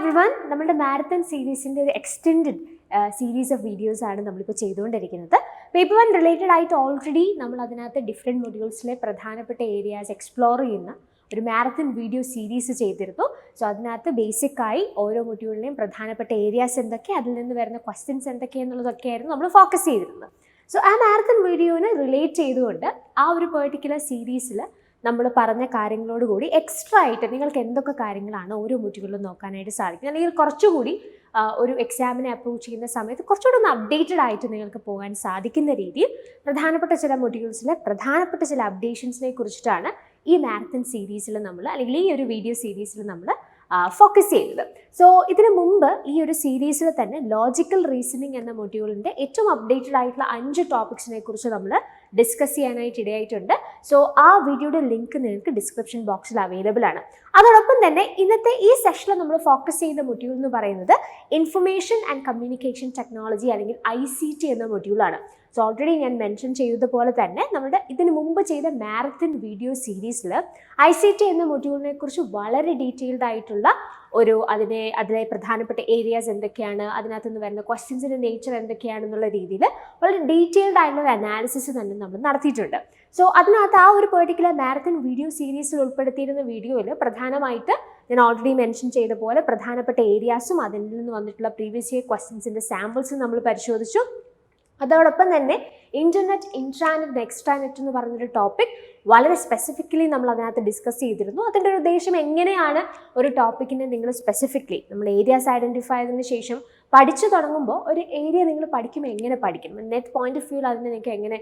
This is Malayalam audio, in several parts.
everyone, നമ്മുടെ മാരത്തൺ സീരീസിൻ്റെ ഒരു എക്സ്റ്റെൻഡഡ് സീരീസ് ഓഫ് വീഡിയോസ് ആണ് നമ്മളിപ്പോൾ ചെയ്തുകൊണ്ടിരിക്കുന്നത്. പേപ്പർ 1 റിലേറ്റഡ് ആയിട്ട് ഓൾറെഡി നമ്മൾ അതിനകത്ത് ഡിഫറെൻറ്റ് മൊഡ്യൂൾസിലെ പ്രധാനപ്പെട്ട ഏരിയാസ് എക്സ്പ്ലോർ ചെയ്യുന്ന ഒരു മാരത്തൺ വീഡിയോ സീരീസ് ചെയ്തിരുന്നു. സോ അതിനകത്ത് ബേസിക്കായി ഓരോ മൊഡ്യൂളിലെയും പ്രധാനപ്പെട്ട ഏരിയാസ് എന്തൊക്കെ, അതിൽ നിന്ന് വരുന്ന ക്വസ്റ്റ്യൻസ് എന്തൊക്കെയെന്നുള്ളതൊക്കെയായിരുന്നു നമ്മൾ ഫോക്കസ് ചെയ്തിരുന്നത്. സോ ആ മാരത്തൺ വീഡിയോനെ റിലേറ്റ് ചെയ്തുകൊണ്ട് ആ ഒരു പെർട്ടിക്കുലർ സീരീസിൽ നമ്മൾ പറഞ്ഞ കാര്യങ്ങളോട് കൂടി എക്സ്ട്രാ ആയിട്ട് നിങ്ങൾക്ക് എന്തൊക്കെ കാര്യങ്ങളാണ് ഓരോ മൊഡ്യൂളിലും നോക്കാനായിട്ട് സാധിക്കും, അല്ലെങ്കിൽ കുറച്ചുകൂടി ഒരു എക്സാമിനെ അപ്രോച്ച് ചെയ്യുന്ന സമയത്ത് കുറച്ചുകൂടി ഒന്ന് അപ്ഡേറ്റഡ് ആയിട്ട് നിങ്ങൾക്ക് പോകാൻ സാധിക്കുന്ന രീതിയിൽ പ്രധാനപ്പെട്ട ചില മൊഡ്യൂൾസിലെ പ്രധാനപ്പെട്ട ചില അപ്ഡേഷൻസിനെ കുറിച്ചിട്ടാണ് ഈ മാരത്തൺ സീരീസിൽ നമ്മൾ, അല്ലെങ്കിൽ ഈ ഒരു വീഡിയോ സീരീസിൽ നമ്മൾ ഫോക്കസ് ചെയ്തത്. സോ ഇതിനു മുമ്പ് ഈ ഒരു സീരീസിൽ തന്നെ ലോജിക്കൽ റീസണിങ് എന്ന മൊഡ്യൂളിൻ്റെ ഏറ്റവും അപ്ഡേറ്റഡ് ആയിട്ടുള്ള 5 ടോപ്പിക്സിനെ കുറിച്ച് നമ്മൾ ഡിസ്കസ് ചെയ്യാനായിട്ട് ഇടയായിട്ടുണ്ട്. സോ ആ വീഡിയോയുടെ ലിങ്ക് നിങ്ങൾക്ക് ഡിസ്ക്രിപ്ഷൻ ബോക്സിൽ അവൈലബിൾ ആണ്. അതോടൊപ്പം തന്നെ ഇന്നത്തെ ഈ സെഷനിൽ നമ്മൾ ഫോക്കസ് ചെയ്യുന്ന മൊഡ്യൂൾ എന്ന് പറയുന്നത് ഇൻഫർമേഷൻ ആൻഡ് കമ്മ്യൂണിക്കേഷൻ ടെക്നോളജി അല്ലെങ്കിൽ ICT എന്ന മൊഡ്യൂളാണ്. സോ ഓൾറെഡി ഞാൻ മെൻഷൻ ചെയ്തതുപോലെ തന്നെ നമ്മുടെ ഇതിനു മുമ്പ് ചെയ്ത മാരത്തൺ വീഡിയോ സീരീസിൽ ICT എന്ന മൊഡ്യൂളിനെ കുറിച്ച് വളരെ ഡീറ്റെയിൽഡ് ആയിട്ടുള്ള അതിലെ പ്രധാനപ്പെട്ട ഏരിയാസ് എന്തൊക്കെയാണ്, അതിനകത്ത് നിന്ന് വരുന്ന ക്വസ്റ്റ്യൻസിൻ്റെ നേച്ചർ എന്തൊക്കെയാണെന്നുള്ള രീതിയിൽ വളരെ ഡീറ്റെയിൽഡ് ആയിട്ടുള്ള അനാലിസിസ് തന്നെ നമ്മൾ നടത്തിയിട്ടുണ്ട്. സോ അതിനകത്ത് ആ ഒരു പെർട്ടിക്കുലർ മാരത്തൺ വീഡിയോ സീരീസിൽ ഉൾപ്പെടുത്തിയിരുന്ന വീഡിയോയിൽ പ്രധാനമായിട്ട് ഞാൻ ഓൾറെഡി മെൻഷൻ ചെയ്ത പോലെ പ്രധാനപ്പെട്ട ഏരിയാസും അതിൽ നിന്ന് വന്നിട്ടുള്ള പ്രീവിയസ് ഇയർ ക്വസ്റ്റ്യൻസിൻ്റെ സാമ്പിൾസും നമ്മൾ പരിശോധിച്ചു. അതോടൊപ്പം തന്നെ ഇൻ്റർനെറ്റ്, ഇൻട്രാനെറ്റ്, എക്സ്ട്രാനെറ്റ് എന്ന് പറഞ്ഞൊരു ടോപ്പിക് വളരെ സ്പെസിഫിക്കലി നമ്മൾ അതിനകത്ത് ഡിസ്കസ് ചെയ്തിരുന്നു. അതിൻ്റെ ഒരു ഉദ്ദേശം എങ്ങനെയാണ് ഒരു ടോപ്പിക്കിനെ നിങ്ങൾ സ്പെസിഫിക്കലി നമ്മൾ ഏരിയാസ് ഐഡൻറ്റിഫൈ ചെയ്തതിന് ശേഷം പഠിച്ചു തുടങ്ങുമ്പോൾ ഒരു ഏരിയ നിങ്ങൾ പഠിക്കുമ്പോൾ എങ്ങനെ പഠിക്കും, നെറ്റ് പോയിന്റ് ഓഫ് വ്യൂവിൽ അതിനെ നിങ്ങൾക്ക് എങ്ങനെ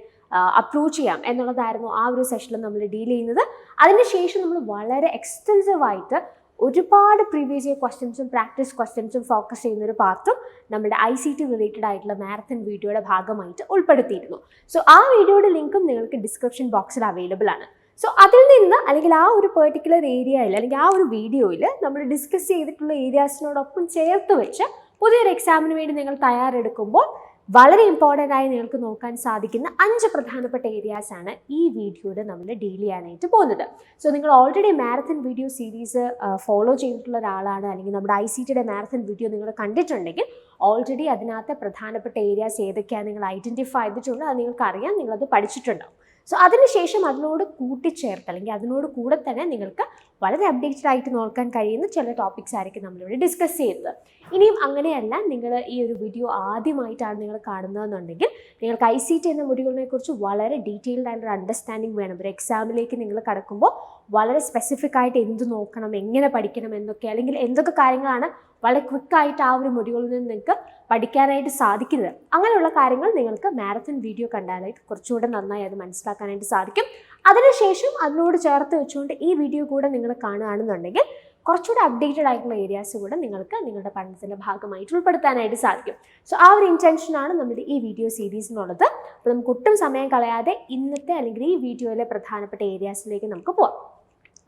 അപ്രോച്ച് ചെയ്യാം എന്നുള്ളതായിരുന്നു ആ ഒരു സെഷനിൽ നമ്മൾ ഡീൽ ചെയ്യുന്നത്. അതിനുശേഷം നമ്മൾ വളരെ എക്സ്റ്റെൻസീവായിട്ട് ഒരുപാട് പ്രീവിയസ് ഇയർ ക്വസ്റ്റ്യൻസും പ്രാക്ടീസ് ക്വസ്റ്റ്യൻസും ഫോക്കസ് ചെയ്യുന്നൊരു പാർട്ടും നമ്മുടെ ICT റിലേറ്റഡ് ആയിട്ടുള്ള മാരത്തൺ വീഡിയോയുടെ ഭാഗമായിട്ട് ഉൾപ്പെടുത്തിയിരുന്നു. സോ ആ വീഡിയോയുടെ ലിങ്കും നിങ്ങൾക്ക് ഡിസ്ക്രിപ്ഷൻ ബോക്സിൽ അവൈലബിൾ ആണ്. സോ അതിൽ നിന്ന് അല്ലെങ്കിൽ ആ ഒരു പെർട്ടിക്കുലർ ഏരിയയിൽ അല്ലെങ്കിൽ ആ ഒരു വീഡിയോയിൽ നമ്മൾ ഡിസ്കസ് ചെയ്തിട്ടുള്ള ഏരിയാസിനോടൊപ്പം ചേർത്ത് വെച്ച് പുതിയൊരു എക്സാമിന് വേണ്ടി നിങ്ങൾ തയ്യാറെടുക്കുമ്പോൾ വളരെ ഇമ്പോർട്ടൻ്റ് ആയി നിങ്ങൾക്ക് നോക്കാൻ സാധിക്കുന്ന 5 പ്രധാനപ്പെട്ട ഏരിയാസാണ് ഈ വീഡിയോയിൽ നമ്മൾ ഡീൽ ചെയ്യാനായിട്ട് പോകുന്നത്. സോ നിങ്ങൾ already marathon video series follow ചെയ്തിട്ടുള്ള ഒരാളാണ്, അല്ലെങ്കിൽ നമ്മുടെ ICTയുടെ മാരത്തൺ വീഡിയോ നിങ്ങൾ കണ്ടിട്ടുണ്ടെങ്കിൽ ഓൾറെഡി അതിനകത്ത് പ്രധാനപ്പെട്ട ഏരിയാസ് ഏതൊക്കെയാണ് നിങ്ങൾ ഐഡൻറ്റിഫൈ ചെയ്തിട്ടുണ്ട്, അത് നിങ്ങൾക്കറിയാം, നിങ്ങളത് പഠിച്ചിട്ടുണ്ടാവും. സോ അതിനുശേഷം അതിനോട് കൂട്ടിച്ചേർത്ത് അല്ലെങ്കിൽ അതിനോട് കൂടെ തന്നെ നിങ്ങൾക്ക് വളരെ അപ്ഡേറ്റഡ് ആയിട്ട് നോക്കാൻ കഴിയുന്ന ചില ടോപ്പിക്സ് ആയിരിക്കും നമ്മളിവിടെ ഡിസ്കസ് ചെയ്യുന്നത്. ഇനിയും അങ്ങനെയല്ല, നിങ്ങൾ ഈ ഒരു വീഡിയോ ആദ്യമായിട്ടാണ് നിങ്ങൾ കാണുന്നതെന്നുണ്ടെങ്കിൽ നിങ്ങൾക്ക് ICT എന്ന മൊഡ്യൂളിനെ കുറിച്ച് വളരെ ഡീറ്റെയിൽഡ് ആയിട്ടൊരു അണ്ടർസ്റ്റാൻഡിങ് വേണം. ഒരു എക്സാമിലേക്ക് നിങ്ങൾ കടക്കുമ്പോൾ വളരെ സ്പെസിഫിക് ആയിട്ട് എന്ത് നോക്കണം, എങ്ങനെ പഠിക്കണം എന്നൊക്കെ, അല്ലെങ്കിൽ എന്തൊക്കെ കാര്യങ്ങളാണ് വളരെ ക്വിക്കായിട്ട് ആ ഒരു മൊഡ്യൂളിൽ നിന്ന് നിങ്ങൾക്ക് പഠിക്കാനായിട്ട് സാധിക്കുന്നത്. അങ്ങനെയുള്ള കാര്യങ്ങൾ നിങ്ങൾക്ക് മാരത്തൺ വീഡിയോ കണ്ടാലായിട്ട് കുറച്ചുകൂടെ നന്നായി അത് മനസ്സിലാക്കാനായിട്ട് സാധിക്കും. അതിനുശേഷം അതിനോട് ചേർത്ത് വെച്ചുകൊണ്ട് ഈ വീഡിയോ കൂടെ നിങ്ങൾ കാണുകയാണെന്നുണ്ടെങ്കിൽ കുറച്ചുകൂടെ അപ്ഡേറ്റഡ് ആയിട്ടുള്ള ഏരിയാസ് കൂടെ നിങ്ങൾക്ക് നിങ്ങളുടെ പഠനത്തിൻ്റെ ഭാഗമായിട്ട് ഉൾപ്പെടുത്താനായിട്ട് സാധിക്കും. സോ ആ ഒരു ഇൻറ്റൻഷനാണ് നമ്മുടെ ഈ വീഡിയോ സീരീസിനുള്ളത്. അപ്പോൾ നമുക്ക് ഒട്ടും സമയം കളയാതെ ഇന്നത്തെ അല്ലെങ്കിൽ ഈ വീഡിയോയിലെ പ്രധാനപ്പെട്ട ഏരിയാസിലേക്ക് നമുക്ക് പോകാം.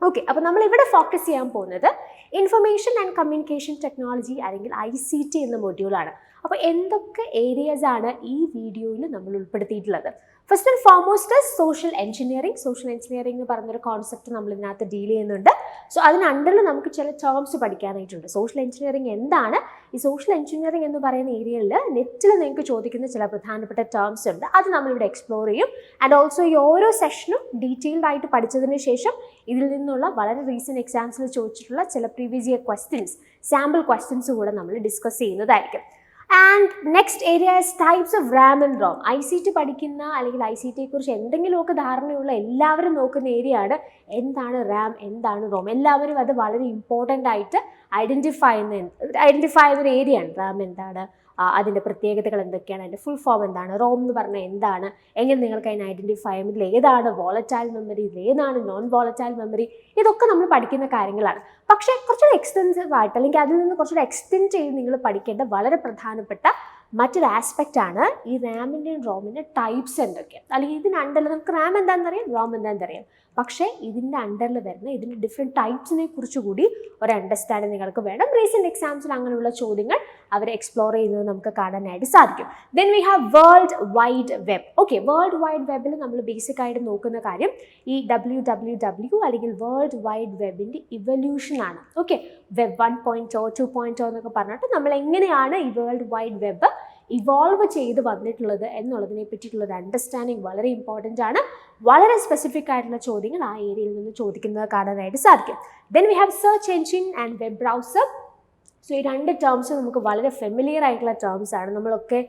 ഓക്കെ, അപ്പോൾ നമ്മൾ ഇവിടെ ഫോക്കസ് ചെയ്യാൻ പോകുന്നത് ഇൻഫർമേഷൻ ആൻഡ് കമ്മ്യൂണിക്കേഷൻ ടെക്നോളജി അല്ലെങ്കിൽ ICT എന്ന മൊഡ്യൂളാണ്. അപ്പോൾ എന്തൊക്കെ ഏരിയാസ് ആണ് ഈ വീഡിയോയിൽ നമ്മൾ ഉൾപ്പെടുത്തിയിട്ടുള്ളത്? First and foremost social engineering എന്ന് പറഞ്ഞൊരു കോൺസെപ്റ്റ് നമ്മൾ ഇതിനകത്ത് ഡീൽ ചെയ്യുന്നുണ്ട്. സോ അതിനണ്ടറിൽ നമുക്ക് ചില ടേംസ് പഠിക്കാനായിട്ടുണ്ട്. സോഷ്യൽ എഞ്ചിനീയറിംഗ് എന്താണ്? ഈ സോഷ്യൽ എഞ്ചിനീയറിംഗ് എന്ന് പറയുന്ന ഏരിയയിൽ നെറ്റിൽ നിങ്ങൾക്ക് ചോദിക്കുന്ന ചില പ്രധാനപ്പെട്ട ടേംസ് ഉണ്ട്, അത് നമ്മളിവിടെ എക്സ്പ്ലോർ ചെയ്യും. ആൻഡ് ഓൾസോ ഈ ഓരോ സെഷനും ഡീറ്റെയിൽഡ് ആയിട്ട് പഠിച്ചതിന് ശേഷം ഇതിൽ നിന്നുള്ള വളരെ റീസെൻറ്റ് എക്സാംസിൽ ചോദിച്ചിട്ടുള്ള ചില previous year questions, sample questions കൂടെ നമ്മൾ ഡിസ്കസ് ചെയ്യുന്നതായിരിക്കും. And next areas types of RAM and ROM. ICT പഠിക്കുന്ന അല്ലെങ്കിൽ ICTയെക്കുറിച്ച് എന്തെങ്കിലുമൊക്കെ ധാരണയുള്ള എല്ലാവരും നോക്കുന്ന ഏരിയ ആണ് എന്താണ് RAM, എന്താണ് ROM. എല്ലാവരും അത് വളരെ ഇമ്പോർട്ടൻ്റ് ആയിട്ട് ഐഡൻറ്റിഫൈ ചെയ്യുന്നൊരു ഏരിയയാണ്. RAM എന്താണ്, അതിൻ്റെ പ്രത്യേകതകൾ എന്തൊക്കെയാണ്, അതിൻ്റെ ഫുൾ ഫോം എന്താണ്, ROM എന്ന് പറഞ്ഞാൽ എന്താണ്, എങ്ങനെ നിങ്ങൾക്ക് അതിനെ ഐഡൻറ്റിഫൈ ചെയ്യാം, ഇതിൽ ഏതാണ് വോളറ്റൈൽ മെമ്മറി, ഇതിൽ ഏതാണ് നോൺ വോളറ്റൈൽ മെമ്മറി, ഇതൊക്കെ നമ്മൾ പഠിക്കുന്ന കാര്യങ്ങളാണ്. പക്ഷേ കുറച്ചുകൂടി എക്സ്റ്റെൻസീവ് ആയിട്ട് അല്ലെങ്കിൽ അതിൽ നിന്ന് കുറച്ചുകൂടി എക്സ്റ്റെൻഡ് ചെയ്ത് നിങ്ങൾ പഠിക്കേണ്ട വളരെ പ്രധാനപ്പെട്ട മറ്റൊരു ആസ്പെക്റ്റ് ആണ് ഈ റാമിൻ്റെയും റോമിൻ്റെ ടൈപ്സ് എന്തൊക്കെയാണ്. അല്ലെങ്കിൽ ഇതിന് അണ്ടറിൽ നമുക്ക് റാം എന്താണെന്നറിയാം, റോം എന്താണെന്നറിയാം, പക്ഷേ ഇതിൻ്റെ അണ്ടറിൽ വരുന്ന ഇതിൻ്റെ ഡിഫറെൻറ്റ് ടൈപ്സിനെ കുറിച്ച് കൂടി ഒരു അണ്ടർസ്റ്റാൻഡിങ് നിങ്ങൾക്ക് വേണം. റീസെൻറ്റ് എക്സാംസിൽ അങ്ങനെയുള്ള ചോദ്യങ്ങൾ അവർ എക്സ്പ്ലോർ ചെയ്യുന്നത് നമുക്ക് കാണാനായിട്ട് സാധിക്കും. Then we have world wide web. Okay, world wide വെബിൽ നമ്മൾ ബേസിക് ആയിട്ട് നോക്കുന്ന കാര്യം ഈ WWW അല്ലെങ്കിൽ വേൾഡ് വൈഡ് വെബിൻ്റെ ഇവല്യൂഷൻ ആണ്. ഓക്കെ, വെബ് 1.0 2.0 എന്നൊക്കെ പറഞ്ഞിട്ട് നമ്മൾ എങ്ങനെയാണ് ഈ വേൾഡ് വൈഡ് വെബ് ഇവോൾവ് ചെയ്ത് വന്നിട്ടുള്ളത് എന്നുള്ളതിനെ പറ്റിയിട്ടുള്ളൊരു അണ്ടർസ്റ്റാൻഡിങ് വളരെ ഇമ്പോർട്ടൻ്റ് ആണ്. വളരെ സ്പെസിഫിക് ആയിട്ടുള്ള ചോദ്യങ്ങൾ ആ ഏരിയയിൽ നിന്ന് ചോദിക്കുന്നത് കാണാനായിട്ട് സാധിക്കും. Then we have search engine and web browser. So ഈ രണ്ട് ടേംസ് നമുക്ക് വളരെ ഫെമിലിയർ ആയിട്ടുള്ള ടേംസ് ആണ്. നമ്മളൊക്കെ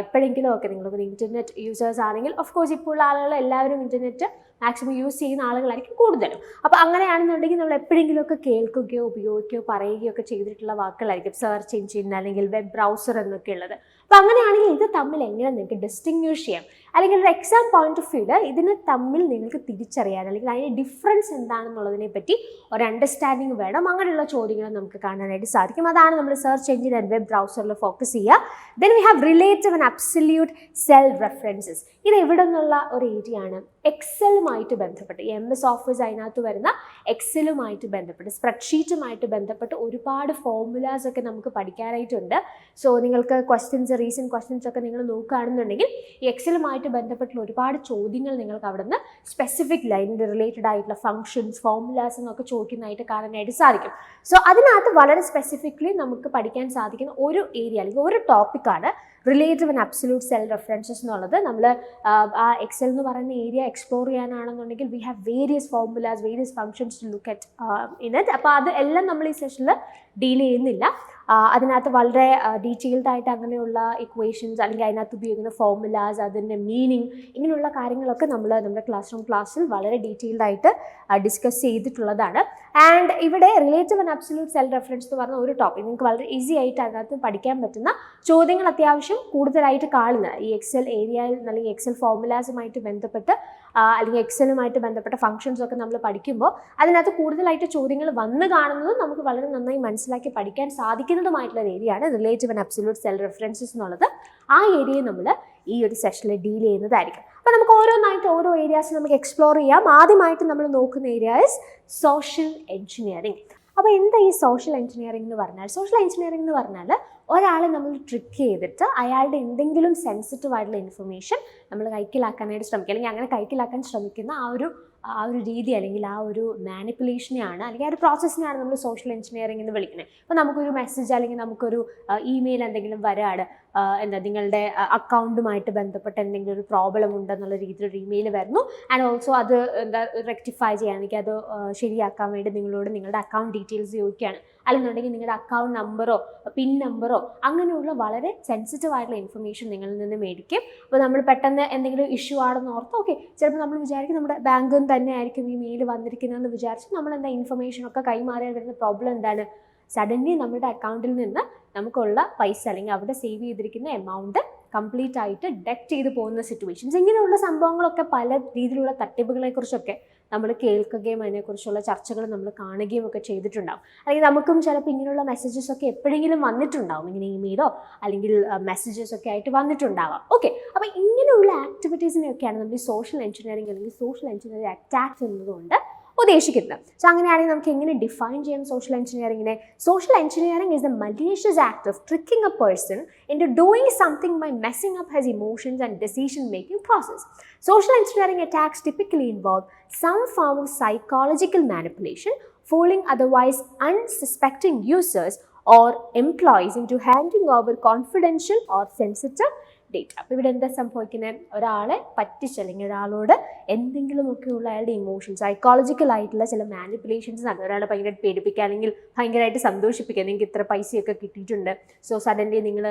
എപ്പോഴെങ്കിലും ഒക്കെ നിങ്ങളൊക്കെ ഇൻ്റർനെറ്റ് യൂസേഴ്സ് ആണെങ്കിൽ ഓഫ് കോഴ്സ് ഇപ്പോൾ ഉള്ള ആളുകൾ എല്ലാവരും ഇൻ്റർനെറ്റ് മാക്സിമം യൂസ് ചെയ്യുന്ന ആളുകളായിരിക്കും കൂടുതലും. അപ്പോൾ അങ്ങനെയാണെന്നുണ്ടെങ്കിൽ നമ്മൾ എപ്പോഴെങ്കിലുമൊക്കെ കേൾക്കുകയോ ഉപയോഗിക്കുകയോ പറയുകയോ ഒക്കെ ചെയ്തിട്ടുള്ള വാക്കുകളായിരിക്കും സെർച്ച് എൻജിൻ അല്ലെങ്കിൽ വെബ് ബ്രൗസർ എന്നൊക്കെ ഉള്ളത്. അപ്പോൾ അങ്ങനെയാണെങ്കിൽ ഇത് തമ്മിൽ എങ്ങനെ നിങ്ങൾക്ക് ഡിസ്റ്റിങ്വിഷ് ചെയ്യാം, അല്ലെങ്കിൽ ഒരു എക്സാം പോയിന്റ് ഓഫ് വ്യൂല് ഇതിനെ തമ്മിൽ നിങ്ങൾക്ക് തിരിച്ചറിയാൻ അല്ലെങ്കിൽ അതിൻ്റെ ഡിഫറൻസ് എന്താണെന്നുള്ളതിനെ പറ്റി ഒരു അണ്ടർസ്റ്റാൻഡിങ് വേണം. അങ്ങനെയുള്ള ചോദ്യങ്ങൾ നമുക്ക് കാണാനായിട്ട് സാധിക്കും. അതാണ് നമ്മൾ സെർച്ച് എൻജിൻ ആൻഡ് വെബ് ബ്രൗസറിൽ ഫോക്കസ് ചെയ്യുക. Then we have relative and absolute cell references. ഇത് എവിടെ നിന്നുള്ള ഒരു ഏരിയ ആണ്? എക്സലുമായിട്ട് ബന്ധപ്പെട്ട് ഈ MS ഓഫീസ് അതിനകത്ത് വരുന്ന എക്സലുമായിട്ട് ബന്ധപ്പെട്ട് സ്പ്രെഡ്ഷീറ്റുമായിട്ട് ബന്ധപ്പെട്ട് ഒരുപാട് ഫോർമുലാസ് ഒക്കെ നമുക്ക് പഠിക്കാനായിട്ടുണ്ട്. സോ നിങ്ങൾക്ക് റീസെൻറ്റ് ക്വസ്റ്റ്യൻസ് ഒക്കെ നിങ്ങൾ നോക്കുകയാണെന്നുണ്ടെങ്കിൽ ഈ എക്സലുമായിട്ട് ബന്ധപ്പെട്ടുള്ള ഒരുപാട് ചോദ്യങ്ങൾ നിങ്ങൾക്ക് അവിടെ നിന്ന് സ്പെസിഫിക് ലൈനിൻ്റെ റിലേറ്റഡ് ആയിട്ടുള്ള ഫംഗ്ഷൻസ് ഫോർമുലാസ് എന്നൊക്കെ ചോദിക്കുന്നതായിട്ട് കാണാനായിട്ട് സാധിക്കും. സോ അതിനകത്ത് വളരെ സ്പെസിഫിക്കലി നമുക്ക് പഠിക്കാൻ സാധിക്കുന്ന ഒരു ഏരിയ അല്ലെങ്കിൽ ഒരു ടോപ്പിക്കാണ് relative and absolute cell references എന്നുള്ളത്. നമ്മൾ ആ എക്സൽ എന്ന് പറയുന്ന ഏരിയ എക്സ്പ്ലോർ ചെയ്യാനാണെന്നുണ്ടെങ്കിൽ we have various formulas various functions to look at in it. അപ്പോൾ അത് എല്ലാം നമ്മൾ ഈ സെഷനിൽ ഡീൽ ചെയ്യുന്നില്ല. അതിനകത്ത് വളരെ ഡീറ്റെയിൽഡ് ആയിട്ട് അങ്ങനെയുള്ള ഇക്വേഷൻസ് അല്ലെങ്കിൽ അതിനകത്ത് ഉപയോഗിക്കുന്ന ഫോർമുലാസ് അതിൻ്റെ മീനിങ് ഇങ്ങനെയുള്ള കാര്യങ്ങളൊക്കെ നമ്മൾ നമ്മുടെ ക്ലാസ്സിൽ വളരെ ഡീറ്റെയിൽഡ് ആയിട്ട് ഡിസ്കസ് ചെയ്തിട്ടുള്ളതാണ്. ആൻഡ് ഇവിടെ relative and absolute cell reference എന്ന് പറഞ്ഞ ഒരു ടോപ്പിക് നിങ്ങൾക്ക് വളരെ ഈസി ആയിട്ട് അതിനകത്ത് പഠിക്കാൻ പറ്റുന്ന ചോദ്യങ്ങൾ അത്യാവശ്യം കൂടുതലായിട്ട് കാണുന്ന ഈ എക്സൽ ഏരിയയിൽ അല്ലെങ്കിൽ എക്സൽ ഫോർമുലാസുമായിട്ട് ബന്ധപ്പെട്ട് അല്ലെങ്കിൽ എക്സലുമായിട്ട് ബന്ധപ്പെട്ട ഫംഗ്ഷൻസ് ഒക്കെ നമ്മൾ പഠിക്കുമ്പോൾ അതിനകത്ത് കൂടുതലായിട്ട് ചോദ്യങ്ങൾ വന്ന് കാണുന്നതും നമുക്ക് വളരെ നന്നായി മനസ്സിലാക്കി പഠിക്കാൻ സാധിക്കുന്നതുമായിട്ടുള്ള ഒരു ഏരിയയാണ് relative and absolute cell references എന്നുള്ളത്. ആ ഏരിയയെ നമ്മൾ ഈ ഒരു സെഷനിൽ ഡീൽ ചെയ്യുന്നതായിരിക്കും. അപ്പോൾ നമുക്ക് ഓരോന്നായിട്ട് ഓരോ ഏരിയാസ് നമുക്ക് എക്സ്പ്ലോർ ചെയ്യാം. ആദ്യമായിട്ട് നമ്മൾ നോക്കുന്ന ഏരിയ ഇസ് സോഷ്യൽ എഞ്ചിനീയറിംഗ്. അപ്പോൾ എന്താ ഈ സോഷ്യൽ എഞ്ചിനീയറിംഗ് എന്ന് പറഞ്ഞാൽ? സോഷ്യൽ എഞ്ചിനീയറിംഗ് എന്ന് പറഞ്ഞാൽ ഒരാളെ നമ്മൾ ട്രിക്ക് ചെയ്തിട്ട് അയാളുടെ എന്തെങ്കിലും സെൻസിറ്റീവ് ആയിട്ടുള്ള ഇൻഫർമേഷൻ നമ്മൾ കൈക്കലാക്കാനായിട്ട് ശ്രമിക്കുക, അല്ലെങ്കിൽ അങ്ങനെ കൈക്കലാക്കാൻ ശ്രമിക്കുന്ന ആ ഒരു രീതി അല്ലെങ്കിൽ ആ ഒരു മാനിപ്പുലേഷനെയാണ് അല്ലെങ്കിൽ ആ ഒരു പ്രോസസ്സിനെയാണ് നമ്മൾ സോഷ്യൽ എഞ്ചിനീയറിംഗ് എന്ന് വിളിക്കുന്നത്. അപ്പോൾ നമുക്കൊരു മെസ്സേജ് അല്ലെങ്കിൽ നമുക്കൊരു ഇമെയിൽ എന്തെങ്കിലും വരാണ്, നിങ്ങളുടെ അക്കൗണ്ടുമായിട്ട് ബന്ധപ്പെട്ട് എന്തെങ്കിലും ഒരു പ്രോബ്ലം ഉണ്ടെന്നുള്ള രീതിയിൽ ഒരു ഇമെയിൽ വരുന്നു. ആൻഡ് ഓൾസോ അത് റെക്ടിഫൈ ചെയ്യാൻ എനിക്ക് അത് ശരിയാക്കാൻ വേണ്ടി നിങ്ങളോട് നിങ്ങളുടെ അക്കൗണ്ട് ഡീറ്റെയിൽസ് ചോദിക്കുകയാണ്, അല്ലെന്നുണ്ടെങ്കിൽ നിങ്ങളുടെ അക്കൗണ്ട് നമ്പറോ പിൻ നമ്പറോ അങ്ങനെയുള്ള വളരെ സെൻസിറ്റീവ് ആയിട്ടുള്ള ഇൻഫർമേഷൻ നിങ്ങളിൽ നിന്ന് മേടിക്കും. അപ്പോൾ നമ്മൾ പെട്ടെന്ന് എന്തെങ്കിലും ഇഷ്യൂ ആണെന്ന് ഓർത്ത് ഓക്കെ ചിലപ്പോൾ നമ്മൾ വിചാരിക്കും നമ്മുടെ ബാങ്കിൽ നിന്ന് തന്നെ ആയിരിക്കും ഈ മെയിൽ വന്നിരിക്കുന്നതെന്ന് വിചാരിച്ച് നമ്മൾ എന്താ ഇൻഫർമേഷനൊക്കെ കൈമാറിയാൽ വരുന്ന പ്രോബ്ലം എന്താണ്? സഡൻലി നമ്മുടെ അക്കൗണ്ടിൽ നിന്ന് നമുക്കുള്ള പൈസ അല്ലെങ്കിൽ അവിടെ സേവ് ചെയ്തിരിക്കുന്ന എമൗണ്ട് കംപ്ലീറ്റ് ആയിട്ട് ഡെക്റ്റ് ചെയ്ത് പോകുന്ന സിറ്റുവേഷൻസ്. ഇങ്ങനെയുള്ള സംഭവങ്ങളൊക്കെ പല രീതിയിലുള്ള തട്ടിപ്പുകളെക്കുറിച്ചൊക്കെ നമ്മൾ കേൾക്കുകയും അതിനെക്കുറിച്ചുള്ള ചർച്ചകൾ നമ്മൾ കാണുകയും ഒക്കെ ചെയ്തിട്ടുണ്ടാകും. അല്ലെങ്കിൽ നമുക്കും ചിലപ്പോൾ ഇങ്ങനെയുള്ള മെസ്സേജസ് ഒക്കെ എപ്പോഴെങ്കിലും വന്നിട്ടുണ്ടാകും, ഇങ്ങനെ ഇമെയിലോ അല്ലെങ്കിൽ മെസ്സേജസ് ഒക്കെ ആയിട്ട് വന്നിട്ടുണ്ടാവാം. ഓക്കെ, അപ്പോൾ ഇങ്ങനെയുള്ള ആക്ടിവിറ്റീസിനെയൊക്കെയാണ് നമ്മൾ ഈ സോഷ്യൽ എഞ്ചിനീയറിംഗ് അല്ലെങ്കിൽ സോഷ്യൽ എഞ്ചിനീയറിംഗ് അറ്റാക്സ് എന്നതുകൊണ്ട് ഉദ്ദേശിക്കുന്നത്. സോ അങ്ങനെയാണെങ്കിൽ നമുക്ക് എങ്ങനെ ഡിഫൈൻ ചെയ്യാം സോഷ്യൽ എഞ്ചിനീയറിംഗിനെ? Social engineering is a malicious act of tricking a person into doing something by messing up his emotions and decision making process. Social engineering attacks typically involve some form of psychological manipulation, fooling otherwise unsuspecting users or employees into handing over confidential or sensitive data. അപ്പോൾ ഇവിടെ എന്താ സംഭവിക്കുന്നത്? ഒരാളെ പറ്റിച്ച് അല്ലെങ്കിൽ ഒരാളോട് എന്തെങ്കിലുമൊക്കെയുള്ള അയാളുടെ ഇമോഷൻസ് സൈക്കോളജിക്കലായിട്ടുള്ള ചില മാനിപ്പുലേഷൻസ് നടത്തുക. ഒരാളെ ഭയങ്കരമായിട്ട് പേടിപ്പിക്കുക അല്ലെങ്കിൽ ഭയങ്കരമായിട്ട് സന്തോഷിപ്പിക്കുക. നിങ്ങൾക്ക് ഇത്ര പൈസയൊക്കെ കിട്ടിയിട്ടുണ്ട്, സോ സഡൻലി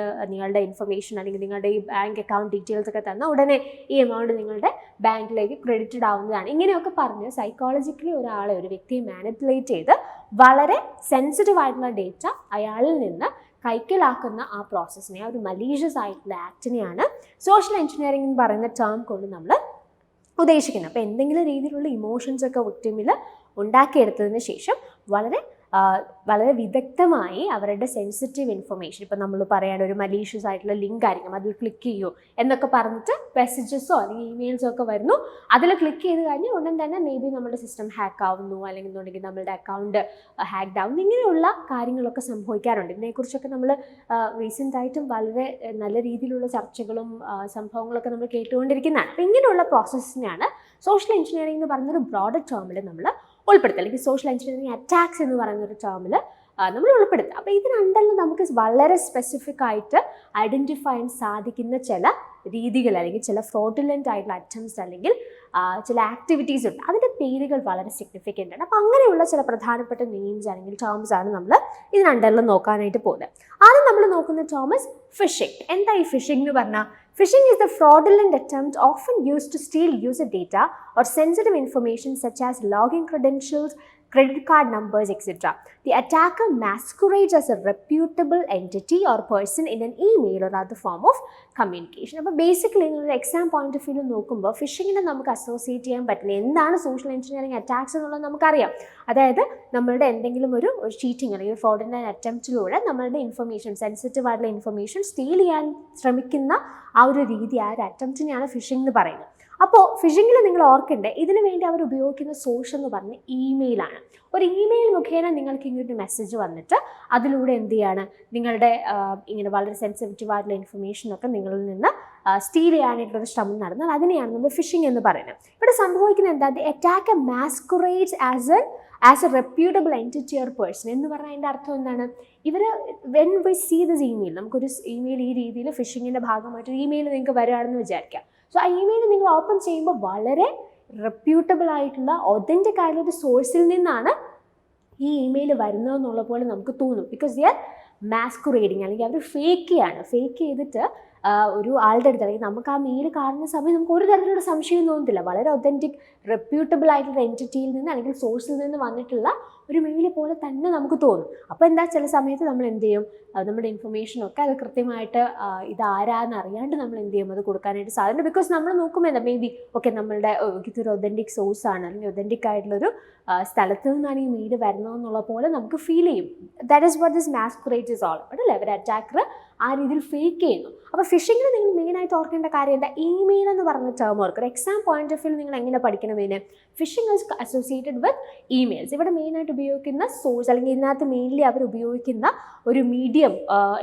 നിങ്ങളുടെ ഇൻഫർമേഷൻ അല്ലെങ്കിൽ നിങ്ങളുടെ ഈ ബാങ്ക് അക്കൗണ്ട് ഡീറ്റെയിൽസ് ഒക്കെ തന്നാൽ ഉടനെ ഈ എമൗണ്ട് നിങ്ങളുടെ ബാങ്കിലേക്ക് ക്രെഡിറ്റഡ് ആവുന്നതാണ്. ഇങ്ങനെയൊക്കെ പറഞ്ഞ് സൈക്കോളജിക്കലി ഒരു വ്യക്തിയെ മാനിപ്പുലേറ്റ് ചെയ്ത് വളരെ സെൻസിറ്റീവ് ആയിട്ടുള്ള ഡേറ്റ അയാളിൽ നിന്ന് കൈക്കലാക്കുന്ന ആ പ്രോസസ്സിനെ, ആ ഒരു മലീഷ്യസ് ആയിട്ടുള്ള ആക്ടിനെയാണ് സോഷ്യൽ എഞ്ചിനീയറിംഗ് എന്ന് പറയുന്ന ടേം കൊണ്ട് നമ്മൾ ഉദ്ദേശിക്കുന്നത്. അപ്പോൾ എന്തെങ്കിലും രീതിയിലുള്ള ഇമോഷൻസ് ഒക്കെ വിക്ടിമിൽ ഉണ്ടാക്കിയെടുത്തതിന് ശേഷം വളരെ വളരെ വിദഗ്ധമായി അവരുടെ സെൻസിറ്റീവ് ഇൻഫർമേഷൻ, ഇപ്പം നമ്മൾ പറയുകയാണ് ഒരു മലീഷ്യസ് ആയിട്ടുള്ള ലിങ്ക് ആയിരിക്കും, അതിൽ ക്ലിക്ക് ചെയ്യൂ എന്നൊക്കെ പറഞ്ഞിട്ട് മെസ്സേജസോ അല്ലെങ്കിൽ ഇമെയിൽസോ ഒക്കെ വരുന്നു. അതിൽ ക്ലിക്ക് ചെയ്ത് കഴിഞ്ഞാൽ ഉടൻ തന്നെ മേ ബി നമ്മുടെ സിസ്റ്റം ഹാക്ക് ആവുന്നു, അല്ലെങ്കിൽ എന്നുണ്ടെങ്കിൽ നമ്മുടെ അക്കൗണ്ട് ഹാക്ക്ഡ് ആവുന്നു, ഇങ്ങനെയുള്ള കാര്യങ്ങളൊക്കെ സംഭവിക്കാറുണ്ട്. ഇതിനെക്കുറിച്ചൊക്കെ നമ്മൾ റീസെൻ്റ് ആയിട്ടും വളരെ നല്ല രീതിയിലുള്ള ചർച്ചകളും സംഭവങ്ങളൊക്കെ നമ്മൾ കേട്ടുകൊണ്ടിരിക്കുന്നതാണ്. അപ്പം ഇങ്ങനെയുള്ള പ്രോസസ്സിനെയാണ് സോഷ്യൽ എഞ്ചിനീയറിംഗ് എന്ന് പറയുന്നൊരു ബ്രോഡർ ടേമിൽ നമ്മൾ ഉൾപ്പെടുത്തുക, അല്ലെങ്കിൽ സോഷ്യൽ എഞ്ചിനീയറിംഗ് അറ്റാക്സ് എന്ന് പറയുന്നൊരു ടേമിൽ നമ്മൾ ഉൾപ്പെടുത്തുക. അപ്പോൾ ഇതിനുണ്ടല്ലോ നമുക്ക് വളരെ സ്പെസിഫിക് ആയിട്ട് ഐഡൻറ്റിഫൈ ചെയ്യാൻ സാധിക്കുന്ന ചില രീതികൾ, അല്ലെങ്കിൽ ചില ഫ്രോഡുലൻ്റ് ആയിട്ടുള്ള അറ്റംപ്റ്റ്സ്, അല്ലെങ്കിൽ ചില ആക്ടിവിറ്റീസ് ഉണ്ട്. അതിൻ്റെ പേരുകൾ വളരെ സിഗ്നിഫിക്കൻ്റ് ആണ്. അപ്പോൾ അങ്ങനെയുള്ള ചില പ്രധാനപ്പെട്ട നെയിംസ് അല്ലെങ്കിൽ ടേംസ് ആണ് നമ്മൾ ഇതിനുണ്ടല്ലോ നോക്കാനായിട്ട് പോകുന്നത്. ആദ്യം നമ്മൾ നോക്കുന്ന ടേം ഇസ് ഫിഷിംഗ്. എന്താ ഈ ഫിഷിംഗ് എന്ന് പറഞ്ഞാൽ? Phishing is the fraudulent attempt often used to steal user data or sensitive information such as login credentials, credit card numbers, etc. The attacker masquerades as a reputable entity or person in an email or other form of communication. അപ്പോൾ ബേസിക്കലി നിങ്ങളൊരു എക്സാം പോയിന്റ് ഓഫ് വ്യൂ നോക്കുമ്പോൾ ഫിഷിങ്ങിനെ നമുക്ക് അസോസിയേറ്റ് ചെയ്യാൻ പറ്റില്ല. എന്താണ് സോഷ്യൽ എഞ്ചിനീയറിംഗ് അറ്റാക്സ് എന്നുള്ളത് നമുക്കറിയാം. അതായത് നമ്മളുടെ എന്തെങ്കിലും ഒരു ചീറ്റിംഗ് അല്ലെങ്കിൽ ഫ്രോഡുലന്റ് അറ്റംപ്റ്റിലൂടെ നമ്മളുടെ ഇൻഫർമേഷൻ, സെൻസിറ്റീവ് ആയിട്ടുള്ള ഇൻഫർമേഷൻ സ്റ്റീൽ ചെയ്യാൻ ശ്രമിക്കുന്ന ആ ഒരു രീതി, ആ ഒരു അറ്റംപ്റ്റിനെയാണ് ഫിഷിംഗ് എന്ന് പറയുന്നത്. അപ്പോൾ ഫിഷിങ്ങിൽ നിങ്ങൾ ഓർക്കണ്ടേ, ഇതിനു വേണ്ടി അവർ ഉപയോഗിക്കുന്ന സോഴ്സ് എന്ന് പറഞ്ഞ് ഇമെയിലാണ്. ഒരു ഇമെയിൽ മുഖേന നിങ്ങൾക്ക് ഇങ്ങോട്ട് മെസ്സേജ് വന്നിട്ട് അതിലൂടെ എന്ത് ചെയ്യാണ്, നിങ്ങളുടെ ഇങ്ങനെ വളരെ സെൻസിറ്റീവ് ആയിട്ടുള്ള ഇൻഫർമേഷനൊക്കെ നിങ്ങളിൽ നിന്ന് സ്റ്റീൽ ചെയ്യാനായിട്ടുള്ളൊരു ശ്രമം നടന്നാൽ അതിനെയാണ് നമ്മൾ ഫിഷിംഗ് എന്ന് പറയുന്നത്. ഇവിടെ സംഭവിക്കുന്നത് എന്താ? The attack masquerades as a reputable entity or person എന്ന് പറഞ്ഞാൽ അതിൻ്റെ അർത്ഥം എന്താണ്? ഇവർ when we see this email, നമുക്കൊരു ഇമെയിൽ ഈ രീതിയിൽ ഫിഷിങ്ങിൻ്റെ ഭാഗമായിട്ട് ഇമെയിൽ നിങ്ങൾക്ക് വരികയാണെന്ന് വിചാരിക്കാം. സോ ആ ഇമെയിൽ നിങ്ങൾ ഓപ്പൺ ചെയ്യുമ്പോൾ വളരെ റെപ്യൂട്ടബിൾ ആയിട്ടുള്ള ഒതൻറ്റിക് ആയിട്ടുള്ള ഒരു സോഴ്സിൽ നിന്നാണ് ഈ ഇമെയിൽ വരുന്നതെന്നുള്ള പോലെ നമുക്ക് തോന്നും. ബിക്കോസ് ദി ആർ മാസ്കുറേഡിങ്, അല്ലെങ്കിൽ അവർ ഫേക്ക് ചെയ്തിട്ട് ഒരു ആളുടെ അടുത്ത്, അല്ലെങ്കിൽ നമുക്ക് ആ മെയിൽ കാണുന്ന സമയം നമുക്ക് ഒരു തരത്തിലുള്ള സംശയം തോന്നുന്നില്ല. വളരെ ഒതൻറ്റിക് റെപ്യൂട്ടബിൾ ആയിട്ടുള്ള എൻറ്റിറ്റിയിൽ നിന്ന് അല്ലെങ്കിൽ സോഴ്സിൽ നിന്ന് വന്നിട്ടുള്ള ഒരു മെയിൽ പോലെ തന്നെ നമുക്ക് തോന്നും. അപ്പോൾ എന്താ, ചില സമയത്ത് നമ്മൾ എന്ത് ചെയ്യും, നമ്മുടെ ഇൻഫർമേഷനൊക്കെ അത് കൃത്യമായിട്ട് ഇതാരാന്ന് അറിയാണ്ട് നമ്മൾ എന്ത് ചെയ്യും, അത് കൊടുക്കാനായിട്ട് സാധ്യത. ബിക്കോസ് നമ്മൾ നോക്കുമ്പോൾ എന്താ, മേ ബി ഓക്കെ നമ്മളുടെ ഇതൊരു ഒതൻറ്റിക് സോഴ്സാണ്, അല്ലെങ്കിൽ ഒതൻറ്റിക് ആയിട്ടുള്ളൊരു സ്ഥലത്ത് നിന്നാണ് ഈ മെയിൽ വരുന്നതെന്നുള്ള പോലെ നമുക്ക് ഫീൽ ചെയ്യും. That is what this masquerade is all about അല്ലേ. ഒരു അറ്റാക്കർ ആ രീതിയിൽ ഫേക്ക് ചെയ്യുന്നു. അപ്പോൾ ഫിഷിങ്ങിന് നിങ്ങൾ മെയിനായിട്ട് ഓർക്കേണ്ട കാര്യം എന്താ, ഇമെയിൽ എന്ന് പറഞ്ഞ ടേം ഓർക്കുക. ഒരു എക്സാം പോയിന്റ് ഓഫ് വ്യൂ നിങ്ങൾ എങ്ങനെ പഠിക്കണം ഇതിനെ? Phishing is associated with emails. ഇവിടെ മെയിനായിട്ട് ഉപയോഗിക്കുന്ന സോഴ്സ്, അല്ലെങ്കിൽ ഇതിനകത്ത് മെയിൻലി അവർ ഉപയോഗിക്കുന്ന ഒരു മീഡിയം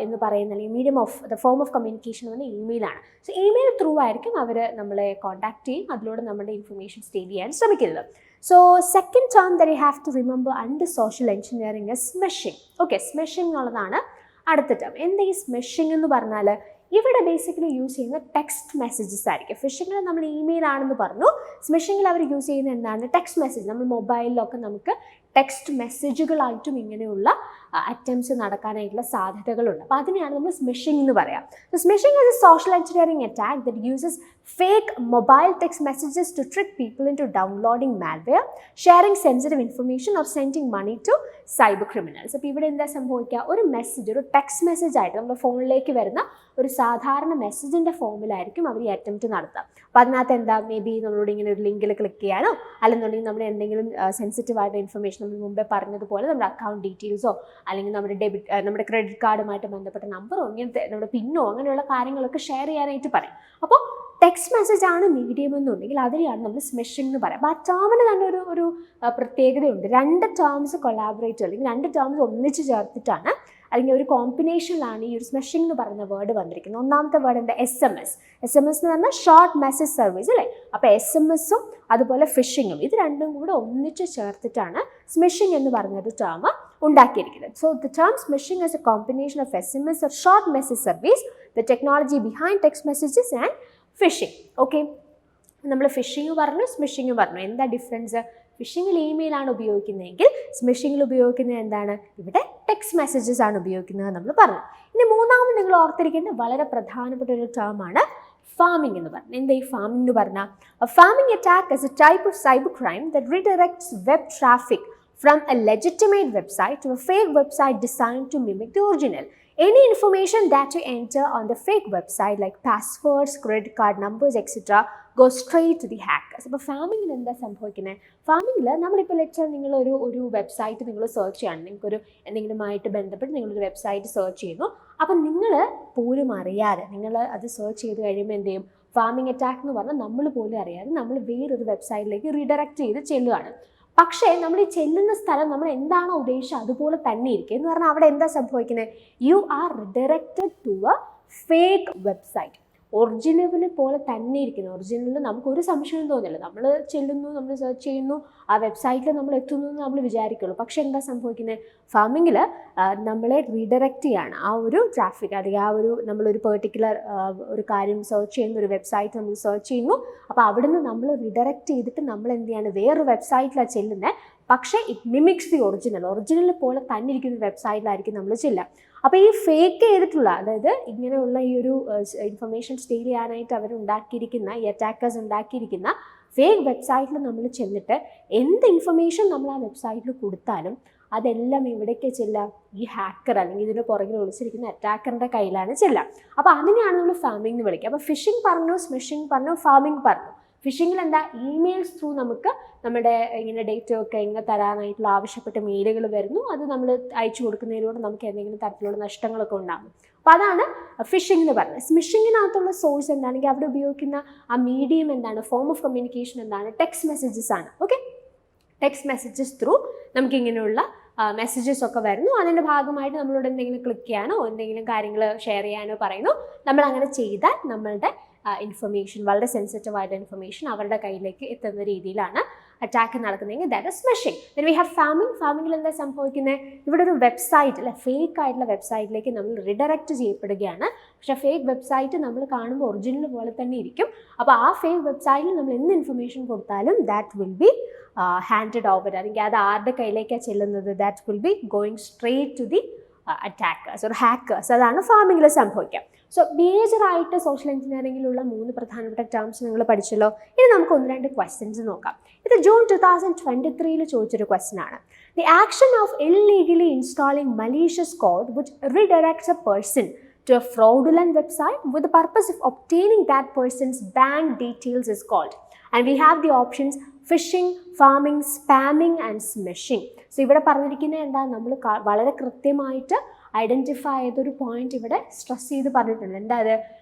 എന്ന് പറയുന്ന, അല്ലെങ്കിൽ medium of the form of communication എന്ന് പറഞ്ഞാൽ ഇമെയിലാണ്. സോ ഇമെയിൽ ത്രൂ ആയിരിക്കും അവർ നമ്മളെ കോൺടാക്ട് ചെയ്യും, അതിലൂടെ നമ്മുടെ ഇൻഫർമേഷൻ സ്റ്റീൽ ചെയ്യാൻ ശ്രമിക്കുന്നത്. So second term that you have to remember under social engineering is smishing. Okay, smishing എന്നുള്ളതാണ് അടുത്ത ടേം. എന്താ ഈ സ്മിഷിംഗ് എന്ന് പറഞ്ഞാൽ? ഇവിടെ ബേസിക്കലി യൂസ് ചെയ്യുന്ന ടെക്സ്റ്റ് മെസ്സേജസ് ആയിരിക്കും. ഫിഷിങ്ങിൽ നമ്മൾ ഇമെയിൽ ആണെന്ന് പറഞ്ഞു. സ്മിഷിങ്ങിൽ അവർ യൂസ് ചെയ്യുന്ന എന്താണ്? Text message. നമ്മൾ മൊബൈലിലൊക്കെ നമുക്ക് ടെക്സ്റ്റ് മെസ്സേജുകളായിട്ടും ഇങ്ങനെയുള്ള അറ്റംപ്റ്റ്സ് നടക്കാനായിട്ടുള്ള സാധ്യതകളുണ്ട്. അപ്പോൾ അതിനെയാണ് നമ്മൾ സ്മിഷിംഗ് എന്ന് പറയാം. So smishing is a social engineering attack that uses fake mobile text messages to trick people into downloading malware, sharing sensitive information or sending money to cyber criminals. അപ്പോൾ ഇവിടെ എന്താ സംഭവിക്കുക? ഒരു മെസ്സേജ്, ഒരു ടെക്സ്റ്റ് മെസ്സേജ് ആയിട്ട് നമ്മുടെ ഫോണിലേക്ക് വരുന്ന ഒരു സാധാരണ മെസ്സേജിൻ്റെ ഫോമിലായിരിക്കും അവർ ഈ അറ്റംപ്റ്റ് നടത്തുക. അപ്പോൾ അതിനകത്ത് എന്താ, മേ ബി നമ്മളോട് ഇങ്ങനെ ഒരു ലിങ്കിൽ ക്ലിക്ക് ചെയ്യാനോ, അല്ലെന്നുണ്ടെങ്കിൽ നമ്മൾ എന്തെങ്കിലും സെൻസിറ്റീവ് ആയിട്ട് ഇൻഫർമേഷൻ നമ്മൾ മുമ്പേ പറഞ്ഞതുപോലെ നമ്മുടെ അക്കൗണ്ട് ഡീറ്റെയിൽസോ, അല്ലെങ്കിൽ നമ്മുടെ ക്രെഡിറ്റ് കാർഡുമായിട്ട് ബന്ധപ്പെട്ട നമ്പറോ, ഇങ്ങനത്തെ നമ്മുടെ പിന്നോ, അങ്ങനെയുള്ള കാര്യങ്ങളൊക്കെ ഷെയർ ചെയ്യാനായിട്ട് പറയും. അപ്പോൾ ടെക്സ്റ്റ് മെസ്സേജ് ആണ് മീഡിയം എന്നുണ്ടെങ്കിൽ അതിനെയാണ് നമ്മൾ സ്മിഷിംഗ് എന്ന് പറയാം. അപ്പോൾ ആ ടേമിന് തന്നെ ഒരു പ്രത്യേകതയുണ്ട്. രണ്ട് ടേംസ് കൊളാബറേറ്റ്, അല്ലെങ്കിൽ രണ്ട് ടേംസ് ഒന്നിച്ച് ചേർത്തിട്ടാണ്, അല്ലെങ്കിൽ ഒരു കോമ്പിനേഷനിലാണ് ഈ ഒരു സ്മിഷിംഗ് എന്ന് പറയുന്ന വേർഡ് വന്നിരിക്കുന്നത്. ഒന്നാമത്തെ വേർഡ് എന്താ? SMS. SMS എന്ന് പറഞ്ഞാൽ ഷോർട്ട് മെസ്സേജ് സർവീസ് അല്ലേ. അപ്പോൾ SMS-ഉം അതുപോലെ ഫിഷിങ്ങും ഇത് രണ്ടും കൂടെ ഒന്നിച്ച് ചേർത്തിട്ടാണ് സ്മിഷിംഗ് എന്ന് പറഞ്ഞൊരു ടേം ഉണ്ടാക്കിയിരിക്കുന്നത്. So the term smishing is a combination of SMS or short message service, the technology behind text messages and phishing. Okay, നമ്മൾ ഫിഷിംഗ് പറഞ്ഞു, സ്മിഷിംഗ് പറഞ്ഞു. എന്താ ഡിഫറൻസ്? ഫിഷിങ്ങിൽ ഇമെയിലാണ് ഉപയോഗിക്കുന്നതെങ്കിൽ സ്മിഷിങ്ങിൽ ഉപയോഗിക്കുന്നത് എന്താണ്? ഇവിടെ ടെക്സ്റ്റ് മെസ്സേജസ് ആണ് ഉപയോഗിക്കുന്നത് നമ്മൾ പറഞ്ഞു. ഇനി മൂന്നാമത് നിങ്ങൾ ഓർത്തിരിക്കേണ്ട വളരെ പ്രധാനപ്പെട്ട ഒരു ടേമാണ് ഫാമിംഗ് എന്ന് പറഞ്ഞു. എന്താ ഈ ഫാമിംഗ് എന്ന് പറഞ്ഞാൽ? Farming attack is a type of cyber crime that redirects web traffic from a legitimate website to a fake website designed to mimic the original. Any information that you enter on the fake website like passwords, credit card numbers, etc. go straight to the hackers. അപ്പോൾ ഫാമിങ്ങിൽ എന്താ സംഭവിക്കുന്നത്? ഫാമിങ്ങിൽ നമ്മളിപ്പോൾ ലെറ്റർ നിങ്ങളൊരു വെബ്സൈറ്റ് നിങ്ങൾ സെർച്ച് ചെയ്യണം, നിങ്ങൾക്കൊരു എന്തെങ്കിലുമായിട്ട് ബന്ധപ്പെട്ട് നിങ്ങളൊരു വെബ്സൈറ്റ് സെർച്ച് ചെയ്യുന്നു. അപ്പം നിങ്ങൾ പോലും അറിയാതെ നിങ്ങൾ അത് സെർച്ച് ചെയ്ത് കഴിയുമ്പോൾ എന്ത് ചെയ്യും? ഫാമിംഗ് അറ്റാക്ക് എന്ന് പറഞ്ഞാൽ നമ്മൾ പോലും അറിയാതെ നമ്മൾ വേറൊരു വെബ്സൈറ്റിലേക്ക് റീഡയറക്റ്റ് ചെയ്ത് ചെല്ലുകയാണ്. പക്ഷേ നമ്മൾ ഈ ചെല്ലുന്ന സ്ഥലം നമ്മൾ എന്താണോ ഉദ്ദേശിച്ചത് അതുപോലെ തന്നെ ഇരിക്കും. എന്ന് പറഞ്ഞാൽ അവിടെ എന്താ സംഭവിക്കുന്നത്? You are redirected to a fake website. Original പോലെ തന്നെ ഇരിക്കുന്നു. ഒറിജിനലിൽ നമുക്കൊരു സംശയം തോന്നില്ല. നമ്മൾ ചെല്ലുന്നു, നമ്മൾ സെർച്ച് ചെയ്യുന്നു, ആ വെബ്സൈറ്റിൽ നമ്മൾ എത്തുന്നു എന്ന് നമ്മൾ വിചാരിക്കുള്ളൂ. പക്ഷേ എന്താ സംഭവിക്കുന്നത്? ഫാമിങ്ങിൽ നമ്മളെ റീഡയറക്റ്റ് ചെയ്യാണ്. ആ ഒരു ട്രാഫിക് അല്ലെങ്കിൽ ആ ഒരു നമ്മളൊരു പെർട്ടിക്കുലർ ഒരു കാര്യം സെർച്ച് ചെയ്യുന്ന ഒരു വെബ്സൈറ്റ് നമ്മൾ സെർച്ച് ചെയ്യുന്നു. അപ്പോൾ അവിടുന്ന് നമ്മൾ റീഡയറക്റ്റ് ചെയ്തിട്ട് നമ്മൾ എന്ത് ചെയ്യാണ്? വേറൊരു വെബ്സൈറ്റിലാണ് ചെല്ലുന്നത്. പക്ഷേ ഇറ്റ് മിമിക്സ് ദി ഒറിജിനൽ പോലെ തന്നെ ഇരിക്കുന്ന വെബ്സൈറ്റിലായിരിക്കും നമ്മൾ ചെല്ലുക. അപ്പോൾ ഈ ഫേക്ക് ചെയ്തിട്ടുള്ള, അതായത് ഇങ്ങനെയുള്ള ഈ ഒരു ഇൻഫർമേഷൻ സ്റ്റീൽ ചെയ്യാനായിട്ട് അവരുണ്ടാക്കിയിരിക്കുന്ന, ഈ അറ്റാക്കേഴ്സ് ഉണ്ടാക്കിയിരിക്കുന്ന ഫേക്ക് വെബ്സൈറ്റിൽ നമ്മൾ ചെന്നിട്ട് എന്ത് ഇൻഫർമേഷൻ നമ്മൾ ആ വെബ്സൈറ്റിൽ കൊടുത്താലും അതെല്ലാം എവിടേക്ക് ചെല്ലുക? ഈ ഹാക്കർ അല്ലെങ്കിൽ ഇതിന് പുറകിൽ ഒളിച്ചിരിക്കുന്ന അറ്റാക്കറിൻ്റെ കയ്യിലാണ് ചെല്ലുക. അപ്പോൾ അതിനെയാണ് നമ്മൾ ഫാമിംഗ് എന്ന് വിളിക്കുക. അപ്പോൾ ഫിഷിംഗ് പറഞ്ഞു, സ്മിഷിംഗ് പറഞ്ഞു, ഫാമിംഗ് പറഞ്ഞു. ഫിഷിങ്ങിൽ എന്താ? ഇമെയിൽസ് ത്രൂ നമുക്ക് നമ്മുടെ ഇങ്ങനെ ഡേറ്റ ഒക്കെ ഇങ്ങനെ തരാനായിട്ടുള്ള ആവശ്യപ്പെട്ട മെയിലുകൾ വരുന്നു. അത് നമ്മൾ അയച്ചു കൊടുക്കുന്നതിലൂടെ നമുക്ക് എന്തെങ്കിലും തരത്തിലുള്ള നഷ്ടങ്ങളൊക്കെ ഉണ്ടാകും. അപ്പോൾ അതാണ് ഫിഷിംഗ് എന്ന് പറയുന്നത്. സ്മിഷിങ്ങിനകത്തുള്ള സോഴ്സ് എന്താണെങ്കിൽ അവിടെ ഉപയോഗിക്കുന്ന ആ മീഡിയം എന്താണ്? ഫോം ഓഫ് കമ്മ്യൂണിക്കേഷൻ എന്താണ്? ടെക്സ്റ്റ് മെസ്സേജസ് ആണ്. ഓക്കെ, ടെക്സ്റ്റ് മെസ്സേജസ് ത്രൂ നമുക്കിങ്ങനെയുള്ള മെസ്സേജസ് ഒക്കെ വരുന്നു. അതിൻ്റെ ഭാഗമായിട്ട് നമ്മളോട് എന്തെങ്കിലും ക്ലിക്ക് ചെയ്യാനോ എന്തെങ്കിലും കാര്യങ്ങൾ ഷെയർ ചെയ്യാനോ പറയുന്നു. നമ്മൾ അങ്ങനെ ചെയ്താൽ നമ്മളുടെ ഇൻഫർമേഷൻ, വളരെ സെൻസിറ്റീവ് ആയിട്ടുള്ള ഇൻഫർമേഷൻ അവരുടെ കയ്യിലേക്ക് എത്തുന്ന രീതിയിലാണ് അറ്റാക്ക് നടക്കുന്നതെങ്കിൽ that is smishing. Then we have pharming. ഫാമിങ്ങിൽ എന്താ സംഭവിക്കുന്നത്? ഇവിടെ ഒരു വെബ്സൈറ്റ് അല്ലെ, ഫേക്ക് ആയിട്ടുള്ള വെബ്സൈറ്റിലേക്ക് നമ്മൾ റിഡയറക്റ്റ് ചെയ്യപ്പെടുകയാണ്. പക്ഷേ ഫേക്ക് വെബ്സൈറ്റ് നമ്മൾ കാണുമ്പോൾ ഒറിജിനൽ പോലെ തന്നെ ഇരിക്കും. അപ്പോൾ ആ ഫേക്ക് വെബ്സൈറ്റിൽ നമ്മൾ എന്ത് ഇൻഫർമേഷൻ കൊടുത്താലും that will be handed over, അല്ലെങ്കിൽ അത് ആരുടെ കയ്യിലേക്കാണ് ചെല്ലുന്നത്? That will be going straight to the attackers or hackers. അതാണ് ഫാമിങ്ങിൽ സംഭവിക്കുക. സോ മേജറായിട്ട് സോഷ്യൽ എഞ്ചിനീയറിംഗിലുള്ള 3 പ്രധാനപ്പെട്ട ടേംസ് നിങ്ങൾ പഠിച്ചല്ലോ. ഇനി നമുക്ക് 1-2 ക്വസ്റ്റ്യൻസ് നോക്കാം. ഇത് ജൂൺ 2023 ചോദിച്ചൊരു ക്വസ്റ്റ്യൻ ആണ്. The action of illegally installing malicious code which redirects a person to a fraudulent website with the purpose of obtaining that person's bank details is called. And we have the options phishing, farming, spamming and smishing. So ഇവിടെ പറഞ്ഞിരിക്കുന്നത് എന്താ? നമ്മൾ വളരെ കൃത്യമായിട്ട് ഐഡൻറ്റിഫൈ ചെയ്തൊരു പോയിന്റ് ഇവിടെ സ്ട്രെസ് ചെയ്ത് പറഞ്ഞിട്ടുണ്ട്. എന്താ അത്?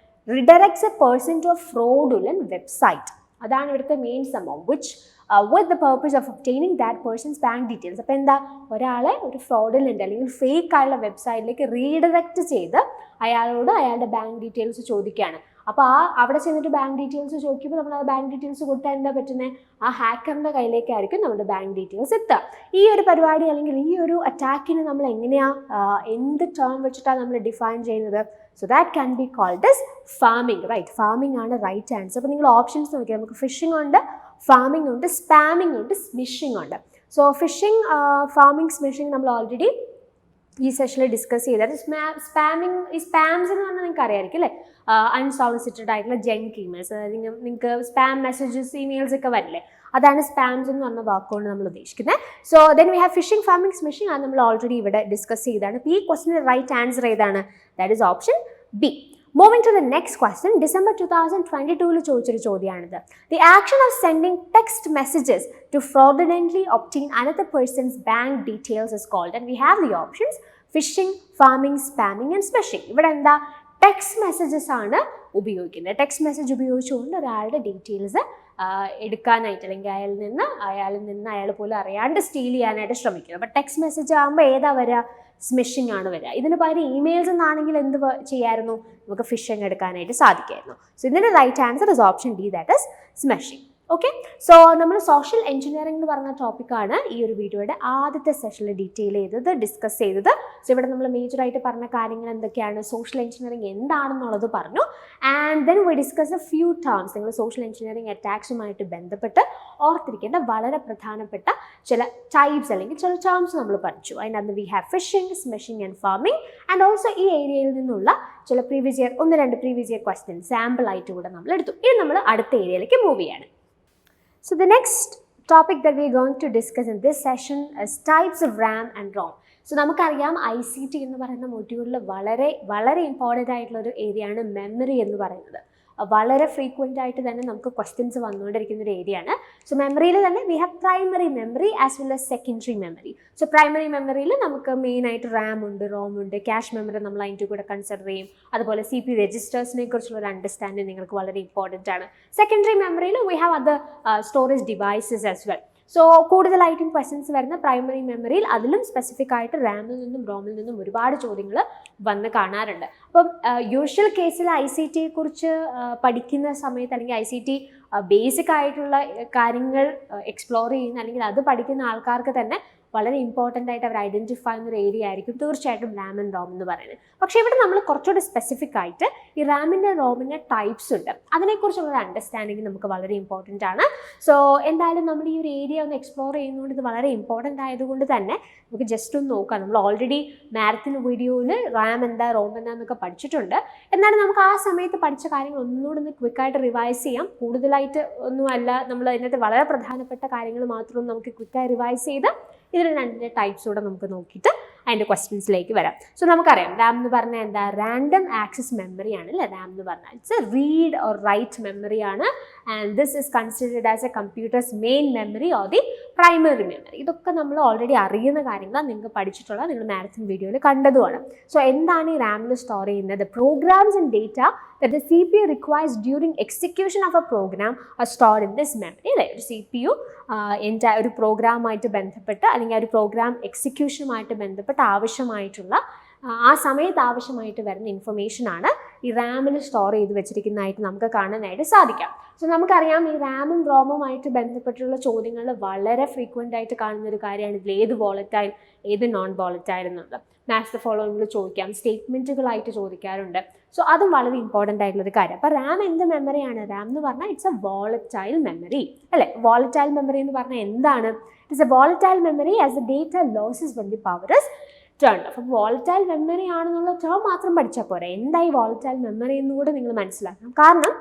Redirects a person to a fraudulent website. അതാണ് ഇവിടുത്തെ മെയിൻ സംഭവം. Which with the purpose of obtaining that person's bank details. അപ്പോൾ എന്താ? ഒരാളെ ഒരു ഫ്രോഡുലന്റ് അല്ലെങ്കിൽ ഫേക്ക് ആയുള്ള വെബ്സൈറ്റിലേക്ക് റീഡയറക്റ്റ് ചെയ്ത് അയാളോട് അയാളുടെ ബാങ്ക് ഡീറ്റെയിൽസ് ചോദിക്കുകയാണ്. അപ്പോൾ അവിടെ ചെന്നിട്ട് ബാങ്ക് ഡീറ്റെയിൽസ് ചോദിക്കുമ്പോൾ നമ്മൾ ആ ബാങ്ക് ഡീറ്റെയിൽസ് കൊടുത്താൽ എന്താ പറ്റുന്നത്? ആ ഹാക്കറിൻ്റെ കയ്യിലേക്കായിരിക്കും നമ്മുടെ ബാങ്ക് ഡീറ്റെയിൽസ് എത്തുക. ഈ ഒരു പരിപാടി അല്ലെങ്കിൽ ഈ ഒരു അറ്റാക്കിന് നമ്മൾ എങ്ങനെയാണ്, എന്ത് ടേം വെച്ചിട്ടാണ് നമ്മൾ ഡിഫൈൻ ചെയ്യുന്നത്? So that can be called as pharming, right? Pharming ആണ് റൈറ്റ് ആൻസർ. അപ്പോൾ നിങ്ങൾ ഓപ്ഷൻസ് നോക്കിയാൽ നമുക്ക് ഫിഷിംഗ് ഉണ്ട്, ഫാമിംഗ് ഉണ്ട്, സ്പാമിംഗ് ഉണ്ട്, സ്മിഷിംഗ് ഉണ്ട്. സോ ഫിഷിംഗ്, ഫാമിംഗ്, സ്മിഷിംഗ് നമ്മൾ ഓൾറെഡി ഈ സെഷനിൽ ഡിസ്കസ് ചെയ്തത്. സ്പാമിംഗ്, ഈ സ്പാംസ് എന്ന് പറഞ്ഞാൽ നിങ്ങൾക്ക് അറിയാമായിരിക്കും അല്ലേ? അൺസോളിസിറ്റഡ് ആയിട്ടുള്ള ജങ്ക് ഇമെയിൽസ്, അതായത് നിങ്ങൾക്ക് സ്പാം മെസ്സേജസ്, ഇമെയിൽസ് ഒക്കെ വരില്ലേ? അതാണ് സ്പാംസ് എന്ന് പറഞ്ഞ വാക്കുകൊണ്ട് നമ്മൾ ഉദ്ദേശിക്കുന്നത്. So then we have phishing, pharming, smishing. അത് നമ്മൾ ഓൾറെഡി ഇവിടെ ഡിസ്കസ് ചെയ്താണ്. അപ്പോൾ ഈ ക്വസ്റ്റിൻ്റെ റൈറ്റ് ആൻസർ ഏതാണ്? That is option B. Moving to the next question, December 2022 ചോദിച്ചൊരു ചോദ്യമാണിത്. The action of sending text messages to fraudulently obtain another person's bank details is called, and we have the options phishing, farming, spamming and smishing. ഇവിടെ എന്താ? ടെക്സ്റ്റ് മെസ്സേജസ് ആണ് ഉപയോഗിക്കുന്നത്. ടെക്സ്റ്റ് മെസ്സേജ് ഉപയോഗിച്ചുകൊണ്ട് ഒരാളുടെ ഡീറ്റെയിൽസ് എടുക്കാനായിട്ട്, അല്ലെങ്കിൽ അയാളിൽ നിന്ന് അയാൾ പോലും അറിയാണ്ട് സ്റ്റീൽ ചെയ്യാനായിട്ട് ശ്രമിക്കുന്നത്. അപ്പോൾ ടെക്സ്റ്റ് മെസ്സേജ് ആകുമ്പോൾ ഏതാ വരിക? സ്മിഷിംഗ് ആണ് വരിക. ഇതിന് പകരം ഇമെയിൽസ് എന്നാണെങ്കിൽ എന്ത് ചെയ്യായിരുന്നു? നമുക്ക് ഫിഷിംഗ് എടുക്കാനായിട്ട് സാധിക്കുമായിരുന്നു. സോ ഇതിൻ്റെ right answer is option D, that is smishing. Okay, so നമ്മൾ സോഷ്യൽ എഞ്ചിനീയറിംഗ് എന്ന് പറഞ്ഞ ടോപ്പിക്കാണ് ഈ ഒരു വീഡിയോയുടെ ആദ്യത്തെ സെഷനിൽ ഡീറ്റെയിൽ ചെയ്തത്, ഡിസ്കസ് ചെയ്തത്. സോ ഇവിടെ നമ്മൾ മേജറായിട്ട് പറഞ്ഞ കാര്യങ്ങൾ എന്തൊക്കെയാണ്? സോഷ്യൽ എഞ്ചിനീയറിംഗ് എന്താണെന്നുള്ളത് പറഞ്ഞു. And then we discuss A few terms. നിങ്ങൾ സോഷ്യൽ എഞ്ചിനീയറിംഗ് അറ്റാക്സുമായിട്ട് ബന്ധപ്പെട്ട് ഓർത്തിരിക്കേണ്ട വളരെ പ്രധാനപ്പെട്ട ചില ടൈപ്സ് അല്ലെങ്കിൽ ചില ടേംസ് നമ്മൾ പഠിച്ചു. അതിനകത്ത് we have phishing, smishing and pharming. And also ഈ ഏരിയയിൽ നിന്നുള്ള ചില previous year 1-2 previous year question sample ആയിട്ട് കൂടെ നമ്മൾ എടുത്തു. ഇനി നമ്മൾ അടുത്ത ഏരിയയിലേക്ക് മൂവ് ചെയ്യാണ്. So the next topic that we are going to discuss in this session is types of RAM and ROM. So നമുക്കറിയാം ICT എന്ന് പറയുന്ന മൊഡ്യൂളിൽ വളരെ വളരെ ഇമ്പോർട്ടൻ്റ് ആയിട്ടുള്ളൊരു ഏരിയയാണ് മെമ്മറി എന്ന് പറയുന്നത്. വളരെ ഫ്രീക്വൻ്റ് ആയിട്ട് തന്നെ നമുക്ക് ക്വസ്റ്റ്യൻസ് വന്നുകൊണ്ടിരിക്കുന്ന ഒരു ഏരിയയാണ്. സോ മെമ്മറിയിൽ തന്നെ we have primary memory as well as secondary memory. So primary മെമ്മറിയിൽ നമുക്ക് മെയിനായിട്ട് RAM ഉണ്ട്, ROM ഉണ്ട്, ക്യാഷ് മെമ്മറി നമ്മൾ അതിൻ്റെ കൂടെ കൺസിഡർ ചെയ്യും. അതുപോലെ CPU രജിസ്റ്റേഴ്സിനെ കുറിച്ചുള്ള ഒരു അണ്ടർസ്റ്റാൻഡിങ് നിങ്ങൾക്ക് വളരെ ഇമ്പോർട്ടൻ്റ് ആണ്. സെക്കൻഡറി മെമ്മറിയിൽ we have other storage devices as well. So കൂടുതലായിട്ടും ക്വസ്റ്റ്യൻസ് വരുന്ന പ്രൈമറി മെമ്മറിയിൽ അതിലും സ്പെസിഫിക് ആയിട്ട് റാമിൽ നിന്നും റോമിൽ നിന്നും ഒരുപാട് ചോദ്യങ്ങൾ വന്ന് കാണാറുണ്ട്. അപ്പം യൂഷ്വൽ കേസിൽ ICT കുറിച്ച് പഠിക്കുന്ന സമയത്ത് അല്ലെങ്കിൽ ICT ബേസിക് ആയിട്ടുള്ള കാര്യങ്ങൾ എക്സ്പ്ലോർ ചെയ്യുന്ന അല്ലെങ്കിൽ അത് പഠിക്കുന്ന ആൾക്കാർക്ക് തന്നെ വളരെ ഇമ്പോർട്ടൻ്റ് ആയിട്ട് അവർ ഐഡൻറ്റിഫൈ ചെയ്യുന്ന ഒരു ഏരിയ ആയിരിക്കും തീർച്ചയായിട്ടും RAM ആൻഡ് ROM എന്ന് പറയുന്നത്. പക്ഷേ ഇവിടെ നമ്മൾ കുറച്ചുകൂടി സ്പെസിഫിക് ആയിട്ട് ഈ റാമിൻ്റെ റോമിൻ്റെ ടൈപ്സ് ഉണ്ട്, അതിനെക്കുറിച്ചുള്ള ഒരു അണ്ടർസ്റ്റാൻഡിങ് നമുക്ക് വളരെ ഇമ്പോർട്ടൻ്റ് ആണ്. സോ എന്തായാലും നമ്മൾ ഈ ഒരു ഏരിയ ഒന്ന് എക്സ്പ്ലോർ ചെയ്യുന്നതുകൊണ്ട് ഇത് വളരെ ഇമ്പോർട്ടൻ്റ് ആയതുകൊണ്ട് തന്നെ നമുക്ക് ജസ്റ്റ് ഒന്ന് നോക്കാം. നമ്മൾ ഓൾറെഡി മാരത്തൺ വീഡിയോയിൽ RAM എന്താ ROM എന്താന്നൊക്കെ പഠിച്ചിട്ടുണ്ട്. എന്നാലും നമുക്ക് ആ സമയത്ത് പഠിച്ച കാര്യങ്ങൾ ഒന്നുകൂടി ഒന്ന് ക്വിക്കായിട്ട് റിവൈസ് ചെയ്യാം. കൂടുതലായിട്ട് ഒന്നുമല്ല, നമ്മൾ അതിനകത്ത് വളരെ പ്രധാനപ്പെട്ട കാര്യങ്ങൾ മാത്രം നമുക്ക് ക്വിക്കായി റിവൈസ് ചെയ്ത് ഇതിന് രണ്ടിൻ്റെ ടൈപ്സ് കൂടെ നമുക്ക് നോക്കിയിട്ട് അതിൻ്റെ ക്വസ്റ്റ്യൻസിലേക്ക് വരാം. സോ നമുക്കറിയാം RAM എന്ന് പറഞ്ഞാൽ എന്താ, റാൻഡം ആക്സസ് മെമ്മറി ആണ് അല്ലേ. RAM എന്ന് പറഞ്ഞാൽ it's a read or write memory ആണ്. And this is considered as a computer's main memory or the primary memory. ഇതൊക്കെ നമ്മൾ ഓൾറെഡി അറിയുന്ന കാര്യങ്ങളാണ്, നിങ്ങൾക്ക് പഠിച്ചിട്ടുള്ള, നിങ്ങൾ മാരത്തൺ വീഡിയോയിൽ കണ്ടതുമാണ്. സോ എന്താണ് ഈ റാമിൽ സ്റ്റോർ ചെയ്യുന്നത്? Programs and data that the CPU requires during execution of a program are stored in this memory. അല്ലേ, ഒരു CPU ഒരു പ്രോഗ്രാമായിട്ട് ബന്ധപ്പെട്ട് അല്ലെങ്കിൽ ഒരു പ്രോഗ്രാം എക്സിക്യൂഷനുമായിട്ട് ബന്ധപ്പെട്ട് ആവശ്യമായിട്ടുള്ള ആ സമയത്ത് ആവശ്യമായിട്ട് വരുന്ന ഇൻഫർമേഷനാണ് ഈ റാമിൽ സ്റ്റോർ ചെയ്ത് വെച്ചിരിക്കുന്നതായിട്ട് നമുക്ക് കാണാനായിട്ട് സാധിക്കാം. സോ നമുക്കറിയാം ഈ റാമും റോമുമായിട്ട് ബന്ധപ്പെട്ടുള്ള ചോദ്യങ്ങളിൽ വളരെ ഫ്രീക്വൻ്റ് ആയിട്ട് കാണുന്ന ഒരു കാര്യമാണ് ഇതിൽ ഏത് വോളറ്റൈൽ ഏത് നോൺ വോളറ്റൈൽ എന്നുള്ളത്. മാച്ച് ദ ഫോളോയിങ്ങിൽ ചോദിക്കാം, സ്റ്റേറ്റ്മെൻറ്റുകളായിട്ട് ചോദിക്കാറുണ്ട്. സോ അതും വളരെ ഇമ്പോർട്ടൻ്റ് ആയിട്ടുള്ളൊരു കാര്യം. അപ്പോൾ RAM എന്ത് മെമ്മറിയാണ്? RAM എന്ന് പറഞ്ഞാൽ ഇറ്റ്സ് എ വോളറ്റൈൽ മെമ്മറി അല്ലേ. വോളറ്റൈൽ മെമ്മറി എന്ന് പറഞ്ഞാൽ എന്താണ്? It's A volatile memory as the data loses when the power is turn. അപ്പം വോളറ്റൈൽ മെമ്മറി ആണെന്നുള്ള ടേം മാത്രം പഠിച്ചാൽ പോരാ, എന്തായി വോളറ്റൈൽ മെമ്മറി എന്നുകൂടെ നിങ്ങൾ മനസ്സിലാക്കണം. കാരണം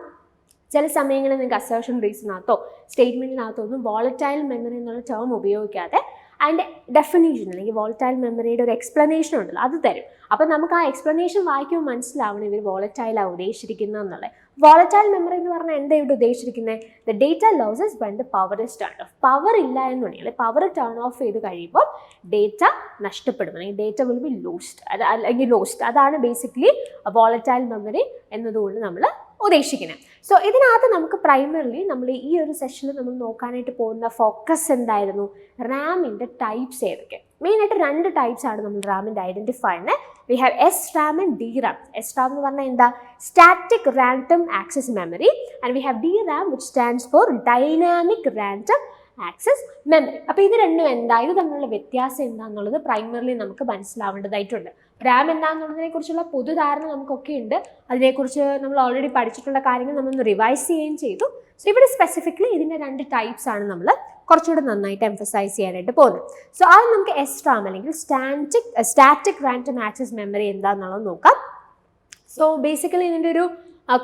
ചില സമയങ്ങളിൽ നിങ്ങൾക്ക് അസേർഷൻ റീസണിനകത്തോ സ്റ്റേറ്റ്മെൻറ്റിനകത്തോ ഒന്നും വോളറ്റൈൽ മെമ്മറി എന്നുള്ള ടേം ഉപയോഗിക്കാതെ അതിൻ്റെ ഡെഫിനേഷൻ അല്ലെങ്കിൽ വോളറ്റൈൽ മെമ്മറിയുടെ ഒരു എക്സ്പ്ലനേഷൻ ഉണ്ടല്ലോ അത് തരും. അപ്പോൾ നമുക്ക് ആ എക്സ്പ്ലനേഷൻ വായിക്കുമ്പോൾ മനസ്സിലാവണം ഇവർ വോളറ്റൈലാണ് ഉദ്ദേശിച്ചിരിക്കുന്നത് എന്നുള്ളത്. വോളറ്റൈൽ മെമ്മറി എന്ന് പറഞ്ഞാൽ എന്താ ഇവിടെ ഉദ്ദേശിച്ചിരിക്കുന്നത്? The data loses when the power is turn off. Power ഇല്ല എന്നുണ്ടെങ്കിൽ പവർ ടേൺ ഓഫ് ചെയ്ത് കഴിയുമ്പോൾ ഡേറ്റ നഷ്ടപ്പെടും, അല്ലെങ്കിൽ ഡേറ്റ വിൽ ബി ലോസ്റ്റ്, അല്ലെങ്കിൽ ലോസ്റ്റ്. അതാണ് ബേസിക്കലി വോളറ്റൈൽ മെമ്മറി എന്നതുകൊണ്ട് നമ്മൾ ഉദ്ദേശിക്കുന്നത്. സോ ഇതിനകത്ത് നമുക്ക് പ്രൈമറിലി നമ്മൾ ഈ ഒരു സെഷനിൽ നമ്മൾ നോക്കാനായിട്ട് പോകുന്ന ഫോക്കസ് എന്തായിരുന്നു? റാമിൻ്റെ ടൈപ്സ് ഏതൊക്കെ? മെയിനായിട്ട് രണ്ട് ടൈപ്സ് ആണ് നമ്മൾ റാമിൻ്റെ ഐഡൻറ്റിഫൈ ചെയ്യുന്നത്. We have SRAM and DRAM. SRAM എന്ന് പറഞ്ഞാൽ എന്താ? Static random access memory. And we have DRAM which stands for dynamic random access memory. അപ്പോൾ ഇത് രണ്ടും എന്താ, ഇത് തമ്മിലുള്ള വ്യത്യാസം എന്താണെന്നുള്ളത് പ്രൈമറിലി നമുക്ക് മനസ്സിലാവേണ്ടതായിട്ടുണ്ട്. RAM എന്താണെന്നുള്ളതിനെ കുറിച്ചുള്ള പൊതുധാരണ നമുക്കൊക്കെ ഉണ്ട്, അതിനെക്കുറിച്ച് നമ്മൾ ഓൾറെഡി പഠിച്ചിട്ടുള്ള കാര്യങ്ങൾ നമ്മളൊന്ന് റിവൈസ് ചെയ്യുകയും ചെയ്തു. സോ ഇവിടെ സ്പെസിഫിക്കലി ഇതിൻ്റെ രണ്ട് ടൈപ്സ് ആണ് നമ്മൾ കുറച്ചുകൂടെ നന്നായിട്ട് എംഫസൈസ് ചെയ്യാനായിട്ട് പോകുന്നത്. സോ ആദ്യം നമുക്ക് SRAM അല്ലെങ്കിൽ സ്റ്റാറ്റിക് റാൻഡം ആക്സസ് മെമ്മറി എന്താണെന്നുള്ളത് നോക്കാം. സോ ബേസിക്കലി ഇതിൻ്റെ ഒരു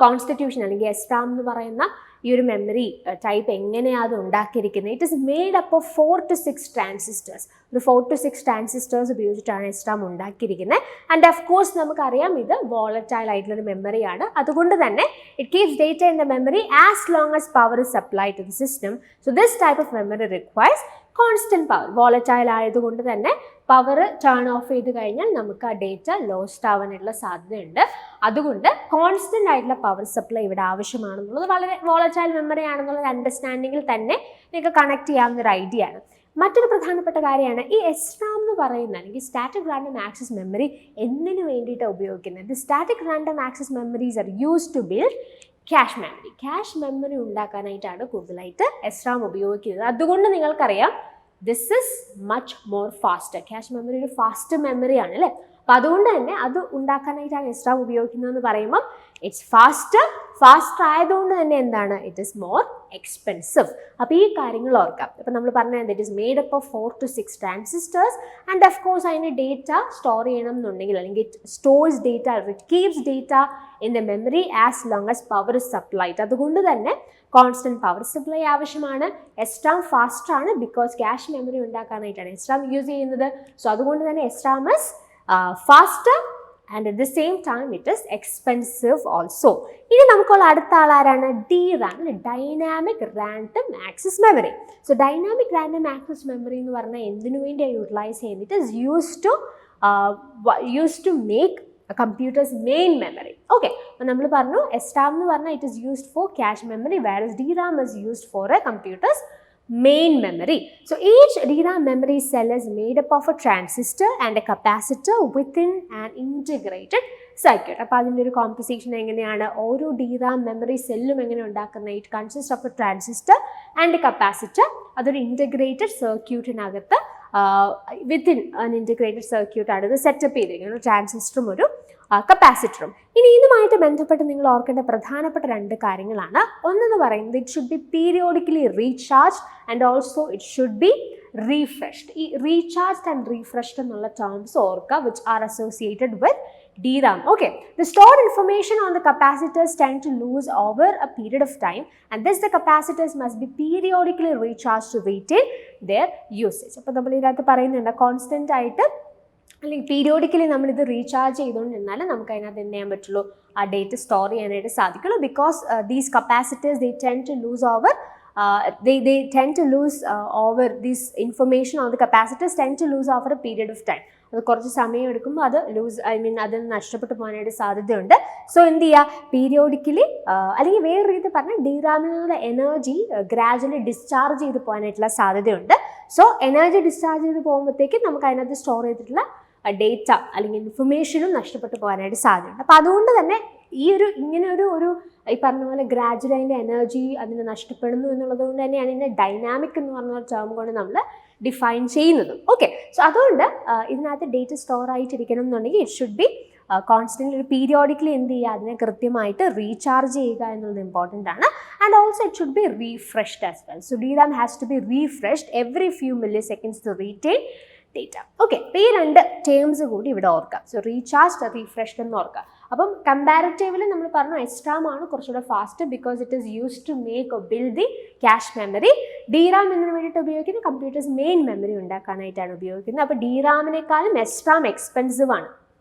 കോൺസ്റ്റിറ്റ്യൂഷൻ അല്ലെങ്കിൽ SRAM എന്ന് പറയുന്ന ഈ ഒരു മെമ്മറി ടൈപ്പ് എങ്ങനെയാണ് അത് ഉണ്ടാക്കിയിരിക്കുന്നത്? It is made up of 4 to 6 transistors. ഒരു 4 to 6 ട്രാൻസിസ്റ്റേഴ്സ് ഉപയോഗിച്ചിട്ടാണ് SRAM ഉണ്ടാക്കിയിരിക്കുന്നത്. ആൻഡ് ഓഫ് കോഴ്സ് നമുക്കറിയാം ഇത് വോളറ്റൈൽ ആയിട്ടുള്ളൊരു മെമ്മറിയാണ്. അതുകൊണ്ട് തന്നെ it keeps data in the memory as long as power is supply to the system. So this type of memory requires constant power. Volatile ആയതുകൊണ്ട് തന്നെ പവർ ടേൺ ഓഫ് ചെയ്ത് കഴിഞ്ഞാൽ നമുക്ക് ആ ഡേറ്റ ലോസ്റ്റ് ആവാനുള്ള സാധ്യതയുണ്ട്. അതുകൊണ്ട് കോൺസ്റ്റൻ്റ് ആയിട്ടുള്ള പവർ സപ്ലൈ ഇവിടെ ആവശ്യമാണെന്നുള്ളത് വളരെ വോളറ്റൈൽ മെമ്മറി ആണെന്നുള്ള അണ്ടർസ്റ്റാൻഡിങ്ങിൽ തന്നെ നിങ്ങൾക്ക് കണക്ട് ചെയ്യാവുന്ന ഒരു ഐഡിയ ആണ്. മറ്റൊരു പ്രധാനപ്പെട്ട കാര്യമാണ് ഈ SRAM എന്ന് പറയുന്ന അല്ലെങ്കിൽ സ്റ്റാറ്റിക് റാൻഡം ആക്സസ് മെമ്മറി എന്തിനു വേണ്ടിയിട്ടാണ് ഉപയോഗിക്കുന്നത്? The static random access memories are used to build cache memory. Cache memory ഉണ്ടാക്കാനായിട്ടാണ് കൂടുതലായിട്ട് SRAM ഉപയോഗിക്കുന്നത്. അതുകൊണ്ട് നിങ്ങൾക്കറിയാം this is much more faster. Cache memory ഒരു ഫാസ്റ്റ് മെമ്മറിയാണ് അല്ലേ. അപ്പോൾ അതുകൊണ്ട് തന്നെ അത് ഉണ്ടാക്കാനായിട്ടാണ് SRAM ഉപയോഗിക്കുന്നതെന്ന് പറയുമ്പോൾ ഇറ്റ്സ് ഫാസ്റ്റർ ആയതുകൊണ്ട് തന്നെ എന്താണ്, ഇറ്റ് ഇസ് മോർ എക്സ്പെൻസീവ്. അപ്പോൾ ഈ കാര്യങ്ങൾ ഓർക്കാം. അപ്പോൾ നമ്മൾ പറഞ്ഞത് it is made up of 4 to 6 transistors. And of course അതിന് ഡേറ്റ സ്റ്റോർ ചെയ്യണം എന്നുണ്ടെങ്കിൽ അല്ലെങ്കിൽ it stores data, it keeps data in the memory as long as power is supplied. അതുകൊണ്ട് തന്നെ കോൺസ്റ്റന്റ് പവർ സപ്ലൈ ആവശ്യമാണ്. SRAM ഫാസ്റ്റ് ആണ് ബിക്കോസ് ക്യാഷ് മെമ്മറി ഉണ്ടാക്കാനായിട്ടാണ് SRAM യൂസ് ചെയ്യുന്നത്. സോ അതുകൊണ്ട് തന്നെ SRAM is faster and at the same time it is expensive also. ഇനി നമുക്കുള്ള അടുത്ത ആളാരാണ്? DRAM, dynamic random access memory. So dynamic random access memory എന്ന് പറഞ്ഞാൽ എന്തിനു വേണ്ടിയാണ് യൂട്ടിലൈസ് ചെയ്യുന്നത്? It is used to make computers main memory. Okay, അപ്പോൾ നമ്മൾ പറഞ്ഞു SRAM എന്ന് പറഞ്ഞാൽ it is used for cache memory, whereas DRAM is used for a computer's main memory. So each DRAM memory cell is made up of a transistor and a capacitor within an integrated circuit. അപ്പോൾ അതിൻ്റെ ഒരു കോമ്പോസിഷൻ എങ്ങനെയാണ്? ഓരോ DRAM മെമ്മറി സെല്ലും എങ്ങനെ ഉണ്ടാക്കുന്നത്? It consist of a transistor and a capacitor. അതൊരു ഇൻറ്റഗ്രേറ്റഡ് സർക്യൂട്ടിനകത്ത് വിത്തിൻ an integrated circuit ആണ് ഇത് സെറ്റപ്പ് ചെയ്തിരിക്കുന്നത്, ട്രാൻസിസ്റ്ററും ഒരു കപ്പാസിറ്ററും. ഇനി ഇതുമായിട്ട് ബന്ധപ്പെട്ട് നിങ്ങൾ ഓർക്കേണ്ട പ്രധാനപ്പെട്ട രണ്ട് കാര്യങ്ങളാണ്. ഒന്നെന്ന് പറയുന്നത് it should be periodically recharge and also it should be refreshed. ഈ റീചാർജ്ഡ് ആൻഡ് റീഫ്രഷ്ഡ് എന്നുള്ള ടേംസ് ഓർക്കുക, which are associated with DRAM. Okay, the stored information on the capacitors tend to lose over a period of time, and thus the capacitors must be periodically recharged to retain their usage. അപ്പോൾ നമ്മൾ ഇതിനകത്ത് പറയുന്നുണ്ട് കോൺസ്റ്റന്റ് ആയിട്ട് അല്ലെങ്കിൽ പീരിയോഡിക്കലി നമ്മളിത് റീചാർജ് ചെയ്തുകൊണ്ടിരുന്നാൽ നമുക്ക് അതിനകത്ത് എന്ത് ചെയ്യാൻ പറ്റുള്ളൂ? ആ ഡേറ്റ് സ്റ്റോർ ചെയ്യാനായിട്ട് സാധിക്കുള്ളൂ. Because these capacitors they tend to lose over this information on the capacitors tend to lose over a period of time. അത് കുറച്ച് സമയം എടുക്കുമ്പോൾ അത് അത് നഷ്ടപ്പെട്ടു പോകാനായിട്ട് സാധ്യതയുണ്ട്. സോ എന്ത് ചെയ്യുക? പീരിയോഡിക്കലി അല്ലെങ്കിൽ വേറെ രീതി പറഞ്ഞാൽ DRAMലുള്ള എനർജി ഗ്രാജുവലി ഡിസ്ചാർജ് ചെയ്ത് പോകാനായിട്ടുള്ള സാധ്യതയുണ്ട്. സോ എനർജി ഡിസ്ചാർജ് ചെയ്ത് പോകുമ്പോഴത്തേക്കും നമുക്ക് അതിനകത്ത് സ്റ്റോർ ചെയ്തിട്ടുള്ള ഡേറ്റ അല്ലെങ്കിൽ ഇൻഫർമേഷനും നഷ്ടപ്പെട്ടു പോകാനായിട്ട് സാധ്യതയുണ്ട്. അപ്പോൾ അതുകൊണ്ട് തന്നെ ഇങ്ങനെ ഒരു ഈ പറഞ്ഞ പോലെ ഗ്രാജുവലി അതിൻ്റെ എനർജി അതിന് നഷ്ടപ്പെടുന്നു എന്നുള്ളത് കൊണ്ട് തന്നെയാണ് ഇതിനെ ഡൈനാമിക് എന്ന് പറഞ്ഞ ടേം കൊണ്ട് നമ്മൾ ഡിഫൈൻ ചെയ്യുന്നതും. ഓക്കെ, സോ അതുകൊണ്ട് ഇതിനകത്ത് ഡേറ്റ സ്റ്റോർ ആയിട്ടിരിക്കണം എന്നുണ്ടെങ്കിൽ ഇറ്റ് ഷുഡ് ബി കോൺസ്റ്റൻ്റ് ഒരു പീരിയോഡിക്കലി എന്ത് ചെയ്യുക? അതിനെ കൃത്യമായിട്ട് റീചാർജ് ചെയ്യുക എന്നുള്ളത് ഇമ്പോർട്ടൻ്റ് ആണ്. And also it should be refreshed as well. So DRAM has to be refreshed every few milliseconds to retain data. Okay, അപ്പോൾ ഈ രണ്ട് ടേംസ് കൂടി ഇവിടെ ഓർക്കാം. സോ റീചാർജ് റീഫ്രഷ്ഡ് എന്ന് ഓർക്കാം. അപ്പം കമ്പാരിറ്റീവ്ലി നമ്മൾ പറഞ്ഞു SRAM ആണ് കുറച്ചുകൂടെ fast because it is used to make build the cache memory. DRAM എന്നതിന് വേണ്ടിയിട്ട് ഉപയോഗിക്കുന്നത് കമ്പ്യൂട്ടേഴ്സ് മെയിൻ മെമ്മറി ഉണ്ടാക്കാനായിട്ടാണ് ഉപയോഗിക്കുന്നത്. അപ്പോൾ DRAMനേക്കാളും SRAM എക്സ്പെൻസീവ് ആണ്,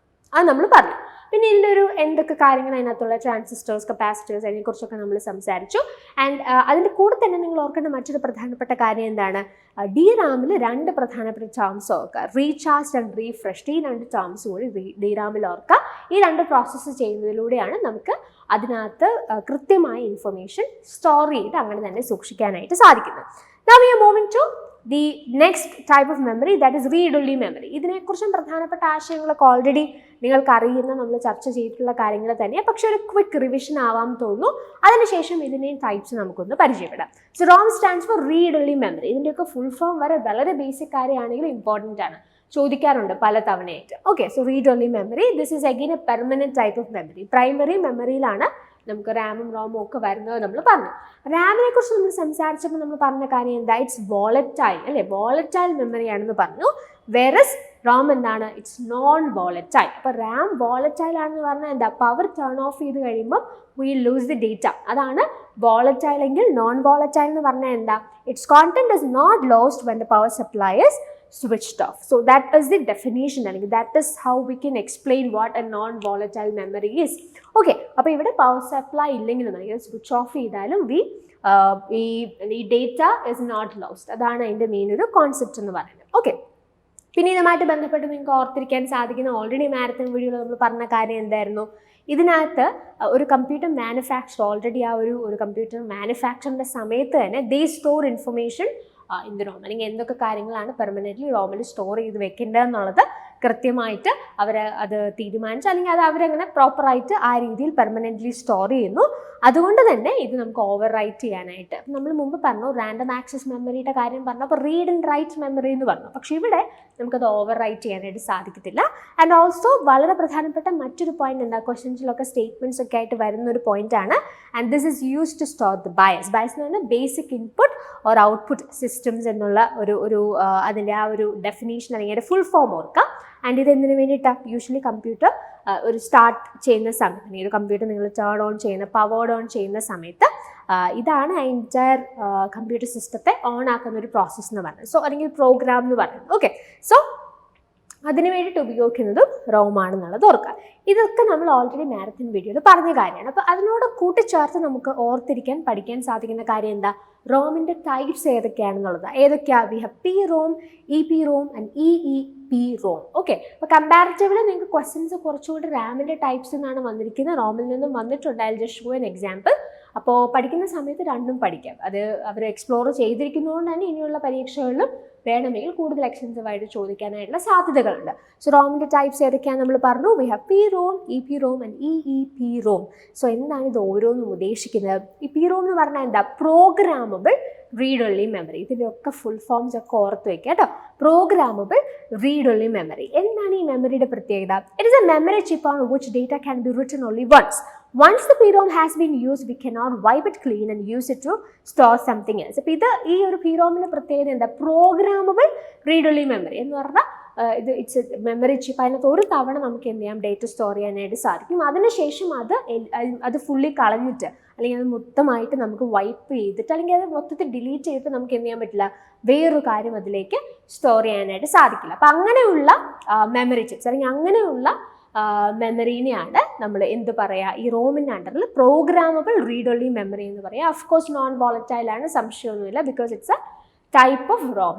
അത് നമ്മൾ പറഞ്ഞു. പിന്നെ ഇതിൻ്റെ എന്തൊക്കെ കാര്യങ്ങൾ അതിനകത്തുള്ള ട്രാൻസിസ്റ്റേഴ്സ്, കപ്പാസിറ്റേഴ്സ്, അതിനെക്കുറിച്ചൊക്കെ നമ്മൾ സംസാരിച്ചു. ആൻഡ് അതിൻ്റെ കൂടെ തന്നെ നിങ്ങൾ ഓർക്കേണ്ട മറ്റൊരു പ്രധാനപ്പെട്ട കാര്യം എന്താണ്? DRAMൽ രണ്ട് പ്രധാനപ്പെട്ട ടേംസ് ഓർക്കുക, റീചാർജ് ആൻഡ് റീഫ്രഷ്ഡ്. ഈ രണ്ട് ടേംസ് കൂടി DRAMൽ ഓർക്കുക. ഈ രണ്ട് പ്രോസസ്സ് ചെയ്യുന്നതിലൂടെയാണ് നമുക്ക് അതിനകത്ത് കൃത്യമായ ഇൻഫർമേഷൻ സ്റ്റോർ ചെയ്ത് അങ്ങനെ തന്നെ സൂക്ഷിക്കാനായിട്ട് സാധിക്കുന്നത്. Now we are moving to the next type of memory, that is read-only memory. ഇതിനെക്കുറിച്ചും പ്രധാനപ്പെട്ട ആശയങ്ങളൊക്കെ ഓൾറെഡി നിങ്ങൾക്ക് അറിയുന്ന നമ്മൾ ചർച്ച ചെയ്തിട്ടുള്ള കാര്യങ്ങൾ തന്നെയാണ്, പക്ഷെ ഒരു ക്വിക്ക് റിവിഷൻ ആവാൻ തോന്നുന്നു. അതിനുശേഷം ഇതിൻ്റെയും ടൈപ്സ് നമുക്കൊന്ന് പരിചയപ്പെടാം. So ROM stands for read only memory. ഇതിൻ്റെയൊക്കെ ഫുൾ ഫോം വരെ വളരെ ബേസിക് കാര്യമാണെങ്കിലും ഇമ്പോർട്ടൻ്റ് ആണ്, ചോദിക്കാറുണ്ട് പല തവണയായിട്ട്. Okay, so read only memory, this is again a permanent type of memory. Primary മെമ്മറിയിലാണ് നമുക്ക് റാമും റോമും ഒക്കെ വരുന്നത് നമ്മൾ പറഞ്ഞു. റാമിനെ കുറിച്ച് നമ്മൾ സംസാരിച്ചപ്പോൾ നമ്മൾ പറഞ്ഞ കാര്യം എന്താ? ഇറ്റ്സ് വോളറ്റൈൽ അല്ലേ, വോളറ്റൈൽ മെമ്മറി ആണെന്ന് പറഞ്ഞു. വേറസ് റോം എന്താണ്? It's non volatile. അപ്പോൾ റാം വോളറ്റൈൽ ആണെന്ന് പറഞ്ഞാൽ എന്താ? പവർ ടേൺ ഓഫ് ചെയ്ത് കഴിയുമ്പോൾ വി ലൂസ് ദി ഡേറ്റ. അതാണ് വോളറ്റൈൽ. എങ്കിൽ നോൺ വോളറ്റൈൽ എന്ന് പറഞ്ഞാൽ എന്താ? Its content is not lost when the power supply is switched off. So that is the definition, and that is how we can explain what a non-volatile memory is. Okay, അപ്പോൾ ഇവിടെ പവർ സപ്ലൈ ഇല്ലെങ്കിലും സ്വിച്ച് ഓഫ് ചെയ്താലും ഈ ഡേറ്റ ഇസ് നോട്ട് ലോസ്റ്റ്. അതാണ് അതിൻ്റെ മെയിൻ ഒരു കോൺസെപ്റ്റ് എന്ന് പറയുന്നത്. ഓക്കെ, പിന്നെ ഇതുമായിട്ട് ബന്ധപ്പെട്ട് നിങ്ങൾക്ക് ഓർത്തിരിക്കാൻ സാധിക്കുന്ന ഓൾറെഡി മാരത്തൺ വീഡിയോയിൽ നമ്മൾ പറഞ്ഞ കാര്യം എന്തായിരുന്നു? ഇതിനകത്ത് ഒരു കമ്പ്യൂട്ടർ മാനുഫാക്ചർ ഓൾറെഡി ഒരു കമ്പ്യൂട്ടർ മാനുഫാക്ചറിൻ്റെ സമയത്ത് തന്നെ they store information in the ROM, അല്ലെങ്കിൽ എന്തൊക്കെ കാര്യങ്ങളാണ് പെർമനൻ്റ്ലി റോമിൽ സ്റ്റോർ ചെയ്ത് വെക്കേണ്ടതെന്നുള്ളത് കൃത്യമായിട്ട് അവർ അത് തീരുമാനിച്ചു, അല്ലെങ്കിൽ അത് അവരങ്ങനെ പ്രോപ്പറായിട്ട് ആ രീതിയിൽ പെർമനൻ്റ്ലി സ്റ്റോർ ചെയ്യുന്നു. അതുകൊണ്ട് തന്നെ ഇത് നമുക്ക് ഓവർ റൈറ്റ് ചെയ്യാനായിട്ട് നമ്മൾ മുമ്പ് പറഞ്ഞു റാൻഡം ആക്സസ് മെമ്മറിയുടെ കാര്യം പറഞ്ഞു, അപ്പോൾ റീഡ് ആൻഡ് റൈറ്റ് മെമ്മറി എന്ന് പറഞ്ഞു. പക്ഷേ ഇവിടെ നമുക്കത് ഓവർ റൈറ്റ് ചെയ്യാനായിട്ട് സാധിക്കത്തില്ല. ആൻഡ് ഓൾസോ വളരെ പ്രധാനപ്പെട്ട മറ്റൊരു പോയിന്റ് എന്താ, ക്വസ്റ്റ്യൻസിലൊക്കെ സ്റ്റേറ്റ്മെൻറ്റ്സ് ഒക്കെ ആയിട്ട് വരുന്ന ഒരു പോയിന്റ് ആണ്. And this is use to store the BIOS. BIOS എന്ന് പറഞ്ഞാൽ basic input or output systems എന്നുള്ള അതിൻ്റെ ആ ഒരു ഡെഫിനേഷൻ അല്ലെങ്കിൽ അതിൻ്റെ ഫുൾ ഫോം ഓർക്കാം. ആൻഡ് ഇത് എന്തിനു വേണ്ടിയിട്ടാണ്? യൂഷ്വലി കമ്പ്യൂട്ടർ ഒരു സ്റ്റാർട്ട് ചെയ്യുന്ന സമയത്ത്, അല്ലെങ്കിൽ ഒരു കമ്പ്യൂട്ടർ നിങ്ങൾ ടേൺ ഓൺ ചെയ്യുന്ന പവേർഡ് ഓൺ ചെയ്യുന്ന സമയത്ത് ഇതാണ് എൻറ്റയർ കമ്പ്യൂട്ടർ സിസ്റ്റത്തെ ഓൺ ആക്കുന്ന ഒരു പ്രോസസ്സ് എന്ന് പറയുന്നത്. സോ അല്ലെങ്കിൽ പ്രോഗ്രാം എന്ന് പറയുന്നത്. ഓക്കെ, സോ അതിന് വേണ്ടിയിട്ട് ഉപയോഗിക്കുന്നതും റോം ആണെന്നുള്ളത് ഓർക്കുക. ഇതൊക്കെ നമ്മൾ ഓൾറെഡി മാരത്തൺ വീഡിയോയിൽ പറഞ്ഞ കാര്യമാണ്. അപ്പോൾ അതിനോട് കൂട്ടിച്ചേർത്ത് നമുക്ക് ഓർത്തിരിക്കാൻ പഠിക്കാൻ സാധിക്കുന്ന കാര്യം എന്താ, റോമിൻ്റെ ടൈപ്സ് ഏതൊക്കെയാണെന്നുള്ളത്. ഏതൊക്കെയാണ്? V have PROM, EPROM and EEPROM. Okay, അപ്പോൾ കമ്പാരിറ്റീവ്ലി നിങ്ങൾക്ക് ക്വസ്റ്റ്യൻസ് കുറച്ചുകൂടി റാമിൻ്റെ ടൈപ്സ് എന്നാണ് വന്നിരിക്കുന്നത്, റോമിൽ നിന്നും വന്നിട്ടുണ്ട്. I just show an example. അപ്പോൾ പഠിക്കുന്ന സമയത്ത് രണ്ടും പഠിക്കാം. അത് അവർ എക്സ്പ്ലോർ ചെയ്തിരിക്കുന്നതുകൊണ്ട് തന്നെ ഇനിയുള്ള പരീക്ഷകളിലും വേണമെങ്കിൽ കൂടുതൽ എക്സ്റ്റൻസീവായിട്ട് ചോദിക്കാനായിട്ടുള്ള സാധ്യതകളുണ്ട്. സോ റോമിൻ്റെ ടൈപ്സ് ഏതൊക്കെയാണ് നമ്മൾ പറഞ്ഞു. We have PROM, EPROM and EEPROM. So എന്താണ് ഇത് ഓരോന്നും ഉദ്ദേശിക്കുന്നത്? ഈ PROM എന്ന് പറഞ്ഞാൽ എന്താ? Programmable read only memory. ഇതിൻ്റെയൊക്കെ ഫുൾ ഫോംസ് ഒക്കെ ഓർത്ത് വയ്ക്കുക കേട്ടോ. Programmable read only memory. എന്താണ് ഈ മെമ്മറിയുടെ പ്രത്യേകത? It is a memory chip on which data can be written only once. Once the PROM has been used, we cannot wipe it clean and use it to store something else. അപ്പോൾ ഇത് ഈ ഒരു PROMിൻ്റെ പ്രത്യേകത എന്താ? പ്രോഗ്രാമബിൾ റീഡ് ഒൺലി മെമ്മറി എന്ന് പറഞ്ഞാൽ ഇത് ഇറ്റ്സ് എ മെമ്മറി ചിപ്പ്. അതിനകത്ത് ഒരു തവണ നമുക്ക് എന്ത് ചെയ്യാം? ഡേറ്റ സ്റ്റോർ ചെയ്യാനായിട്ട് സാധിക്കും. അതിനുശേഷം അത് ഫുള്ളി കളഞ്ഞിട്ട് അല്ലെങ്കിൽ അത് മൊത്തമായിട്ട് നമുക്ക് വൈപ്പ് ചെയ്തിട്ട് അല്ലെങ്കിൽ അത് മൊത്തത്തിൽ ഡിലീറ്റ് ചെയ്തിട്ട് നമുക്ക് എന്ത് ചെയ്യാൻ പറ്റില്ല? വേറൊരു കാര്യം അതിലേക്ക് സ്റ്റോർ ചെയ്യാനായിട്ട് സാധിക്കില്ല. അപ്പം അങ്ങനെയുള്ള മെമ്മറി ചിപ്സ് അല്ലെങ്കിൽ അങ്ങനെയുള്ള മെമ്മറീനെയാണ് നമ്മൾ എന്ത് പറയുക? ഈ റോമിൻ്റെ അണ്ടറിൽ പ്രോഗ്രാമബിൾ റീഡ് ഒൺലി മെമ്മറി എന്ന് പറയുക. ഓഫ് കോഴ്സ് നോൺ വോളറ്റൈൽ ആണ്, സംശയമൊന്നുമില്ല, because it's A type of ROM.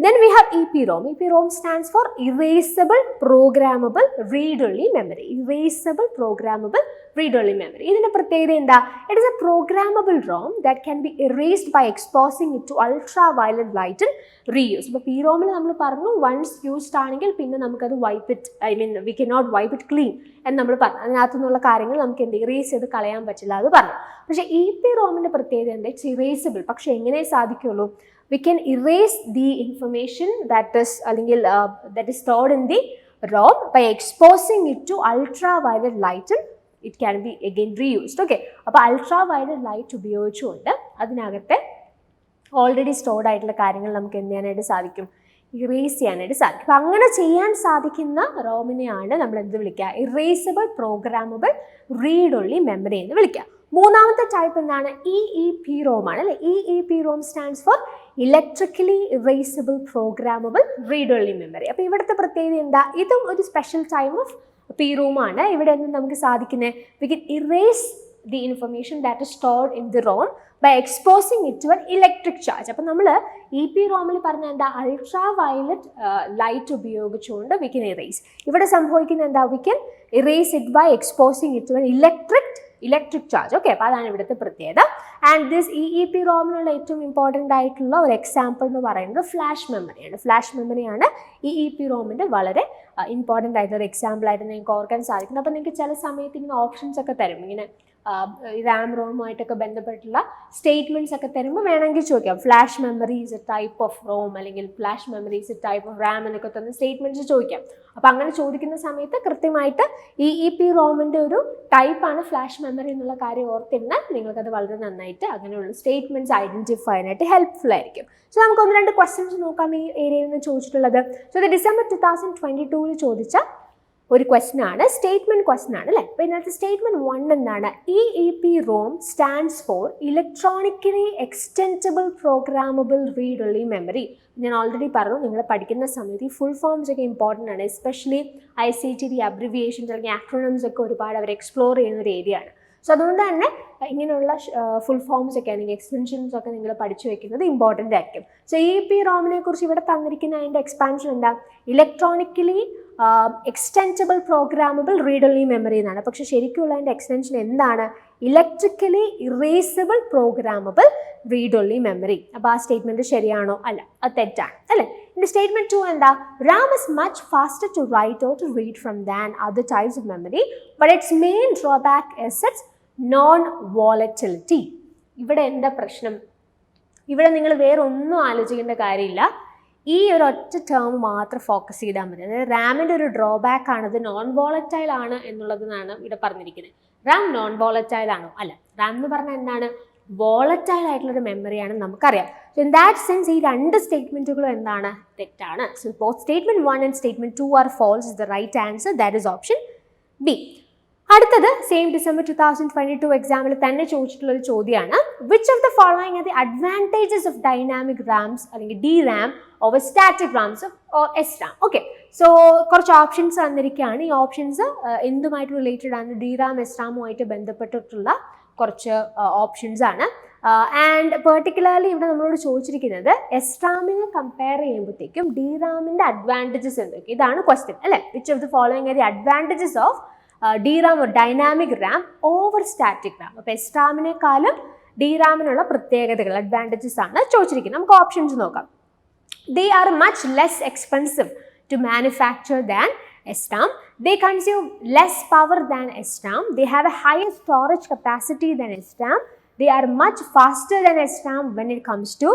Then we have EPROM. EPROM stands for erasable programmable read-only memory. Erasable programmable read-only memory. ഇതിന്റെ പ്രത്യേകത എന്താ? It is a programmable ROM that can be erased by exposing it to ultraviolet light and reuse. ഇപ്പോൾ PROMിൽ നമ്മൾ പറഞ്ഞു വൺസ് യൂസ്ഡ് ആണെങ്കിൽ പിന്നെ നമുക്കത് we cannot wipe it clean എന്ന് നമ്മൾ പറഞ്ഞു. അതിനകത്തു നിന്നുള്ള കാര്യങ്ങൾ നമുക്ക് എന്ത് ഇറേസ് ചെയ്ത് കളയാൻ പറ്റില്ല അത് പറഞ്ഞു. പക്ഷേ EPROMിന്റെ പ്രത്യേകത എന്താ? It's erasable. പക്ഷേ എങ്ങനെ സാധിക്കുള്ളൂ? We can erase the information that is stored in the ROM by exposing it to ultraviolet light and it can be again reused. Okay, അപ്പോൾ ultraviolet light ഉപയോഗിച്ചുകൊണ്ട് അതിനകത്തെ ഓൾറെഡി സ്റ്റോർഡ് ആയിട്ടുള്ള കാര്യങ്ങൾ നമുക്ക് എന്ത് ചെയ്യാനായിട്ട് സാധിക്കും? ഇറേസ് ചെയ്യാനായിട്ട് സാധിക്കും. അപ്പം അങ്ങനെ ചെയ്യാൻ സാധിക്കുന്ന റോമിനെയാണ് നമ്മൾ എന്ത് വിളിക്കുക? Erasable programmable read only memory എന്ന് വിളിക്കുക. മൂന്നാമത്തെ ടൈപ്പ് എന്താണ്? EEPROM ആണ് അല്ലേ? EEPROM stands for electrically erasable programmable read only memory. അപ്പോൾ ഇവിടുത്തെ പ്രത്യേകത എന്താ? ഇതും ഒരു സ്പെഷ്യൽ ടൈപ്പ് ഓഫ് PROM ആണ്. ഇവിടെ എന്ത് നമുക്ക് സാധിക്കുന്നത്? V can erase the information that is stored in the ROM by exposing it to an electric charge. അപ്പോൾ നമ്മൾ EPROMിൽ പറഞ്ഞ എന്താ? അൾട്രാ വയലറ്റ് ലൈറ്റ് ഉപയോഗിച്ചുകൊണ്ട് വി കൻ ഇറേസ്. ഇവിടെ സംഭവിക്കുന്നത് എന്താ? We can erase it by exposing it to an electric charge. Okay, അപ്പോൾ അതാണ് ഇവിടുത്തെ പ്രത്യേകത. ആൻഡ് ദിസ് EEPROMിനുള്ള ഏറ്റവും ഇമ്പോർട്ടൻ്റ് ആയിട്ടുള്ള ഒരു എക്സാമ്പിൾ എന്ന് പറയുന്നത് ഫ്ലാഷ് മെമ്മറിയാണ്. ഫ്ലാഷ് മെമ്മറിയാണ് EEPROMിൻ്റെ വളരെ ഇമ്പോർട്ടൻ്റ് ആയിട്ടുള്ള ഒരു എക്സാമ്പിൾ ആയിട്ട് നിങ്ങൾക്ക് ഓർക്കാൻ സാധിക്കുന്നത്. അപ്പോൾ നിങ്ങൾക്ക് ചില സമയത്ത് ഇങ്ങനെ ഓപ്ഷൻസ് ഒക്കെ തരും, ഇങ്ങനെ RAM ROM ആയിട്ടൊക്കെ ബന്ധപ്പെട്ടുള്ള സ്റ്റേറ്റ്മെൻറ്റ്സ് ഒക്കെ തരുമ്പോൾ വേണമെങ്കിൽ ചോദിക്കാം flash memory is a type of ROM അല്ലെങ്കിൽ flash memory is a type of RAM എന്നൊക്കെ തന്നെ സ്റ്റേറ്റ്മെൻറ്റ്സ് ചോദിക്കാം. അപ്പോൾ അങ്ങനെ ചോദിക്കുന്ന സമയത്ത് കൃത്യമായിട്ട് EEPROMിൻ്റെ ഒരു ടൈപ്പാണ് ഫ്ലാഷ് മെമ്മറി എന്നുള്ള കാര്യം ഓർത്തിരുന്നാൽ നിങ്ങൾക്കത് വളരെ നന്നായിട്ട് അങ്ങനെയുള്ള സ്റ്റേറ്റ്മെൻറ്റ്സ് ഐഡൻറ്റിഫൈ ചെയ്യാനായിട്ട് ഹെൽപ്ഫുൾ ആയിരിക്കും. സോ നമുക്ക് ഒന്ന് രണ്ട് ക്വസ്റ്റ്യൻസ് നോക്കാം ഈ ഏരിയയിൽ നിന്ന് ചോദിച്ചിട്ടുള്ളത്. സോ ഇത് ഡിസംബർ 2022 ചോദിച്ച ഒരു ക്വസ്റ്റ്യൻ ആണ്, സ്റ്റേറ്റ്മെൻറ്റ് ക്വസ്റ്റ്യൻ ആണ് അല്ലേ? അപ്പോൾ ഇതിനകത്ത് സ്റ്റേറ്റ്മെൻറ്റ് 1 എന്താണ്? EEPROM stands for electronically extendable programmable read only memory. ഞാൻ ഓൾറെഡി പറഞ്ഞു, നിങ്ങൾ പഠിക്കുന്ന സമയത്ത് ഈ ഫുൾ ഫോംസ് ഒക്കെ ഇമ്പോർട്ടൻ്റ് ആണ്. എസ്പെഷ്യലി ICT അബ്രിവിയേഷൻസ് അല്ലെങ്കിൽ ആക്രോണിംസ് ഒക്കെ ഒരുപാട് അവർ എക്സ്പ്ലോർ ചെയ്യുന്ന ഒരു ഏരിയ ആണ്. സോ അതുകൊണ്ട് തന്നെ ഇങ്ങനെയുള്ള ഫുൾ ഫോംസ് ഒക്കെ അല്ലെങ്കിൽ എക്സ്റ്റൻഷൻസ് ഒക്കെ നിങ്ങൾ പഠിച്ചു വെക്കുന്നത് ഇമ്പോർട്ടൻ്റ് ആയിരിക്കും. സോ EEPROMനെ കുറിച്ച് ഇവിടെ തന്നിരിക്കുന്ന അതിൻ്റെ എക്സ്പാൻഷൻ എന്താ? Electronically extendable programmable read only memory എന്നാണ്. പക്ഷേ ശരിക്കുള്ള അതിൻ്റെ എക്സ്റ്റൻഷൻ എന്താണ്? Electrically erasable programmable read only memory. അപ്പോൾ ആ സ്റ്റേറ്റ്മെൻറ്റ് ശരിയാണോ? അല്ല, അത് തെറ്റാണ് അല്ലേ? ഇൻ്റെ സ്റ്റേറ്റ്മെൻറ്റ് 2 എന്താ? RAM is much faster to write or to read from than other types of memory, but its main drawback is its non-volatility. ഇവിടെ എന്താ പ്രശ്നം? ഇവിടെ നിങ്ങൾ വേറെ ഒന്നും ആലോചിക്കേണ്ട കാര്യമില്ല, ഈ ഒരു ഒറ്റ ടേം മാത്രം ഫോക്കസ് ചെയ്താൽ മതി. അതായത് റാമിൻ്റെ ഒരു ഡ്രോബാക്ക് ആണ്, അത് നോൺ വോളറ്റൈൽ ആണ് എന്നുള്ളതാണ് ഇവിടെ പറഞ്ഞിരിക്കുന്നത്. റാം നോൺ വോളറ്റൈൽ ആണോ? അല്ല. റാം എന്ന് പറഞ്ഞാൽ എന്താണ്? വോളറ്റൈൽ ആയിട്ടുള്ളൊരു മെമ്മറിയാണെന്ന് നമുക്കറിയാം. സോ ഇൻ ദാറ്റ് സെൻസ് ഈ രണ്ട് സ്റ്റേറ്റ്മെൻറ്റുകളും എന്താണ്? തെറ്റാണ്. So both statement 1 and statement 2 are false. The right answer that is option B. അടുത്തത് സെയിം ഡിസംബർ 2022 എക്സാമിൽ തന്നെ ചോദിച്ചിട്ടുള്ള ഒരു ചോദ്യമാണ്, which of the following are the advantages of dynamic RAMs അല്ലെങ്കിൽ DRAM over static RAMs or SRAM. Okay, so കുറച്ച് ഓപ്ഷൻസ് തന്നിരിക്കുകയാണ്. ഈ ഓപ്ഷൻസ് എന്തുമായിട്ട് റിലേറ്റഡ് ആണ്? DRAM SRAMുമായിട്ട് ബന്ധപ്പെട്ടിട്ടുള്ള കുറച്ച് ഓപ്ഷൻസ് ആണ്. ആൻഡ് പെർട്ടിക്കുലർലി ഇവിടെ നമ്മളോട് ചോദിച്ചിരിക്കുന്നത് SRAMനെ കമ്പയർ ചെയ്യുമ്പോഴത്തേക്കും DRAMന്റെ അഡ്വാൻറ്റേജസ് എന്തൊക്കെ? ഇതാണ് ക്വസ്റ്റ്യൻ അല്ലേ. Which of the following are the advantages of DRAM or dynamic RAM over static RAM. അപ്പോൾ SRAMനേക്കാളും DRAMനുള്ള പ്രത്യേകതകൾ, അഡ്വാൻറ്റേജസ് ആണ് ചോദിച്ചിരിക്കുന്നത്. നമുക്ക് ഓപ്ഷൻസ് നോക്കാം. They are much less expensive to manufacture than SRAM. They consume less power than SRAM. They have a higher storage capacity than SRAM. They are much faster than SRAM when it comes to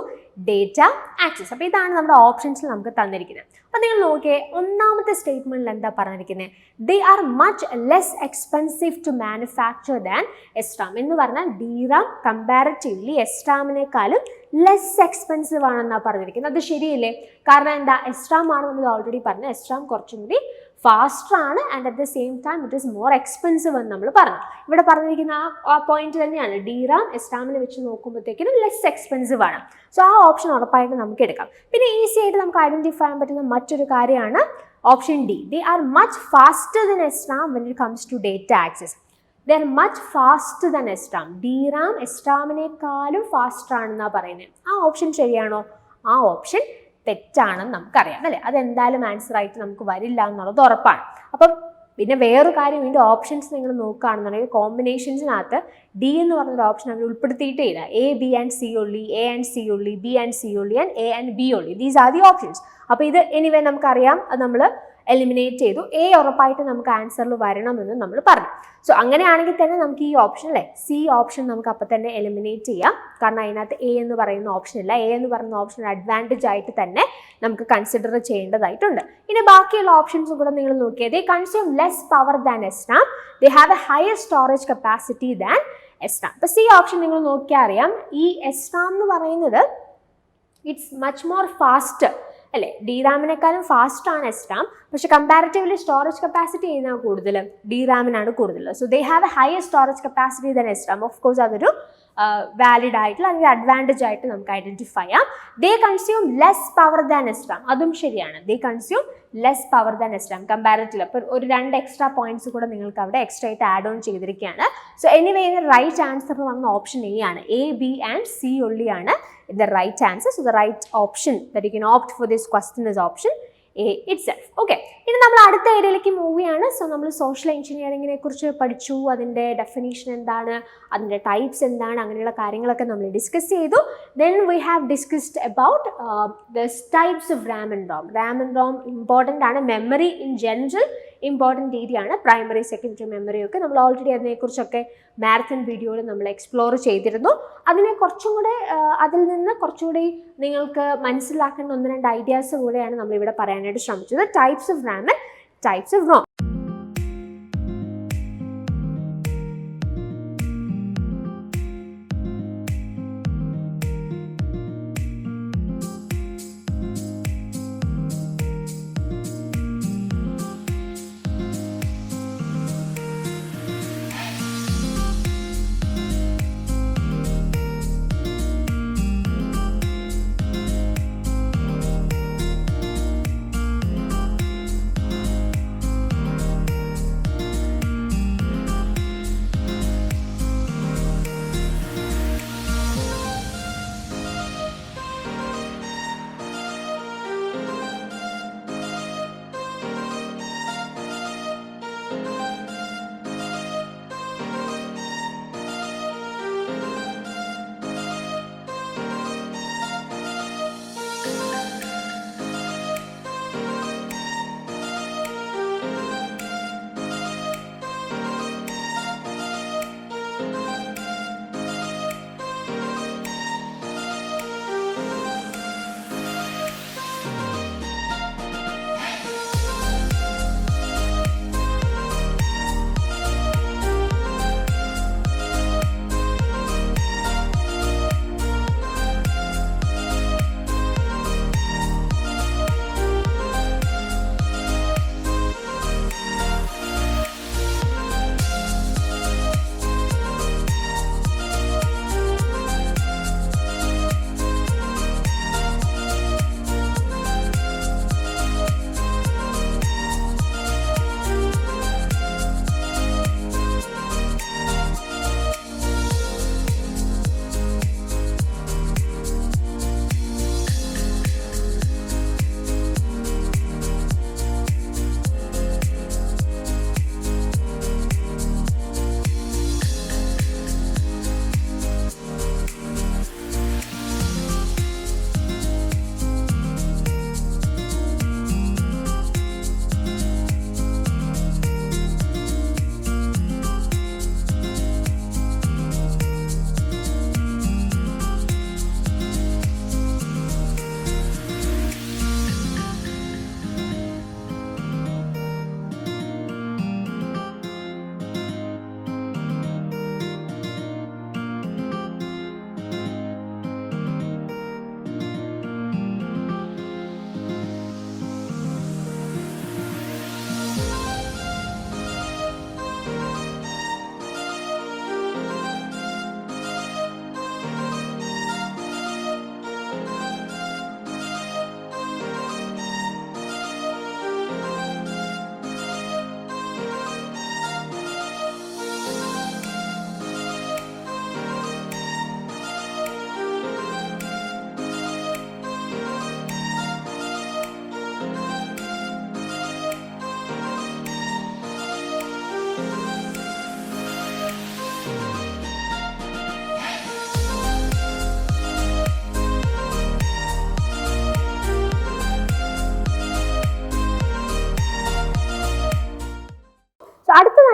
data access. അപ്പോൾ ഇതാണ് നമ്മുടെ ഓപ്ഷൻസിൽ നമുക്ക് തന്നിരിക്കുന്നത്. അപ്പോൾ നിങ്ങൾ നോക്കിയേ, ഒന്നാമത്തെ സ്റ്റേറ്റ്മെൻറ്റിൽ എന്താ പറഞ്ഞിരിക്കുന്നത്? They are much less expensive to manufacture than SRAM എന്ന് പറഞ്ഞാൽ DRAM കമ്പാരിറ്റീവ്ലി SRAMനേക്കാളും ലെസ് എക്സ്പെൻസീവ് ആണെന്നാണ് പറഞ്ഞിരിക്കുന്നത്. അത് ശരിയല്ലേ? കാരണം എന്താ, SRAM ആണ് നമ്മൾ ഓൾറെഡി പറഞ്ഞത്. SRAM കുറച്ചും കൂടി ഫാസ്റ്റർ ആണ് and at the same time it is more expensive എന്ന് നമ്മൾ പറഞ്ഞു. ഇവിടെ പറഞ്ഞിരിക്കുന്ന ആ പോയിന്റ് തന്നെയാണ്. DRAM SRAMനെ വെച്ച് നോക്കുമ്പോഴത്തേക്കിനും ലെസ് എക്സ്പെൻസീവ് ആണ്. സോ ആ ഓപ്ഷൻ ഉറപ്പായിട്ട് നമുക്ക് എടുക്കാം. പിന്നെ ഈസി ആയിട്ട് നമുക്ക് ഐഡന്റിഫൈ ചെയ്യാൻ പറ്റുന്ന മറ്റൊരു കാര്യമാണ് option D. They are much faster than SRAM when it comes to data access. They are much faster than SRAM. DRAM SRAMനേക്കാളും ഫാസ്റ്റർ ആണെന്നാണ് പറയുന്നത്. ആ ഓപ്ഷൻ ശരിയാണോ? ആ ഓപ്ഷൻ തെറ്റാണെന്ന് നമുക്കറിയാം അല്ലേ. അതെന്തായാലും ആൻസർ ആയിട്ട് നമുക്ക് വരില്ല എന്നുള്ളത് ഉറപ്പാണ്. അപ്പം പിന്നെ വേറൊരു കാര്യം, ഇതിൻ്റെ ഓപ്ഷൻസ് നിങ്ങൾ നോക്കുകയാണെന്നുണ്ടെങ്കിൽ കോമ്പിനേഷൻസിനകത്ത് ഡി എന്ന് പറഞ്ഞൊരു ഓപ്ഷൻ അവർ ഉൾപ്പെടുത്തിയിട്ടേ ഇല്ല. A, B and C only, A and C only, B and C only and A and B only. These are the options. അപ്പോൾ ഇത് എനിവേ നമുക്കറിയാം, അത് നമ്മൾ എലിമിനേറ്റ് ചെയ്തു. A ഉറപ്പായിട്ട് നമുക്ക് ആൻസറിൽ വരണമെന്ന് നമ്മൾ പറഞ്ഞു. സോ അങ്ങനെയാണെങ്കിൽ തന്നെ നമുക്ക് ഈ ഓപ്ഷൻ അല്ലേ, C ഓപ്ഷൻ നമുക്ക് അപ്പം തന്നെ എലിമിനേറ്റ് ചെയ്യാം. കാരണം അതിനകത്ത് A എന്ന് പറയുന്ന ഓപ്ഷൻ ഇല്ല. A എന്ന് പറയുന്ന ഓപ്ഷൻ അഡ്വാൻറ്റേജ് ആയിട്ട് തന്നെ നമുക്ക് കൺസിഡർ ചെയ്യേണ്ടതായിട്ടുണ്ട്. ഇനി ബാക്കിയുള്ള ഓപ്ഷൻസും കൂടെ നിങ്ങൾ നോക്കിയാൽ, they consume less power than SRAM. They have a higher storage capacity than SRAM. അപ്പോൾ C ഓപ്ഷൻ നിങ്ങൾ നോക്കിയാൽ അറിയാം, ഈ SRAM എന്ന് പറയുന്നത് ഇറ്റ്സ് മച്ച് മോർ ഫാസ്റ്റ് അല്ലേ. DRAMനേക്കാളും ഫാസ്റ്റ് ആണ് SRAM. പക്ഷെ കമ്പാരിറ്റീവ്ലി സ്റ്റോറേജ് കപ്പാസിറ്റി ഏതാണ് കൂടുതൽ? DRAMനാണ് കൂടുതൽ. So they have a higher storage capacity than SRAM. Of course അതൊരു വാലിഡ് ആയിട്ടുള്ള അല്ലെങ്കിൽ അഡ്വാൻറ്റേജ് ആയിട്ട് നമുക്ക് ഐഡന്റിഫൈ ചെയ്യാം. They consume less power than SRAM. അതും ശരിയാണ്. They consume less power than SRAM comparatively. അപ്പോൾ ഒരു 2 എക്സ്ട്രാ പോയിന്റ്സ് കൂടെ നിങ്ങൾക്ക് അവിടെ എക്സ്ട്രാ ആയിട്ട് ആഡ് ഓൺ ചെയ്തിരിക്കുകയാണ്. സോ എനിവേ റൈറ്റ് ആൻസർ എന്ന് പറഞ്ഞ ഓപ്ഷൻ A ആണ്. A, B and C only ആണ് the right answer. So the right option that you can opt for this question is option A itself. Okay, ഇനി നമ്മൾ അടുത്ത ഏരിയയിലേക്ക് മൂവ് ചെയ്യാണ്. സോ നമ്മൾ സോഷ്യൽ എഞ്ചിനീയറിങ്ങിനെ കുറിച്ച് പഠിച്ചു. അതിൻ്റെ ഡെഫിനേഷൻ എന്താണ്, അതിൻ്റെ ടൈപ്സ് എന്താണ്, അങ്ങനെയുള്ള കാര്യങ്ങളൊക്കെ നമ്മൾ ഡിസ്കസ് ചെയ്തു. Then we have discussed about the types of RAM and ROM. RAM and ROM important ആണ്. Memory in general important area ആണ്. പ്രൈമറി, സെക്കൻഡറി മെമ്മറി ഒക്കെ നമ്മൾ ഓൾറെഡി അതിനെക്കുറിച്ചൊക്കെ മാരത്തൺ വീഡിയോയിൽ നമ്മൾ എക്സ്പ്ലോർ ചെയ്തിരുന്നു. അതിനെ കുറച്ചും കൂടെ അതിൽ നിന്ന് കുറച്ചുകൂടി നിങ്ങൾക്ക് മനസ്സിലാക്കേണ്ട 1-2 ഐഡിയാസ് കൂടെയാണ് നമ്മളിവിടെ പറയാനായിട്ട് ശ്രമിച്ചത്. Types of RAM and types of ROM.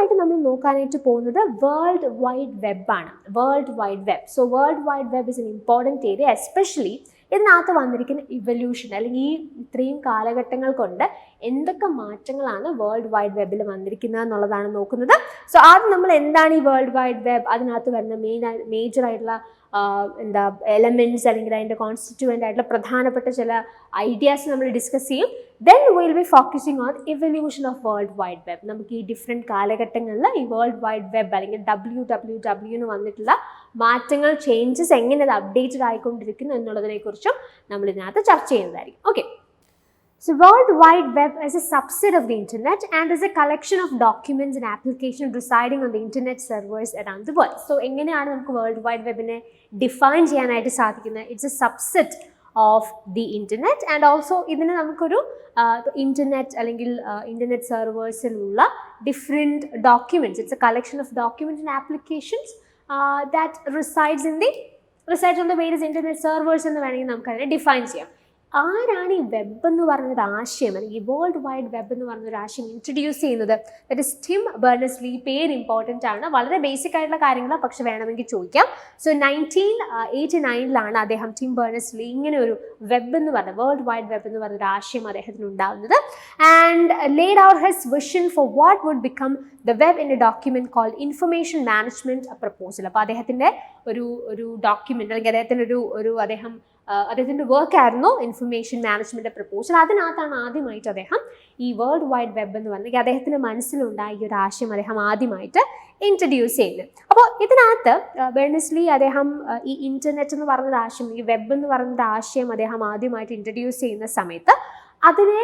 ആദ്യമായിട്ട് നമ്മൾ നോക്കാനായിട്ട് പോകുന്നത് വേൾഡ് വൈഡ് വെബ് ആണ്. World wide web. So world wide web is an important area. Especially ഇതിനകത്ത് വന്നിരിക്കുന്ന ഇവല്യൂഷൻ അല്ലെങ്കിൽ ഈ ഇത്രയും കാലഘട്ടങ്ങൾ കൊണ്ട് എന്തൊക്കെ മാറ്റങ്ങളാണ് വേൾഡ് വൈഡ് വെബിൽ വന്നിരിക്കുന്നത് എന്നുള്ളതാണ് നോക്കുന്നത്. സോ ആദ്യം നമ്മൾ എന്താണ് ഈ വേൾഡ് വൈഡ് വെബ്, അതിനകത്ത് വരുന്ന മേജർ ആയിട്ടുള്ള എലമെന്റ്സ് അല്ലെങ്കിൽ അതിൻ്റെ കോൺസ്റ്റിറ്റ്യൂവൻ്റ് ആയിട്ടുള്ള പ്രധാനപ്പെട്ട ചില ഐഡിയാസ് നമ്മൾ ഡിസ്കസ് ചെയ്യും. Then will be focusing on evolution of world wide web. നമുക്ക് ഈ ഡിഫറെൻറ്റ് കാലഘട്ടങ്ങളിൽ ഈ വേൾഡ് വൈഡ് വെബ് അല്ലെങ്കിൽ WWW വന്നിട്ടുള്ള മാറ്റങ്ങൾ, ചേഞ്ചസ്, എങ്ങനെ അത് അപ്ഡേറ്റഡ് ആയിക്കൊണ്ടിരിക്കുന്നു എന്നുള്ളതിനെക്കുറിച്ചും നമ്മൾ ഇതിനകത്ത് ചർച്ച ചെയ്യുന്നതായിരിക്കും. Okay. So World Wide Web is a subset of the internet and is a collection of documents and applications residing on the internet servers around the world. So എങ്ങനെയാണ് നമുക്ക് വേൾഡ് വൈഡ് വെബിനെ ഡിഫൈൻ ചെയ്യാനായിട്ട് സാധിക്കുന്നത്? It's a subset of the internet and also ഇതിന് നമുക്കൊരു ഇൻ്റർനെറ്റ് അല്ലെങ്കിൽ ഇൻ്റർനെറ്റ് സെർവേഴ്സിലുള്ള different documents, it's a collection of documents and applications that resides on the various internet servers എന്ന് വേണമെങ്കിൽ നമുക്കതിനെ ഡിഫൈൻ ചെയ്യാം. ആരാണ് ഈ വെബ് എന്ന് പറഞ്ഞൊരു ആശയം അല്ലെങ്കിൽ വേൾഡ് വൈഡ് വെബ് എന്ന് പറഞ്ഞൊരു ആശയം ഇൻട്രൊഡ്യൂസ് ചെയ്യുന്നത്? That is Tim Berners-Lee. പേര് ഇമ്പോർട്ടൻ്റ് ആണ്, വളരെ ബേസിക് ആയിട്ടുള്ള കാര്യങ്ങളാണ്, പക്ഷെ വേണമെങ്കിൽ ചോദിക്കാം. സോ 1989 അദ്ദേഹം ടിം ബെർണേഴ്സ്-ലീ ഇങ്ങനെ ഒരു വെബ് എന്ന് പറഞ്ഞ വേൾഡ് വൈഡ് വെബ് എന്ന് പറഞ്ഞൊരു ആശയം അദ്ദേഹത്തിന് ഉണ്ടാകുന്നത്. And laid out his vision for what would become the web in a document called information management proposal. അപ്പോൾ അദ്ദേഹത്തിൻ്റെ ഒരു ഡോക്യുമെന്റ് അല്ലെങ്കിൽ അദ്ദേഹത്തിൻ്റെ വർക്കായിരുന്നു ഇൻഫർമേഷൻ മാനേജ്മെൻറ്റ് പ്രപ്പോസൽ. അതിനകത്താണ് ആദ്യമായിട്ട് അദ്ദേഹം ഈ വേൾഡ് വൈഡ് വെബ് എന്ന് പറഞ്ഞെങ്കിൽ അദ്ദേഹത്തിൻ്റെ മനസ്സിലുണ്ടായ ഈ ഒരു ആശയം അദ്ദേഹം ആദ്യമായിട്ട് ഇൻട്രൊഡ്യൂസ് ചെയ്യുന്നത്. അപ്പോൾ ഇതിനകത്ത് ബെർണേഴ്സ്-ലീ അദ്ദേഹം ഈ ഇൻ്റർനെറ്റ് എന്ന് പറഞ്ഞൊരു ആശയം, ഈ വെബ് എന്ന് പറഞ്ഞൊരു ആശയം അദ്ദേഹം ആദ്യമായിട്ട് ഇൻട്രൊഡ്യൂസ് ചെയ്യുന്ന സമയത്ത് അതിനെ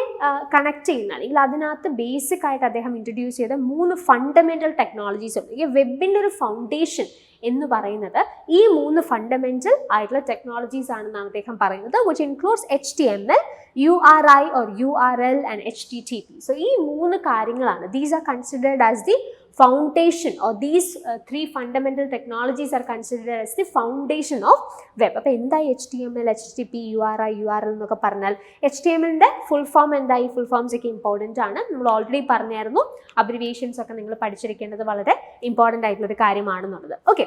കണക്ട് ചെയ്യുന്ന അല്ലെങ്കിൽ അതിനകത്ത് ബേസിക് ആയിട്ട് അദ്ദേഹം ഇൻട്രൊഡ്യൂസ് ചെയ്ത 3 ഫണ്ടമെൻ്റൽ ടെക്നോളജീസ് ഉണ്ട്. ഈ വെബിൻ്റെ ഒരു ഫൗണ്ടേഷൻ എന്ന് പറയുന്നത് ഈ 3 ഫണ്ടമെൻ്റൽ ആയിട്ടുള്ള ടെക്നോളജീസ് ആണെന്നാണ് അദ്ദേഹം പറയുന്നത്, which includes HTML, URI or URL and HTTP. So ഈ 3 കാര്യങ്ങളാണ്. These are considered as the foundation or these 3 fundamental technologies are considered as the foundation of web. അപ്പോൾ എന്തായി HTML, HTTP, URI, URL എന്നൊക്കെ പറഞ്ഞാൽ HTMLൻ്റെ ഫുൾ ഫോം എന്തായി? ഫുൾ ഫോംസ് ഒക്കെ ഇമ്പോർട്ടൻ്റ് ആണ്, നമ്മൾ ഓൾറെഡി പറഞ്ഞായിരുന്നു. അബ്രിവിയേഷൻസ് ഒക്കെ നിങ്ങൾ പഠിച്ചിരിക്കേണ്ടത് വളരെ ഇമ്പോർട്ടൻ്റ് ആയിട്ടുള്ളൊരു കാര്യമാണെന്നുള്ളത്. Okay.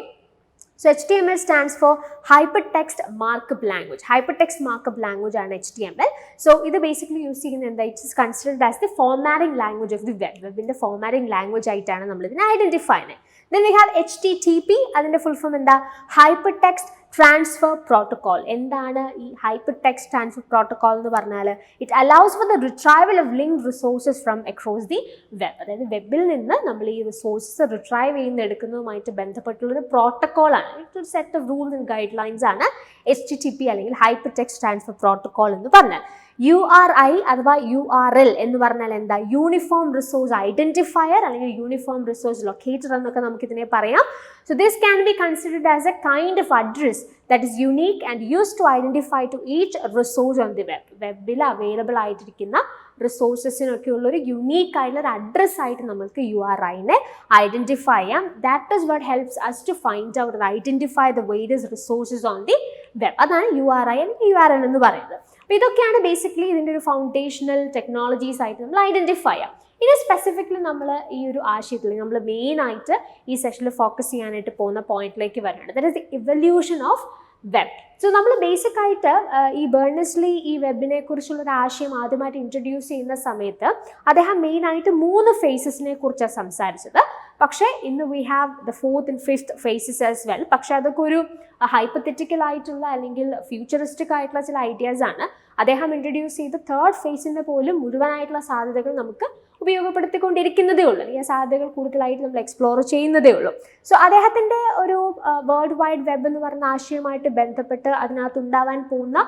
So HTML stands for Hypertext Markup Language. Hypertext Markup Language ആണ് HTML. So ഇത് basically യൂസ് ചെയ്യുന്നത് എന്താ? It is considered as the formatting language of the web. വെബിൻ്റെ ഫോർമാറ്റിംഗ് ലാംഗ്വേജ് ആയിട്ടാണ് നമ്മൾ ഇതിനെ ഐഡൻറ്റിഫൈ ചെയ്യുന്നത്. Then we have HTTP. അതിൻ്റെ ഫുൾ ഫോം എന്താ? Hypertext Transfer Protocol. എന്താണ് ഈ Hypertext Transfer Protocol എന്ന് പറഞ്ഞാൽ? It allows for the retrieval of linked resources from across the web. അതായത് വെബിൽ നിന്ന് നമ്മൾ ഈ റിസോഴ്സസ് റിട്രൈവ് എടുക്കുന്നതുമായിട്ട് ബന്ധപ്പെട്ടുള്ളൊരു പ്രോട്ടോക്കോളാണ്. ഇതൊരു set of rules and guide lines ആണ് HTTP അല്ലെങ്കിൽ Hypertext Transfer Protocol എന്ന് പറഞ്ഞാൽ. URI അഥവാ URL എന്ന് പറഞ്ഞാൽ എന്താ? യൂണിഫോം റിസോഴ്സ് ഐഡൻറ്റിഫയർ അല്ലെങ്കിൽ യൂണിഫോം റിസോഴ്സ് ലൊക്കേറ്റർ എന്നൊക്കെ നമുക്കിതിനെ പറയാം. So this can be considered as a kind of address that is unique and used to identify to each resource on the web. വെബിൽ അവൈലബിൾ ആയിട്ടിരിക്കുന്ന റിസോഴ്സസിനൊക്കെ ഉള്ളൊരു യുണീക്ക് ആയിട്ടുള്ളൊരു അഡ്രസ് ആയിട്ട് നമുക്ക് URIനെ ഐഡൻറ്റിഫൈ ചെയ്യാം. That is what helps us to find out or identify the various resources on the web. അതാണ് URI അല്ലെങ്കിൽ URL എന്ന് പറയുന്നത്. അപ്പോൾ ഇതൊക്കെയാണ് ബേസിക്കലി ഇതിൻ്റെ ഒരു ഫൗണ്ടേഷണൽ ടെക്നോളജീസ് ആയിട്ട് നമ്മൾ ഐഡൻറ്റിഫൈ ചെയ്യാം. ഇനി സ്പെസിഫിക്കലി നമ്മൾ ഈ ഒരു ആശയത്തിൽ നമ്മൾ മെയിനായിട്ട് ഈ സെഷനിൽ ഫോക്കസ് ചെയ്യാനായിട്ട് പോകുന്ന പോയിന്റിലേക്ക് വരാണ്. That is the evolution of web. So നമ്മൾ ബേസിക് ആയിട്ട് ഈ ബെർണേഴ്സ്-ലീ ഈ വെബിനെ കുറിച്ചുള്ളൊരു ആശയം ആദ്യമായിട്ട് ഇൻട്രൊഡ്യൂസ് ചെയ്യുന്ന സമയത്ത് അദ്ദേഹം മെയിനായിട്ട് 3 ഫേസസിനെ കുറിച്ചാണ് സംസാരിച്ചത്. പക്ഷേ ഇന്ന് V have the 4th and 5th phases as well. പക്ഷേ അതൊക്കെ ഒരു ഹൈപ്പത്തറ്റിക്കൽ ആയിട്ടുള്ള അല്ലെങ്കിൽ ഫ്യൂച്ചറിസ്റ്റിക് ആയിട്ടുള്ള ചില ഐഡിയാസ് ആണ്. അദ്ദേഹം ഇൻട്രൊഡ്യൂസ് ചെയ്ത 3rd ഫേസിൻ്റെ പോലും മുഴുവനായിട്ടുള്ള സാധ്യതകൾ നമുക്ക് ഉപയോഗപ്പെടുത്തിക്കൊണ്ടിരിക്കുന്നതേ ഉള്ളൂ, അല്ലെങ്കിൽ ആ സാധ്യതകൾ കൂടുതലായിട്ട് നമ്മൾ എക്സ്പ്ലോർ ചെയ്യുന്നതേ ഉള്ളൂ. സോ അദ്ദേഹത്തിൻ്റെ ഒരു വേൾഡ് വൈഡ് വെബ് എന്ന് പറഞ്ഞ ആശയമായിട്ട് ബന്ധപ്പെട്ട് അതിനകത്ത് ഉണ്ടാവാൻ പോകുന്ന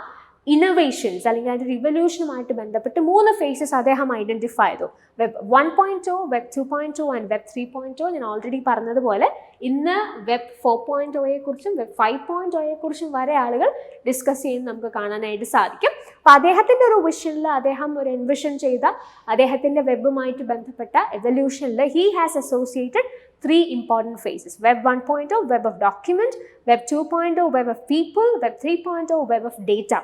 ഇന്നോവേഷൻസ് അല്ലെങ്കിൽ അതിൻ്റെ റിവല്യൂഷനുമായിട്ട് ബന്ധപ്പെട്ട് 3 ഫേസസ് അദ്ദേഹം ഐഡൻറ്റിഫൈ ചെയ്തു. Web 1.0, web 2.0 and web 3.0. ഞാൻ ഓൾറെഡി പറഞ്ഞതുപോലെ ഇന്ന് വെബ് 4.0യെ കുറിച്ചും വെബ് 5.0യെ കുറിച്ചും വരെ ആളുകൾ ഡിസ്കസ് ചെയ്യുന്നത് നമുക്ക് കാണാനായിട്ട് സാധിക്കും. അപ്പോൾ അദ്ദേഹത്തിൻ്റെ ഒരു വിഷനിൽ അദ്ദേഹം ഒരു എൻവിഷൻ ചെയ്ത അദ്ദേഹത്തിൻ്റെ വെബുമായിട്ട് ബന്ധപ്പെട്ട എവല്യൂഷനിൽ he has associated 3 important phases. Web 1.0, web of document, web 2.0, web of people, web 3.0, web of data.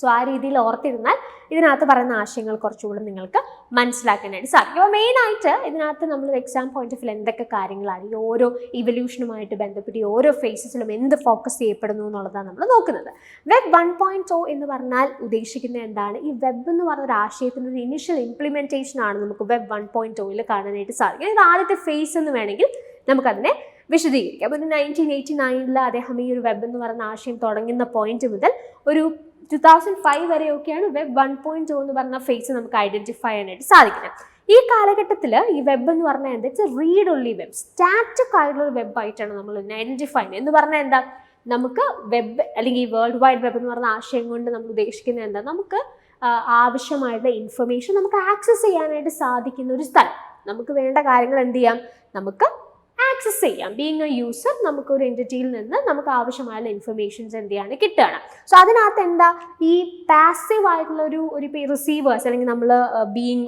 So ആ രീതിയിൽ ഓർത്തിരുന്നാൽ ഇതിനകത്ത് പറയുന്ന ആശയങ്ങൾ കുറച്ചുകൂടി നിങ്ങൾക്ക് മനസ്സിലാക്കാനായിട്ട് സാധിക്കും. അപ്പോൾ മെയിനായിട്ട് ഇതിനകത്ത് നമ്മൾ എക്സാം പോയിന്റ് ഓഫ് വ്യൂ എന്തൊക്കെ കാര്യങ്ങളാണ് ഈ ഓരോ ഇവല്യൂഷനുമായിട്ട് ബന്ധപ്പെട്ട് ഈ ഓരോ ഫേസസിലും എന്ത് ഫോക്കസ് ചെയ്യപ്പെടുന്നു എന്നുള്ളതാണ് നമ്മൾ നോക്കുന്നത്. വെബ് 1.0 എന്ന് പറഞ്ഞാൽ ഉദ്ദേശിക്കുന്നത് എന്താണ്? ഈ വെബ് എന്ന് പറഞ്ഞ ഒരു ആശയത്തിൻ്റെ ഒരു ഇനിഷ്യൽ ഇംപ്ലിമെൻറ്റേഷൻ ആണ് നമുക്ക് വെബ് 1.0യിൽ കാണാനായിട്ട് സാധിക്കും. ഇത് ആദ്യത്തെ ഫേസ് എന്ന് വേണമെങ്കിൽ നമുക്കതിനെ വിശദീകരിക്കാം. അപ്പോൾ 1989 അദ്ദേഹം ഈ ഒരു വെബ് എന്ന് പറയുന്ന ആശയം തുടങ്ങുന്ന പോയിന്റ് മുതൽ ഒരു 2005 വരെയൊക്കെയാണ് വെബ് 1.0 എന്ന് പറഞ്ഞ ഫേസ് നമുക്ക് ഐഡന്റിഫൈ ചെയ്യാനായിട്ട് സാധിക്കുന്നത്. ഈ കാലഘട്ടത്തിൽ ഈ വെബ് എന്ന് പറഞ്ഞാൽ എന്താ വെച്ചാൽ റീഡ് ഓൺലി വെബ്, സ്റ്റാറ്റിക് ആയിട്ടുള്ള ഒരു വെബ് ആയിട്ടാണ് നമ്മൾ ഇതിനെ ഐഡന്റിഫൈ ചെയ്യുന്നത്. എന്ന് പറഞ്ഞാൽ എന്താ, നമുക്ക് വെബ് അല്ലെങ്കിൽ ഈ വേൾഡ് വൈഡ് വെബ് എന്ന് പറഞ്ഞ ആശയം കൊണ്ട് നമ്മൾ ഉദ്ദേശിക്കുന്നത് എന്താ, നമുക്ക് ആവശ്യമായിട്ടുള്ള ഇൻഫർമേഷൻ നമുക്ക് ആക്സസ് ചെയ്യാനായിട്ട് സാധിക്കുന്ന ഒരു സ്ഥലം. നമുക്ക് വേണ്ട കാര്യങ്ങൾ എന്ത് ചെയ്യാം, നമുക്ക് ആക്സസ് ചെയ്യാം. ബീങ് എ യൂസർ നമുക്കൊരു എൻറ്റിറ്റിയിൽ നിന്ന് നമുക്ക് ആവശ്യമായുള്ള ഇൻഫർമേഷൻസ് എന്ത് ചെയ്യാണ് കിട്ടുകയാണ്. സോ അതിനകത്ത് എന്താ, ഈ പാസീവ് ആയിട്ടുള്ള ഒരു റിസീവേഴ്സ് അല്ലെങ്കിൽ നമ്മൾ ബീങ്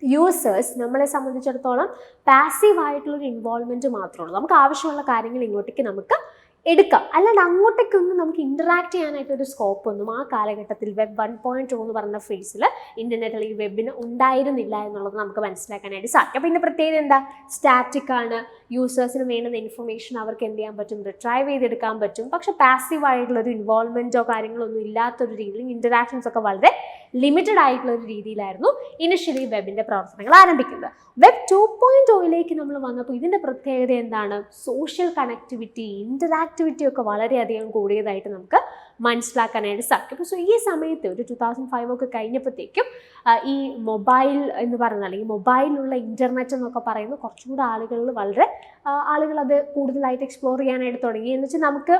യൂസേഴ്സ് നമ്മളെ സംബന്ധിച്ചിടത്തോളം പാസീവ് ആയിട്ടുള്ളൊരു ഇൻവോൾവ്മെൻറ്റ് മാത്രമേ ഉള്ളൂ. നമുക്ക് ആവശ്യമുള്ള കാര്യങ്ങൾ ഇങ്ങോട്ടേക്ക് നമുക്ക് എടുക്കാം, അല്ലാണ്ട് അങ്ങോട്ടേക്കൊന്നും നമുക്ക് ഇൻറ്ററാക്ട് ചെയ്യാനായിട്ടൊരു സ്കോപ്പ് ഒന്നും ആ കാലഘട്ടത്തിൽ വെബ് 1.0 എന്ന് പറയുന്ന ഫേസിൽ ഇൻ്റർനെറ്റ് അല്ലെങ്കിൽ വെബിന് ഉണ്ടായിരുന്നില്ല എന്നുള്ളത് നമുക്ക് മനസ്സിലാക്കാനായിട്ട് സാധിക്കും. അപ്പോൾ ഇതിൻ്റെ പ്രത്യേകത എന്താ, സ്റ്റാറ്റിക് ആണ്, യൂസേഴ്സിന് വേണ്ടുന്ന ഇൻഫർമേഷൻ അവർക്ക് എന്ത് ചെയ്യാൻ പറ്റും, റിട്രൈവ് ചെയ്തെടുക്കാൻ പറ്റും. പക്ഷേ പാസീവ് ആയിട്ടുള്ളൊരു ഇൻവോൾവ്മെൻറ്റോ കാര്യങ്ങളൊന്നും ഇല്ലാത്തൊരു രീതിയിൽ ഇൻറ്ററാക്ഷൻസ് ഒക്കെ വളരെ ലിമിറ്റഡ് ആയിട്ടുള്ള ഒരു രീതിയിലായിരുന്നു ഇനിഷ്യലി വെബിൻ്റെ പ്രവർത്തനങ്ങൾ ആരംഭിക്കുന്നത്. വെബ് 2.0യിലേക്ക് നമ്മൾ വന്നപ്പോൾ ഇതിൻ്റെ പ്രത്യേകത എന്താണ്, സോഷ്യൽ കണക്ടിവിറ്റി, ഇൻറ്ററാക്ടിവിറ്റി ഒക്കെ വളരെയധികം കൂടിയതായിട്ട് നമുക്ക് മനസ്സിലാക്കാനായിട്ട് സാധിക്കും. അപ്പോൾ സോ ഈ സമയത്ത് ഒരു 2005 ഒക്കെ കഴിഞ്ഞപ്പോഴത്തേക്കും ഈ മൊബൈൽ എന്ന് പറയുന്ന അല്ലെങ്കിൽ മൊബൈലിലുള്ള ഇൻ്റർനെറ്റ് എന്നൊക്കെ പറയുന്നത് കുറച്ചുകൂടെ ആളുകൾ അത് കൂടുതലായിട്ട് എക്സ്പ്ലോർ ചെയ്യാനായിട്ട് തുടങ്ങി. എന്ന് വെച്ചാൽ നമുക്ക്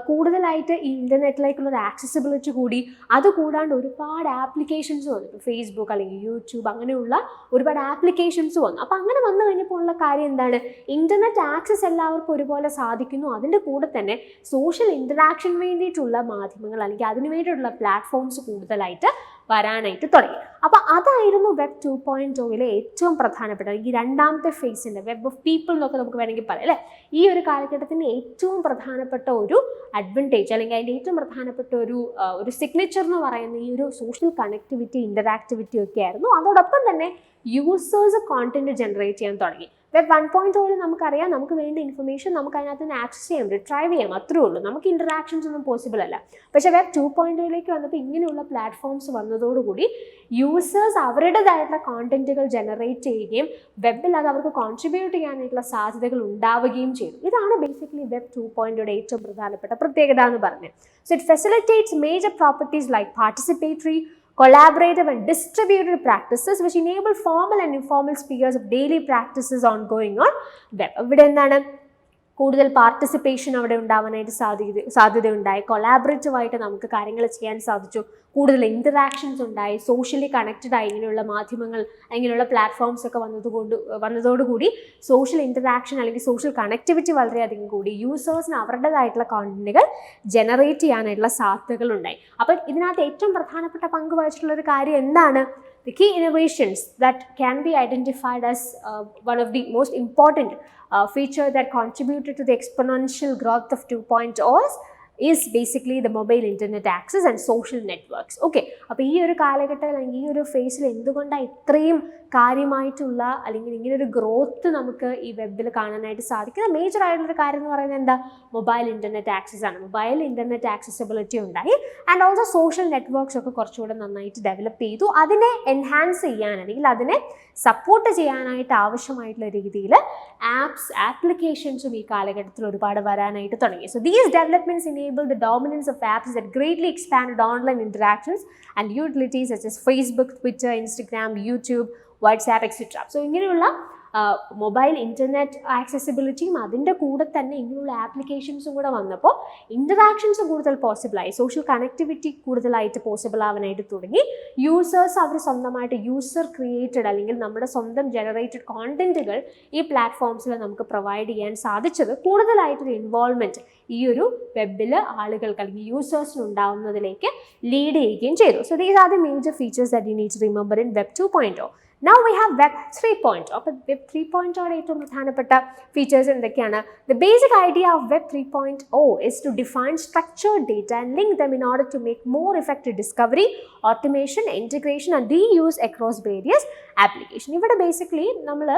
കൂടുതലായിട്ട് ഈ ഇൻ്റർനെറ്റിലേക്കുള്ളൊരു ആക്സസിബിലിറ്റി കൂടി, അതുകൂടാണ്ട് ഒരുപാട് ആപ്ലിക്കേഷൻസ് വന്നു. ഇപ്പോൾ ഫേസ്ബുക്ക് അല്ലെങ്കിൽ യൂട്യൂബ് അങ്ങനെയുള്ള ഒരുപാട് ആപ്ലിക്കേഷൻസ് വന്നു. അപ്പോൾ അങ്ങനെ വന്നു കഴിഞ്ഞപ്പോൾ ഉള്ള കാര്യം എന്താണ്, ഇൻ്റർനെറ്റ് ആക്സസ് എല്ലാവർക്കും ഒരുപോലെ സാധിക്കുന്നു. അതിൻ്റെ കൂടെ തന്നെ സോഷ്യൽ ഇൻ്ററാക്ഷൻ വേണ്ടിയിട്ടുള്ള മാധ്യമങ്ങൾ അല്ലെങ്കിൽ അതിനു വേണ്ടിയിട്ടുള്ള പ്ലാറ്റ്ഫോംസ് കൂടുതലായിട്ട് വരാനായിട്ട് തുടങ്ങി. അപ്പോൾ അതായിരുന്നു വെബ് 2.0യിലെ ഏറ്റവും പ്രധാനപ്പെട്ട ഈ രണ്ടാമത്തെ ഫേസിൻ്റെ വെബ് ഓഫ് പീപ്പിൾ എന്നൊക്കെ നമുക്ക് വേണമെങ്കിൽ പറയാം അല്ലേ. ഈ ഒരു കാലഘട്ടത്തിൻ്റെ ഏറ്റവും പ്രധാനപ്പെട്ട ഒരു അഡ്വാൻറ്റേജ് അല്ലെങ്കിൽ അതിൻ്റെ ഏറ്റവും പ്രധാനപ്പെട്ട ഒരു സിഗ്നേച്ചർ എന്ന് പറയുന്ന ഈ ഒരു സോഷ്യൽ കണക്ടിവിറ്റി, ഇൻ്ററാക്ടിവിറ്റി ഒക്കെ ആയിരുന്നു. അതോടൊപ്പം തന്നെ യൂസേഴ്സ് കോണ്ടന്റ് ജനറേറ്റ് ചെയ്യാൻ തുടങ്ങി. വെബ് 1.0യിൽ നമുക്കറിയാം, നമുക്ക് വേണ്ട ഇൻഫർമേഷൻ നമുക്ക് അതിനകത്ത് നിന്ന് ആക്സസ് ചെയ്യാം, റിട്രൈവ് ചെയ്യാം, അത്രേ ഉള്ളൂ. നമുക്ക് ഇൻറ്ററാക്ഷൻസ് ഒന്നും പോസിബിൾ അല്ല. പക്ഷേ വെബ് 2.0യിലേക്ക് വന്നപ്പോൾ ഇങ്ങനെയുള്ള പ്ലാറ്റ്ഫോംസ് വന്നതോടുകൂടി യൂസേഴ്സ് അവരുടേതായിട്ടുള്ള കോണ്ടന്റുകൾ ജനറേറ്റ് ചെയ്യുകയും വെബിൽ അത് അവർക്ക് കോൺട്രിബ്യൂട്ട് ചെയ്യാനായിട്ടുള്ള സാധ്യതകൾ ഉണ്ടാവുകയും ചെയ്തു. ഇതാണ് ബേസിക്കലി വെബ് 2.0യുടെ ഏറ്റവും പ്രധാനപ്പെട്ട പ്രത്യേകത എന്ന് പറഞ്ഞത്. So it facilitates major properties like participatory, collaborative and distributed practices which enable formal and informal spheres of daily practices ongoing on web. ഇവിടെ എന്താണ്, കൂടുതൽ പാർട്ടിസിപ്പേഷൻ അവിടെ ഉണ്ടാവാനായിട്ട് സാധ്യതയുണ്ടായി. കൊളാബറേറ്റീവായിട്ട് നമുക്ക് കാര്യങ്ങൾ ചെയ്യാൻ സാധിച്ചു. കൂടുതൽ ഇൻറ്ററാക്ഷൻസ് ഉണ്ടായി. സോഷ്യലി കണക്റ്റഡ് ആയി ഇങ്ങനെയുള്ള മാധ്യമങ്ങൾ, ഇങ്ങനെയുള്ള പ്ലാറ്റ്ഫോംസ് ഒക്കെ വന്നതോടുകൂടി സോഷ്യൽ ഇൻറ്ററാക്ഷൻ അല്ലെങ്കിൽ സോഷ്യൽ കണക്ടിവിറ്റി വളരെയധികം കൂടി. യൂസേഴ്സിന് അവരുടേതായിട്ടുള്ള കോണ്ടന്റുകൾ ജനറേറ്റ് ചെയ്യാനായിട്ടുള്ള സാധ്യതകളുണ്ടായി. അപ്പം ഇതിനകത്ത് ഏറ്റവും പ്രധാനപ്പെട്ട പങ്ക് വഹിച്ചിട്ടുള്ളൊരു കാര്യം എന്താണ്, the key innovations that can be identified as one of the most important feature that contributed to the exponential growth of 2.0 is basically the mobile internet access and social networks. Okay, അപ്പോൾ ഈ ഒരു കാലഘട്ടത്തിൽ അല്ലെങ്കിൽ ഈ ഒരു ഫേസിൽ എന്തുകൊണ്ടാണ് ഇത്രയും കാര്യമായിട്ടുള്ള അല്ലെങ്കിൽ ഇങ്ങനെ ഒരു ഗ്രോത്ത് നമുക്ക് ഈ വെബിൽ കാണാനായിട്ട് സാധിക്കുന്നത്? മേജർ ആയിട്ടുള്ളൊരു കാര്യം എന്ന് പറയുന്നത് എന്താ, മൊബൈൽ ഇൻ്റർനെറ്റ് ആക്സസ് ആണ്. മൊബൈൽ ഇൻ്റർനെറ്റ് ആക്സസിബിലിറ്റി ഉണ്ടായി. ആൻഡ് ഓൾസോ സോഷ്യൽ നെറ്റ്വർക്ക്സ് ഒക്കെ കുറച്ചുകൂടെ നന്നായിട്ട് ഡെവലപ്പ് ചെയ്തു. അതിനെ എൻഹാൻസ് ചെയ്യാൻ അല്ലെങ്കിൽ അതിനെ സപ്പോർട്ട് ചെയ്യാനായിട്ട് ആവശ്യമായിട്ടുള്ള രീതിയിൽ ആപ്ലിക്കേഷൻസും ഈ കാലഘട്ടത്തിൽ ഒരുപാട് വരാനായിട്ട് തുടങ്ങി. So these developments enabled the dominance of apps that greatly expanded online interactions and utilities such as Facebook, Twitter, Instagram, YouTube, WhatsApp, etc. So ഇങ്ങനെയുള്ള മൊബൈൽ ഇൻ്റർനെറ്റ് ആക്സസിബിലിറ്റിയും അതിൻ്റെ കൂടെ തന്നെ ഇങ്ങനെയുള്ള ആപ്ലിക്കേഷൻസും കൂടെ വന്നപ്പോൾ ഇൻ്ററാക്ഷൻസ് കൂടുതൽ പോസിബിളായി. സോഷ്യൽ കണക്ടിവിറ്റി കൂടുതലായിട്ട് പോസിബിൾ ആവാനായിട്ട് തുടങ്ങി. യൂസേഴ്സ് അവർ സ്വന്തമായിട്ട് യൂസർ ക്രിയേറ്റഡ് അല്ലെങ്കിൽ നമ്മുടെ സ്വന്തം ജനറേറ്റഡ് കോണ്ടന്റുകൾ ഈ പ്ലാറ്റ്ഫോംസിൽ നമുക്ക് പ്രൊവൈഡ് ചെയ്യാൻ സാധിച്ചത് കൂടുതലായിട്ടൊരു ഇൻവോൾവ്മെൻറ്റ് ഈ ഒരു വെബിൽ ആളുകൾക്ക് അല്ലെങ്കിൽ യൂസേഴ്സിന് ഉണ്ടാവുന്നതിലേക്ക് ലീഡ് ചെയ്യുകയും ചെയ്തു. So these are the major features that you need to remember in web 2.0. Now we have Web 3.0. അപ്പോൾ Web 3.0 ഏറ്റവും പ്രധാനപ്പെട്ട ഫീച്ചേഴ്സ് എന്തൊക്കെയാണ്? The basic idea of Web 3.0 is to define structured data and link them in order to make more effective discovery, automation, integration and reuse across various applications. ഇവിടെ ബേസിക്കലി നമ്മൾ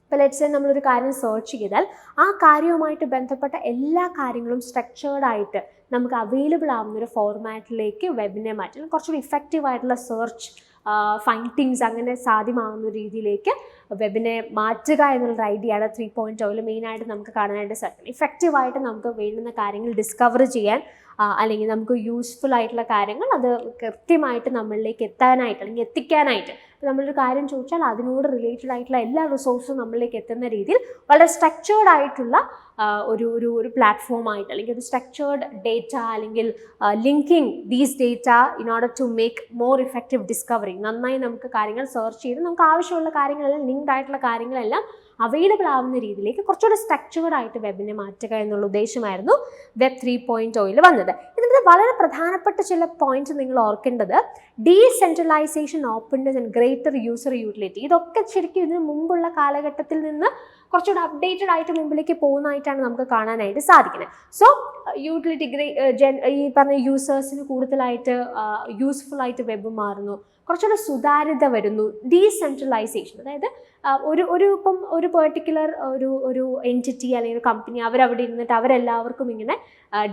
ഇപ്പോൾ ലെറ്റ്സ് സേ നമ്മളൊരു കാര്യം സെർച്ച് ചെയ്താൽ ആ കാര്യവുമായിട്ട് ബന്ധപ്പെട്ട എല്ലാ കാര്യങ്ങളും സ്ട്രക്ചേർഡ് ആയിട്ട് നമുക്ക് അവൈലബിൾ ആവുന്ന ഒരു ഫോർമാറ്റിലേക്ക് വെബിനെ മാറ്റാൻ കുറച്ചുകൂടി ഇഫക്റ്റീവ് ആയിട്ടുള്ള സെർച്ച് ഫൈൻഡിങ്സ് അങ്ങനെ സാധ്യമാകുന്ന രീതിയിലേക്ക് വെബിനെ മാറ്റുക എന്നുള്ളൊരു ഐഡിയ ആണ് 3.0 മെയിനായിട്ട് നമുക്ക് കാണാനായിട്ട് സാധിക്കും. ഇഫക്റ്റീവായിട്ട് നമുക്ക് വേണ്ടുന്ന കാര്യങ്ങൾ ഡിസ്കവർ ചെയ്യാൻ അല്ലെങ്കിൽ നമുക്ക് യൂസ്ഫുൾ ആയിട്ടുള്ള കാര്യങ്ങൾ അത് കൃത്യമായിട്ട് നമ്മളിലേക്ക് എത്താനായിട്ട് അല്ലെങ്കിൽ എത്തിക്കാനായിട്ട് നമ്മളൊരു കാര്യം ചോദിച്ചാൽ അതിനോട് റിലേറ്റഡ് ആയിട്ടുള്ള എല്ലാ റിസോഴ്സും നമ്മളിലേക്ക് എത്തുന്ന രീതിയിൽ വളരെ സ്ട്രക്ചേർഡ് ആയിട്ടുള്ള ഒരു പ്ലാറ്റ്ഫോമായിട്ട് അല്ലെങ്കിൽ ഒരു സ്ട്രക്ചേർഡ് ഡേറ്റ അല്ലെങ്കിൽ linking these data in order to make more effective discovery. നന്നായി നമുക്ക് കാര്യങ്ങൾ സെർച്ച് ചെയ്ത് നമുക്ക് ആവശ്യമുള്ള കാര്യങ്ങളെല്ലാം ലിങ്ക്ഡ് ആയിട്ടുള്ള കാര്യങ്ങളെല്ലാം അവൈലബിൾ ആവുന്ന രീതിയിലേക്ക് കുറച്ചുകൂടി സ്ട്രക്ചേർഡ് ആയിട്ട് വെബിനെ മാറ്റുക എന്നുള്ള ഉദ്ദേശമായിരുന്നു Web 3.0 വന്നത്. ഇതിൻ്റെ വളരെ പ്രധാനപ്പെട്ട ചില പോയിന്റ്സ് നിങ്ങൾ ഓർക്കേണ്ടത് decentralisation, openness and greater user utility. ഇതൊക്കെ ശരിക്കും ഇതിന് മുമ്പുള്ള കാലഘട്ടത്തിൽ നിന്ന് കുറച്ചുകൂടി അപ്ഡേറ്റഡ് ആയിട്ട് മുമ്പിലേക്ക് പോകുന്നതായിട്ടാണ് നമുക്ക് കാണാനായിട്ട് സാധിക്കുന്നത്. സോ യൂട്ടിലിറ്റി ഈ പറഞ്ഞ യൂസേഴ്സിന് കൂടുതലായിട്ട് യൂസ്ഫുൾ ആയിട്ട് വെബ് മാറുന്നു, കുറച്ചുകൂടെ സുതാര്യത വരുന്നു, ഡീസെൻട്രലൈസേഷൻ. അതായത് ഇപ്പം ഒരു പെർട്ടിക്കുലർ ഒരു എൻറ്റിറ്റി അല്ലെങ്കിൽ ഒരു കമ്പനി അവരവിടെ ഇരുന്നിട്ട് അവരെല്ലാവർക്കും ഇങ്ങനെ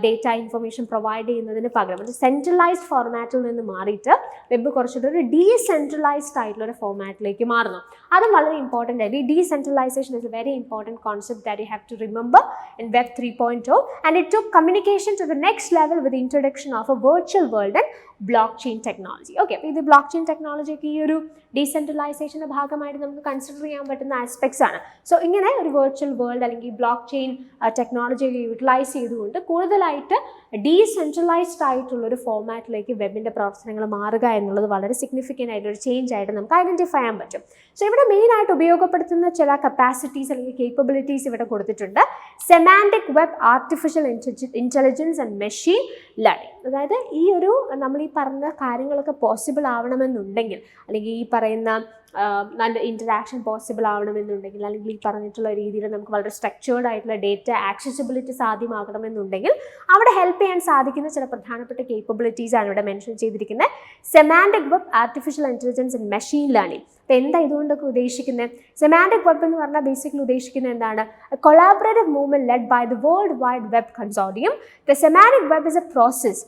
ഡേറ്റ ഇൻഫർമേഷൻ പ്രൊവൈഡ് ചെയ്യുന്നതിന് പകരം ഒരു സെൻട്രലൈസ്ഡ് ഫോർമാറ്റിൽ നിന്ന് മാറിയിട്ട് വെബ് കുറച്ചുകൂടി ഒരു ഡീസെൻട്രലൈസ്ഡ് ആയിട്ടുള്ള ഒരു ഫോർമാറ്റിലേക്ക് മാറുന്നു. അതും വളരെ ഇമ്പോർട്ടൻ്റ് ആയിട്ട് ഈ decentralisation is a very important concept that you have to remember in Web 3.0 and it took communication to the next level with the introduction of a virtual world and blockchain technology. Okay, അപ്പോൾ ഇത് ബ്ലോക്ക് ടെക്നോളജിക്ക് ഈ ഒരു ഡീസെൻട്രലൈസേഷൻ്റെ ഭാഗമായിട്ട് നമുക്ക് കൺസിഡർ ചെയ്യാൻ പറ്റുന്ന ആസ്പെക്ട്സ് ആണ്. സോ ഇങ്ങനെ ഒരു വെർച്വൽ വേൾഡ് അല്ലെങ്കിൽ ബ്ലോക്ക് ചെയിൻ ടെക്നോളജി യൂട്ടിലൈസ് ചെയ്തുകൊണ്ട് കൂടുതലായിട്ട് ഡീസെൻട്രലൈസ്ഡ് ആയിട്ടുള്ളൊരു ഫോർമാറ്റിലേക്ക് വെബിൻ്റെ പ്രവർത്തനങ്ങൾ മാറുക എന്നുള്ളത് വളരെ സിഗ്നിഫിക്കൻ്റ് ആയിട്ടൊരു ചേഞ്ച് ആയിട്ട് നമുക്ക് ഐഡൻറ്റിഫൈ ചെയ്യാൻ പറ്റും. സോ ഇവിടെ മെയിനായിട്ട് ഉപയോഗപ്പെടുത്തുന്ന ചില കപ്പാസിറ്റീസ് അല്ലെങ്കിൽ കേപ്പബിലിറ്റീസ് ഇവിടെ കൊടുത്തിട്ടുണ്ട്. Semantic web, artificial intelligence and machine learning. അതായത് ഈ ഒരു നമ്മൾ ഈ പറഞ്ഞ കാര്യങ്ങളൊക്കെ പോസിബിൾ ആവണമെന്നുണ്ടെങ്കിൽ അല്ലെങ്കിൽ ഈ പറയുന്ന നല്ല ഇൻറ്ററാക്ഷൻ പോസിബിൾ ആവണമെന്നുണ്ടെങ്കിൽ അല്ലെങ്കിൽ ഈ പറഞ്ഞിട്ടുള്ള രീതിയിൽ നമുക്ക് വളരെ സ്ട്രക്ചേർഡ് ആയിട്ടുള്ള ഡേറ്റ ആക്സസിബിലിറ്റി സാധ്യമാകണമെന്നുണ്ടെങ്കിൽ അവിടെ ഹെൽപ്പ് ചെയ്യാൻ സാധിക്കുന്ന ചില പ്രധാനപ്പെട്ട കേപ്പബിലിറ്റീസ് ആണ് ഇവിടെ മെൻഷൻ ചെയ്തിരിക്കുന്നത്. Semantic web, artificial intelligence and machine learning. അപ്പോൾ എന്താ ഇതുകൊണ്ടൊക്കെ ഉദ്ദേശിക്കുന്നത്? സെമാൻറ്റിക് വെബ് എന്ന് പറഞ്ഞാൽ ബേസിക്കലി ഉദ്ദേശിക്കുന്നത് എന്താണ്? Collaborative movement led by the world wide web consortium. The semantic web is a process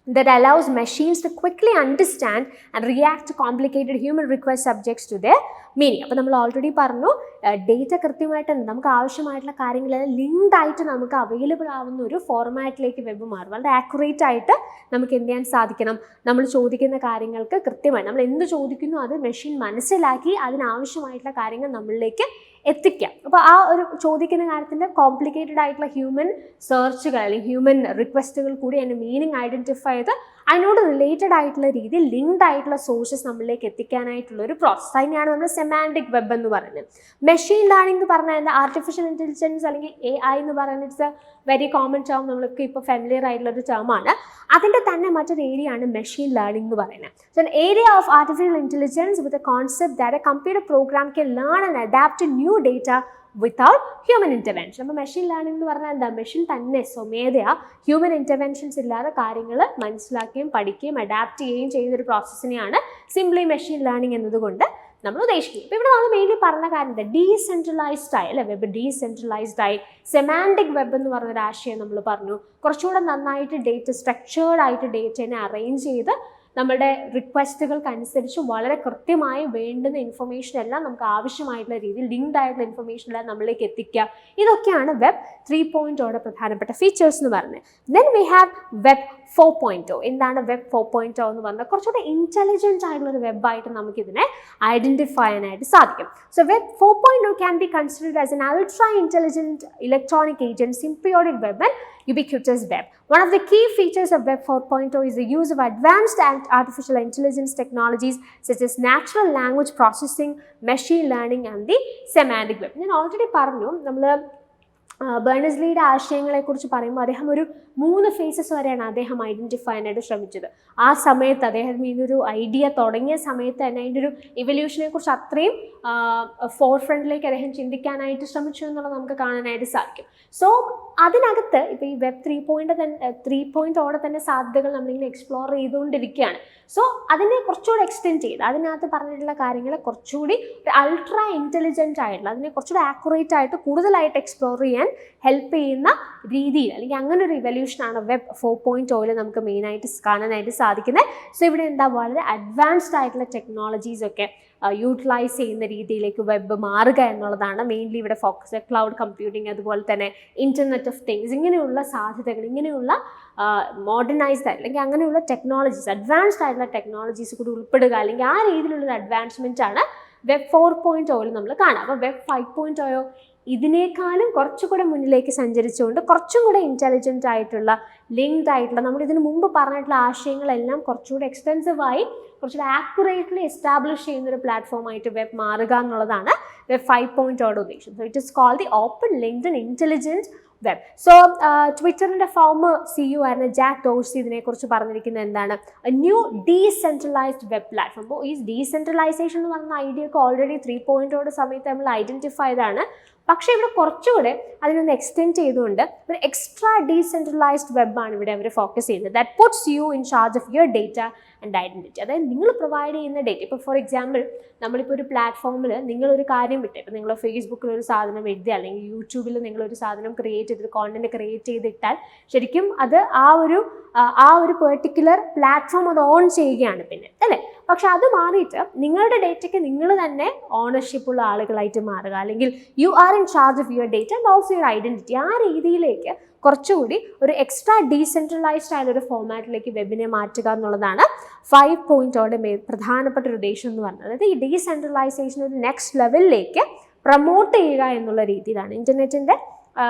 that allows machines to quickly understand and react to complicated human request subjects to their meaning. അപ്പോൾ നമ്മൾ ഓൾറെഡി പറഞ്ഞു ഡേറ്റ കൃത്യമായിട്ട് നമുക്ക് ആവശ്യമായിട്ടുള്ള കാര്യങ്ങളെല്ലാം ലിങ്ക്ഡ് ആയിട്ട് നമുക്ക് അവൈലബിൾ ആവുന്ന ഒരു ഫോർമാറ്റിലേക്ക് വെബ് മാറും. വളരെ ആക്യുറേറ്റ് ആയിട്ട് നമുക്ക് എന്ത് ചെയ്യാൻ സാധിക്കണം? നമ്മൾ ചോദിക്കുന്ന കാര്യങ്ങൾക്ക് കൃത്യമായി നമ്മൾ എന്ത് ചോദിക്കുന്നു അത് മെഷീൻ മനസ്സിലാക്കി അതിനാവശ്യമായിട്ടുള്ള കാര്യങ്ങൾ നമ്മളിലേക്ക് എത്തിക്കാം. അപ്പോൾ ആ ഒരു ചോദിക്കുന്ന കാര്യത്തിൻ്റെ കോംപ്ലിക്കേറ്റഡ് ആയിട്ടുള്ള ഹ്യൂമൻ സെർച്ചുകൾ അല്ലെങ്കിൽ ഹ്യൂമൻ റിക്വസ്റ്റുകൾ കൂടി അതിൻ്റെ മീനിങ് ഐഡൻറ്റിഫൈ ചെയ്ത് അതിനോട് റിലേറ്റഡ് ആയിട്ടുള്ള രീതിയിൽ ലിങ്ക്ഡ് ആയിട്ടുള്ള സോഴ്സസ് നമ്മളിലേക്ക് എത്തിക്കാനായിട്ടുള്ള ഒരു പ്രോസസ് അതിനെയാണ് നമ്മൾ സെമാൻറ്റിക് വെബ് എന്ന് പറയുന്നത്. മെഷീൻ ലേണിംഗ് എന്ന് പറഞ്ഞാൽ എന്താ? ആർട്ടിഫിഷ്യൽ ഇൻ്റലിജൻസ് അല്ലെങ്കിൽ AI എന്ന് പറയുന്നത് it's A very common term, നമ്മൾക്ക് ഇപ്പോൾ ഫെമിലിയർ ആയിട്ടുള്ള ഒരു ടേമാണ്. അതിൻ്റെ തന്നെ മറ്റൊരു ഏരിയ ആണ് മെഷീൻ ലേണിംഗ് എന്ന് പറയുന്നത്. So an area of artificial intelligence with a concept that a computer program can learn and adapt to new data without human intervention. അപ്പോൾ മെഷീൻ ലേണിംഗ് എന്ന് പറഞ്ഞാൽ എന്താ? മെഷീൻ തന്നെ സ്വമേധയാ ഹ്യൂമൻ ഇൻ്റർവെൻഷൻസ് ഇല്ലാതെ കാര്യങ്ങൾ മനസ്സിലാക്കുകയും പഠിക്കുകയും അഡാപ്റ്റ് ചെയ്യുകയും ചെയ്യുന്ന ഒരു പ്രോസസ്സിനെയാണ് സിംപ്ലി മെഷീൻ ലേണിംഗ് എന്നതുകൊണ്ട് നമ്മൾ ഉദ്ദേശിക്കുന്നത്. ഇപ്പോൾ ഇവിടെ നമ്മൾ മെയിൻലി പറഞ്ഞ കാര്യം എന്താ? ഡീസെൻട്രലൈസ്ഡ് ആയി അല്ലെ വെബ് ഡീസെൻട്രലൈസ്ഡ് ആയി. സെമാൻറ്റിക് വെബ് എന്ന് പറഞ്ഞൊരു ആശയം നമ്മൾ പറഞ്ഞു. കുറച്ചുകൂടെ നന്നായിട്ട് ഡേറ്റ സ്ട്രക്ചേർഡ് ആയിട്ട് ഡേറ്റനെ അറേഞ്ച് ചെയ്ത് നമ്മുടെ റിക്വസ്റ്റുകൾക്കനുസരിച്ച് വളരെ കൃത്യമായി വേണ്ടുന്ന ഇൻഫർമേഷൻ എല്ലാം നമുക്ക് ആവശ്യമായിട്ടുള്ള രീതിയിൽ ലിങ്ക്ഡ് ആയിട്ടുള്ള ഇൻഫർമേഷൻ എല്ലാം നമ്മളിലേക്ക് എത്തിക്കുക. ഇതൊക്കെയാണ് Web 3.0 പ്രധാനപ്പെട്ട ഫീച്ചേഴ്സ് എന്ന് പറയുന്നത്. Then we have Web 4.0. എന്താണ് Web 4.0 എന്ന് പറഞ്ഞാൽ? കുറച്ചുകൂടെ ഇൻ്റലിജൻറ്റ് ആയിട്ടുള്ളൊരു വെബായിട്ട് നമുക്കിതിനെ ഐഡൻറ്റിഫൈ ചെയ്യാനായിട്ട് സാധിക്കും. So Web 4.0 can be considered as an ultra intelligent electronic agent, symbiotic web and ubiquitous web. One of the key features of Web 4.0 is the use of advanced artificial intelligence technologies such as natural language processing, machine learning and the semantic web. ഞാൻ ഓൾറെഡി പറഞ്ഞു നമ്മൾ ബേണേഴ്സ്-ലീയുടെ ആശയങ്ങളെക്കുറിച്ച് പറയുമ്പോൾ അദ്ദേഹം ഒരു 3 ഫേസസ് വരെയാണ് അദ്ദേഹം ഐഡൻറ്റിഫൈ ചെയ്യാനായിട്ട് ശ്രമിച്ചത്. ആ സമയത്ത് അദ്ദേഹം ഇതൊരു ഐഡിയ തുടങ്ങിയ സമയത്ത് തന്നെ അതിൻ്റെ ഒരു ഇവല്യൂഷനെ കുറിച്ച് അത്രയും ഫോർ ഫ്രണ്ടിലേക്ക് അദ്ദേഹം ചിന്തിക്കാനായിട്ട് ശ്രമിച്ചു എന്നുള്ളത് നമുക്ക് കാണാനായിട്ട് സാധിക്കും. സോ അതിനകത്ത് ഇപ്പോൾ ഈ വെബ് 3.0 തന്നെ സാധ്യതകൾ നമ്മളിങ്ങനെ എക്സ്പ്ലോർ ചെയ്തുകൊണ്ടിരിക്കുകയാണ്. സോ അതിനെ കുറച്ചുകൂടി എക്സ്റ്റെൻഡ് ചെയ്ത് അതിനകത്ത് പറഞ്ഞിട്ടുള്ള കാര്യങ്ങളെ കുറച്ചുകൂടി ഒരു അൾട്രാ ഇൻ്റലിജൻ്റ് ആയിട്ടുള്ള, അതിനെ കുറച്ചുകൂടി ആക്യുറേറ്റ് ആയിട്ട് കൂടുതലായിട്ട് എക്സ്പ്ലോർ ചെയ്യാൻ ഹെൽപ്പ് ചെയ്യുന്ന രീതിയിൽ, അല്ലെങ്കിൽ അങ്ങനെ ഒരു ഇവല്യൂഷനാണ് വെബ് 4.0 നമുക്ക് മെയിനായിട്ട് കാണാനായിട്ട് സാധിക്കുന്നത്. സോ ഇവിടെ എന്താ, വളരെ അഡ്വാൻസ്ഡ് ആയിട്ടുള്ള ടെക്നോളജീസൊക്കെ യൂട്ടിലൈസ് ചെയ്യുന്ന രീതിയിലേക്ക് വെബ് മാറുക എന്നുള്ളതാണ് മെയിൻലി ഇവിടെ ഫോക്കസ്. ക്ലൗഡ് കമ്പ്യൂട്ടിങ്, അതുപോലെ തന്നെ ഇൻ്റർനെറ്റ് ഓഫ് തിങ്സ്, ഇങ്ങനെയുള്ള സാധ്യതകൾ, ഇങ്ങനെയുള്ള മോഡേണൈസ്ഡ് ആയിട്ട് അല്ലെങ്കിൽ അങ്ങനെയുള്ള ടെക്നോളജീസ്, അഡ്വാൻസ്ഡ് ആയിട്ടുള്ള ടെക്നോളജീസ് കൂടി ഉൾപ്പെടുക, അല്ലെങ്കിൽ ആ രീതിയിലുള്ളൊരു അഡ്വാൻസ്മെൻ്റ് ആണ് വെബ് 4.0 നമ്മൾ കാണാം. അപ്പോൾ വെബ് 5.0 ഇതിനേക്കാളും കുറച്ചുകൂടെ മുന്നിലേക്ക് സഞ്ചരിച്ചുകൊണ്ട് കുറച്ചും കൂടെ ഇൻ്റലിജൻ്റ് ആയിട്ടുള്ള, ലിങ്ക്ഡ് ആയിട്ടുള്ള, നമ്മൾ ഇതിന് മുമ്പ് പറഞ്ഞിട്ടുള്ള ആശയങ്ങളെല്ലാം കുറച്ചുകൂടെ എക്സ്റ്റെൻസീവായി കുറച്ചുകൂടെ ആക്യുറേറ്റ്ലി എസ്റ്റാബ്ലിഷ് ചെയ്യുന്നൊരു പ്ലാറ്റ്ഫോമായിട്ട് വെബ് മാറുക എന്നുള്ളതാണ് വെബ് 5.0 ഉദ്ദേശം. So it is called the open, linked and intelligent web. So ട്വിറ്ററിൻ്റെ ഫോമർ CEO ആയിരുന്ന ജാക്ക് ഡോഴ്സി ഇതിനെക്കുറിച്ച് പറഞ്ഞിരിക്കുന്നത് എന്താണ്, ന്യൂ ഡീസെൻട്രലൈസ്ഡ് വെബ് പ്ലാറ്റ്ഫോം. അപ്പോൾ ഈ ഡീസെൻട്രലൈസേഷൻ എന്ന് പറയുന്ന ഐഡിയ ഒക്കെ ഓൾറെഡി 3.0 സമയത്ത് നമ്മൾ ഐഡൻറ്റിഫൈ ചെയ്താണ്. പക്ഷേ ഇവിടെ കുറച്ചുകൂടെ അതിനൊന്ന് എക്സ്റ്റെൻഡ് ചെയ്തുകൊണ്ട് ഒരു എക്സ്ട്രാ ഡീസെൻട്രലൈസ്ഡ് വെബാണ് ഇവിടെ അവർ ഫോക്കസ് ചെയ്യുന്നത്. That puts you in charge of your data and identity. അതായത് നിങ്ങൾ പ്രൊവൈഡ് ചെയ്യുന്ന ഡേറ്റ, ഇപ്പോൾ ഫോർ എക്സാമ്പിൾ നമ്മളിപ്പോൾ ഒരു പ്ലാറ്റ്ഫോമിൽ നിങ്ങളൊരു കാര്യം വിട്ടേ, ഇപ്പോൾ നിങ്ങൾ ഫേസ്ബുക്കിൽ ഒരു സാധനം എഴുതി, അല്ലെങ്കിൽ യൂട്യൂബിൽ നിങ്ങളൊരു സാധനം ക്രിയേറ്റ് ചെയ്തിട്ട് കോണ്ടന്റ് ക്രിയേറ്റ് ചെയ്തിട്ടാൽ ശരിക്കും അത് ആ ഒരു പെർട്ടിക്കുലർ പ്ലാറ്റ്ഫോം അത് ഓൺ ചെയ്യുകയാണ് പിന്നെ, അല്ലേ? പക്ഷെ അത് മാറിയിട്ട് നിങ്ങളുടെ ഡേറ്റയ്ക്ക് നിങ്ങൾ തന്നെ ഓണർഷിപ്പുള്ള ആളുകളായിട്ട് മാറുക, അല്ലെങ്കിൽ you are in charge of your data and also your identity. ആ രീതിയിലേക്ക് കുറച്ചുകൂടി ഒരു എക്സ്ട്രാ ഡീസെൻട്രലൈസ്ഡ് ആയ ഒരു ഫോമാറ്റിലേക്ക് വെബിനെ മാറ്റുക എന്നുള്ളതാണ് 5.0 പ്രധാനപ്പെട്ട ഒരു ഉദ്ദേശം എന്ന് പറയുന്നത്. അതായത് ഈ ഡീസെൻട്രലൈസേഷൻ ഒരു നെക്സ്റ്റ് ലെവലിലേക്ക് പ്രൊമോട്ട് ചെയ്യുക എന്നുള്ള രീതിയിലാണ്, ഇൻ്റർനെറ്റിൻ്റെ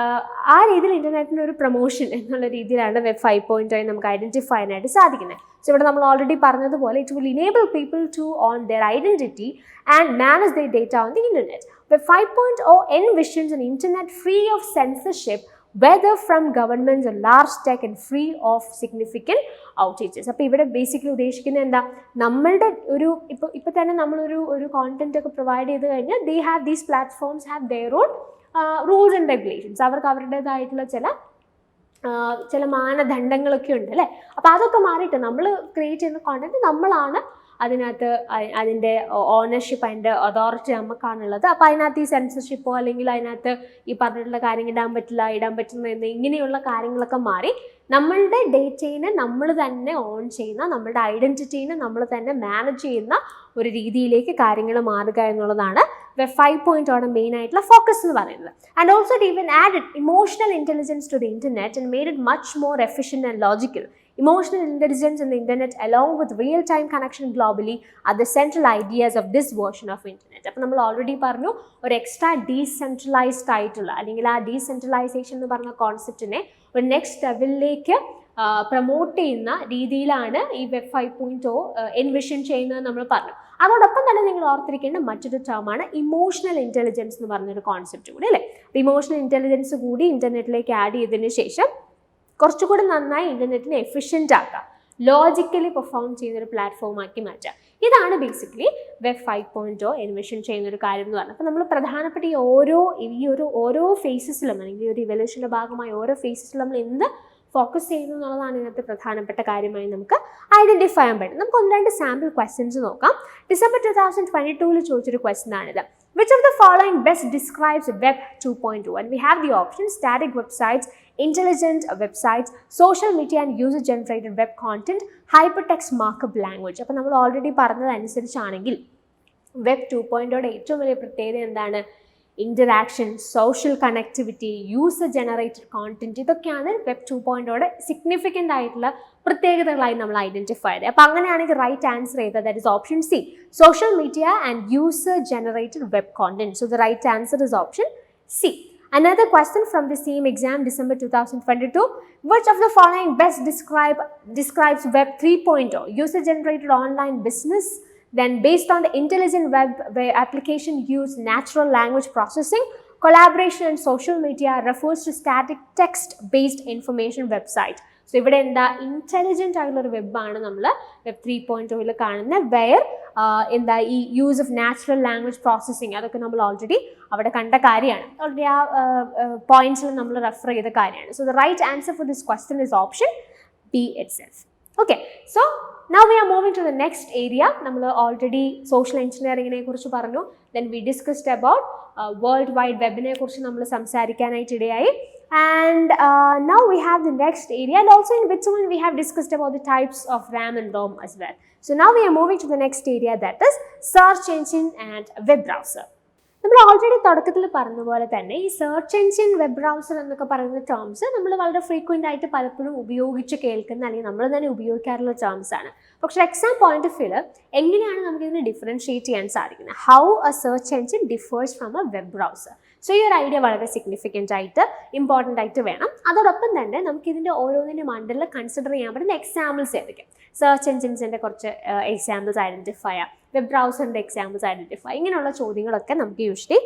ആ രീതിയിൽ ഇൻ്റർനെറ്റിൻ്റെ ഒരു പ്രൊമോഷൻ എന്നുള്ള രീതിയിലാണ് വെബ് 5.0 നമുക്ക് ഐഡൻറ്റിഫൈ ചെയ്യാനായിട്ട് സാധിക്കുന്നത്. സോ ഇവിടെ നമ്മൾ ഓൾറെഡി പറഞ്ഞതുപോലെ it will enable people to own their identity and manage their data on the internet. Web 5.0 envisions an internet free of censorship, whether from governments or large tech, and free of significant outages. അപ്പോൾ ഇവിടെ ബേസിക്കലി ഉദ്ദേശിക്കുന്നത് എന്താ, നമ്മളുടെ ഇപ്പോൾ തന്നെ നമ്മളൊരു കോണ്ടന്റ് ഒക്കെ പ്രൊവൈഡ് ചെയ്ത് കഴിഞ്ഞാൽ they have these platforms have their own rules and regulations. അവർക്ക് അവരുടേതായിട്ടുള്ള ചില മാനദണ്ഡങ്ങളൊക്കെ ഉണ്ട്, അല്ലേ? അപ്പോൾ അതൊക്കെ മാറിയിട്ട് നമ്മൾ ക്രിയേറ്റ് ചെയ്യുന്ന കോണ്ടന്റ് നമ്മളാണ് അതിനകത്ത് അതിൻ്റെ ഓണർഷിപ്പ്, അതിൻ്റെ അതോറിറ്റി നമുക്കാണുള്ളത്. അപ്പോൾ അതിനകത്ത് ഈ സെൻസർഷിപ്പോ അല്ലെങ്കിൽ അതിനകത്ത് ഈ പറഞ്ഞിട്ടുള്ള കാര്യങ്ങൾ ഇടാൻ പറ്റുന്ന ഇങ്ങനെയുള്ള കാര്യങ്ങളൊക്കെ മാറി നമ്മളുടെ ഡേറ്റയിനെ നമ്മൾ തന്നെ ഓൺ ചെയ്യുന്ന, നമ്മളുടെ ഐഡൻറ്റിറ്റീനെ നമ്മൾ തന്നെ മാനേജ് ചെയ്യുന്ന ഒരു രീതിയിലേക്ക് കാര്യങ്ങൾ മാറുക എന്നുള്ളതാണ് വെബ് 5.0 മെയിൻ ആയിട്ടുള്ള ഫോക്കസ് എന്ന് പറയുന്നത്. And also it even added emotional intelligence to the internet and made it much more efficient and logical. Emotional intelligence in the internet along with real-time connection globally are the central ideas of this version of internet. അപ്പോൾ നമ്മൾ ഓൾറെഡി പറഞ്ഞു ഒരു എക്സ്ട്രാ ഡീസെൻട്രലൈസ്ഡ് ആയിട്ടുള്ള, അല്ലെങ്കിൽ ആ ഡീസെൻട്രലൈസേഷൻ എന്ന് പറഞ്ഞ കോൺസെപ്റ്റിനെ ഒരു നെക്സ്റ്റ് ലെവലിലേക്ക് പ്രൊമോട്ട് ചെയ്യുന്ന രീതിയിലാണ് ഈ വെബ് 5.0 എൻവിഷൻ ചെയ്യുന്നത് നമ്മൾ പറഞ്ഞു. അതോടൊപ്പം തന്നെ നിങ്ങൾ ഓർത്തിരിക്കേണ്ട മറ്റൊരു ടേമാണ് ഇമോഷണൽ ഇൻ്റലിജൻസ് എന്ന് പറഞ്ഞൊരു കോൺസെപ്റ്റ് കൂടി, അല്ലേ? ഇമോഷണൽ ഇൻ്റലിജൻസ് കൂടി ഇൻ്റർനെറ്റിലേക്ക് ആഡ് ചെയ്തതിന് ശേഷം കുറച്ചുകൂടി നന്നായി ഇൻ്റർനെറ്റിനെ എഫിഷ്യൻ്റ് ആക്കാം, ലോജിക്കലി പെർഫോം ചെയ്യുന്നൊരു പ്ലാറ്റ്ഫോമാക്കി മാറ്റാം. ഇതാണ് ബേസിക്കലി വെബ് 5.0 എൻവിഷൻ ചെയ്യുന്നൊരു കാര്യം എന്ന് പറഞ്ഞാൽ. അപ്പോൾ നമ്മൾ പ്രധാനപ്പെട്ട ഓരോ ഫേസസിലും, അല്ലെങ്കിൽ ഒരു ഇവല്യൂഷൻ്റെ ഭാഗമായി ഓരോ ഫേസസിലും നമ്മൾ എന്ത് ഫോക്കസ് ചെയ്യുന്നു എന്നുള്ളതാണ് ഇതിനകത്ത് പ്രധാനപ്പെട്ട കാര്യമായി നമുക്ക് ഐഡൻറ്റിഫൈ ചെയ്യാൻ പറ്റും. നമുക്ക് 1-2 സാമ്പിൾ ക്വസ്റ്റ്യൻസ് നോക്കാം. ഡിസംബർ 2022 ചോദിച്ചൊരു ക്വസ്റ്റ്യൻ ആണിത്. Which of the following best describes Web 2.0? And we have the options: static websites, intelligent websites, social media and user-generated web content, hypertext markup language. അപ്പോൾ നമ്മൾ ഓൾറെഡി പറഞ്ഞതനുസരിച്ചാണെങ്കിൽ വെബ് 2.0 ഏറ്റവും വലിയ പ്രത്യേകത എന്താണ്? Interaction, social connectivity, user generated content, ഇതൊക്കെയാണ് വെബ് 2.0 സിഗ്നിഫിക്കൻ്റ് ആയിട്ടുള്ള പ്രത്യേകതകളായി നമ്മൾ ഐഡൻറ്റിഫൈ ചെയ്തത്. അപ്പോൾ അങ്ങനെയാണെങ്കിൽ റൈറ്റ് ആൻസർ ചെയ്തത് that is option C, social media and user generated web content. So the right answer is option C. Another question from the same exam, December 2022. Which of the following best describes Web 3.0? User generated online business. Then based on the intelligent web where application use natural language processing, Collaboration and social media refers to static text-based information website. So ഇവിടെ എന്താ ഇൻ്റലിജൻ്റ് ആയിട്ടുള്ളൊരു വെബാണ് നമ്മൾ വെബ് 3.0 കാണുന്നത്, വെയർ എന്താ ഈ use of natural language processing അതൊക്കെ നമ്മൾ ഓൾറെഡി അവിടെ കണ്ട കാര്യമാണ്, ഓൾറെഡി ആ പോയിന്റ്സിൽ നമ്മൾ റെഫർ ചെയ്ത കാര്യമാണ്. So the right answer for this question is option B itself. Okay, so now we are moving to the next area. നമ്മൾ ഓൾറെഡി സോഷ്യൽ എഞ്ചിനീയറിങ്ങിനെ കുറിച്ച് പറഞ്ഞു, then we discussed about world wide വെബിനെ കുറിച്ച് നമ്മൾ സംസാരിക്കാനായിട്ട് ഇടയായി. And now we have the next area, and also in which one we have discussed about the types of RAM and ROM as well. So now we are moving to the next area, that is search engine and web browser. നമ്മൾ ഓൾറെഡി തുടക്കത്തിൽ പറഞ്ഞ പോലെ തന്നെ ഈ സെർച്ച് എഞ്ചിൻ, വെബ് ബ്രൗസർ എന്നൊക്കെ പറയുന്ന ടേംസ് നമ്മൾ വളരെ ഫ്രീക്വൻ്റ് ആയിട്ട് പലപ്പോഴും ഉപയോഗിച്ച് കേൾക്കുന്ന അല്ലെങ്കിൽ നമ്മൾ തന്നെ ഉപയോഗിക്കാറുള്ള ടേംസ് ആണ്. പക്ഷേ എക്സാം പോയിന്റ് ഓഫ് വ്യൂവിൽ എങ്ങനെയാണ് നമുക്കിതിനെ ഡിഫറൻഷിയേറ്റ് ചെയ്യാൻ സാധിക്കുന്നത്? How a search engine differs from a web browser. So ഈ ഒരു ഐഡിയ വളരെ സിഗ്നിഫിക്കൻ്റ് ആയിട്ട് ഇമ്പോർട്ടൻ്റ് ആയിട്ട് വേണം. അതോടൊപ്പം തന്നെ നമുക്കിതിൻ്റെ ഓരോന്നിൻ്റെ മണ്ടലിൽ കൺസിഡർ ചെയ്യാൻ പറ്റുന്ന എക്സാമ്പിൾസ് ഏതൊക്കെ? സെർച്ച് എഞ്ചിൻസിൻ്റെ കുറച്ച് എക്സാമ്പിൾസ് ഐഡൻറ്റിഫൈ ചെയ്യാം, വെബ് ബ്രൗസറിൻ്റെ എക്സാമ്പിൾസ് ഐഡൻറ്റിഫൈ, ഇങ്ങനെയുള്ള ചോദ്യങ്ങളൊക്കെ നമുക്ക് യൂഷ്വലി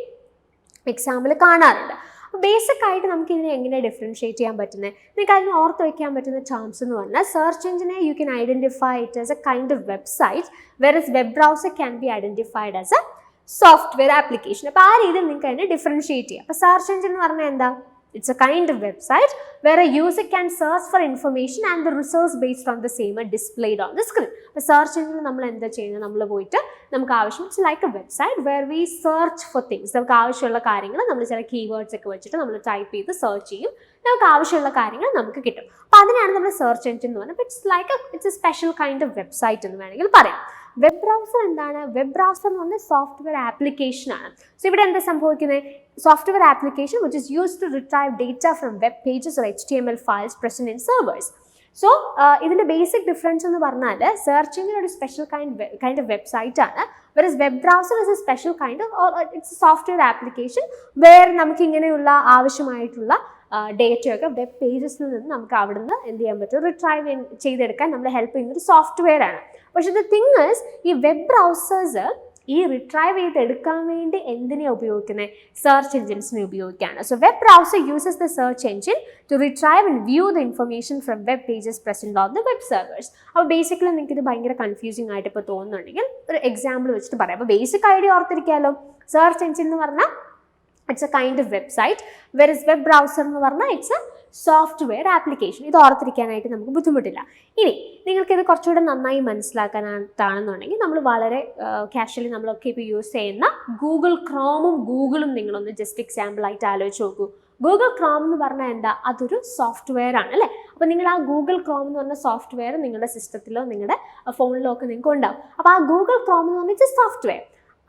എക്സാമിൽ കാണാറുണ്ട്. അപ്പോൾ ബേസിക് ആയിട്ട് നമുക്ക് ഇതിനെ എങ്ങനെ ഡിഫറൻഷിയേറ്റ് ചെയ്യാൻ പറ്റുന്നത്? നിങ്ങൾക്ക് അതിന് ഓർത്ത് വയ്ക്കാൻ പറ്റുന്ന ടേംസ് എന്ന് പറഞ്ഞാൽ സെർച്ച് എഞ്ചിനെ you can identify it as a kind of website, whereas web browser can be identified as a software application. അപ്പോൾ ആ രീതിയിൽ നിങ്ങൾക്ക് അതിനെ ഡിഫറൻഷിയേറ്റ് ചെയ്യാം. അപ്പോൾ സെർച്ച് എഞ്ചിൻ എന്ന് പറഞ്ഞാൽ എന്താ? It's a kind of website where a user can search for information and the results based on the same are displayed on the screen. അപ്പോൾ സെർച്ച് എഞ്ചിനിൽ നമ്മൾ എന്താ ചെയ്യുന്നത്? നമ്മൾ പോയിട്ട് നമുക്ക് ആവശ്യം, it's like A website where we search for things. നമുക്ക് ആവശ്യമുള്ള കാര്യങ്ങൾ നമ്മൾ ചില കീവേഡ്സ് ഒക്കെ വെച്ചിട്ട് നമ്മൾ ടൈപ്പ് ചെയ്ത് സെർച്ച് ചെയ്യും, നമുക്ക് ആവശ്യമുള്ള കാര്യങ്ങൾ നമുക്ക് കിട്ടും. അപ്പോൾ അതിനാണ് നമ്മൾ സെർച്ച് എഞ്ചിൻ എന്ന് പറയുന്നത്. It's a special kind of website എന്ന് വേണമെങ്കിൽ പറയാം. വെബ് ബ്രൗസർ എന്താണ്? വെബ് ബ്രൗസർ എന്ന് പറഞ്ഞാൽ സോഫ്റ്റ്വെയർ ആപ്ലിക്കേഷൻ ആണ്. സോ ഇവിടെ എന്താ സംഭവിക്കുന്നത്? Software application which is used to retrieve data from web pages or HTML files present in servers. So ഇതിൻ്റെ ബേസിക് ഡിഫറൻസ് എന്ന് പറഞ്ഞാൽ സെർച്ച് എഞ്ചിൻ ഒരു സ്പെഷ്യൽ കൈൻഡ് ഓഫ് വെബ്സൈറ്റ് ആണ്, versus web browser is a special kind of it's software application wear നമുക്ക് ഇങ്ങനെയുള്ള ആവശ്യമായിട്ടുള്ള ഡേറ്റയൊക്കെ വെബ് പേജസിൽ നിന്ന് നമുക്ക് അവിടെ നിന്ന് എന്ത് ചെയ്യാൻ പറ്റും? റിട്രൈവ് ചെയ്തെടുക്കാൻ നമ്മളെ ഹെൽപ്പ് ചെയ്യുന്നൊരു സോഫ്റ്റ്വെയർ ആണ്. പക്ഷേ ദ തിങ് ഈസ് ഈ വെബ് ബ്രൗസേഴ്സ് ഈ റിട്രൈവ് ചെയ്തെടുക്കാൻ വേണ്ടി എന്തിനാണ് ഉപയോഗിക്കുന്നത്? സെർച്ച് എഞ്ചിൻസിനെ ഉപയോഗിക്കുകയാണ്. So web browser uses the search engine to retrieve and view the information from web pages present on the web servers. അപ്പോൾ ബേസിക്കലി നിങ്ങൾക്ക് ഇത് ഭയങ്കര കൺഫ്യൂസിംഗ് ആയിട്ട് ഇപ്പോൾ തോന്നുന്നുണ്ടെങ്കിൽ ഒരു എക്സാമ്പിൾ വെച്ചിട്ട് പറയാം. അപ്പോൾ ബേസിക് ഐഡിയ ഓർത്തിരിക്കാമല്ലോ. സെർച്ച് എഞ്ചിൻ എന്ന് പറഞ്ഞാൽ it's A kind of website, versus web browser എന്ന് പറഞ്ഞാൽ ഇറ്റ്സ് എ സോഫ്റ്റ്വെയർ ആപ്ലിക്കേഷൻ. ഇത് ഓർത്തിരിക്കാനായിട്ട് നമുക്ക് ബുദ്ധിമുട്ടില്ല. ഇനി നിങ്ങൾക്കിത് കുറച്ചുകൂടെ നന്നായി മനസ്സിലാക്കാനായിട്ടാണെന്നുണ്ടെങ്കിൽ നമ്മൾ വളരെ കാഷ്വലി നമ്മളൊക്കെ ഇപ്പോൾ യൂസ് ചെയ്യുന്ന ഗൂഗിൾ ക്രോമും ഗൂഗിളും നിങ്ങളൊന്ന് ജസ്റ്റ് എക്സാമ്പിളായിട്ട് ആലോചിച്ച് നോക്കൂ. ഗൂഗിൾ ക്രോം എന്ന് പറഞ്ഞാൽ എന്താ? അതൊരു സോഫ്റ്റ്വെയർ ആണ് അല്ലേ? അപ്പോൾ നിങ്ങൾ ആ ഗൂഗിൾ ക്രോം എന്ന് പറഞ്ഞ സോഫ്റ്റ്വെയർ നിങ്ങളുടെ സിസ്റ്റത്തിലോ നിങ്ങളുടെ ഫോണിലോ ഒക്കെ നിങ്ങൾക്ക് ഉണ്ടാവും. അപ്പോൾ ആ ഗൂഗിൾ ക്രോം എന്ന് പറഞ്ഞാൽ സോഫ്റ്റ്വെയർ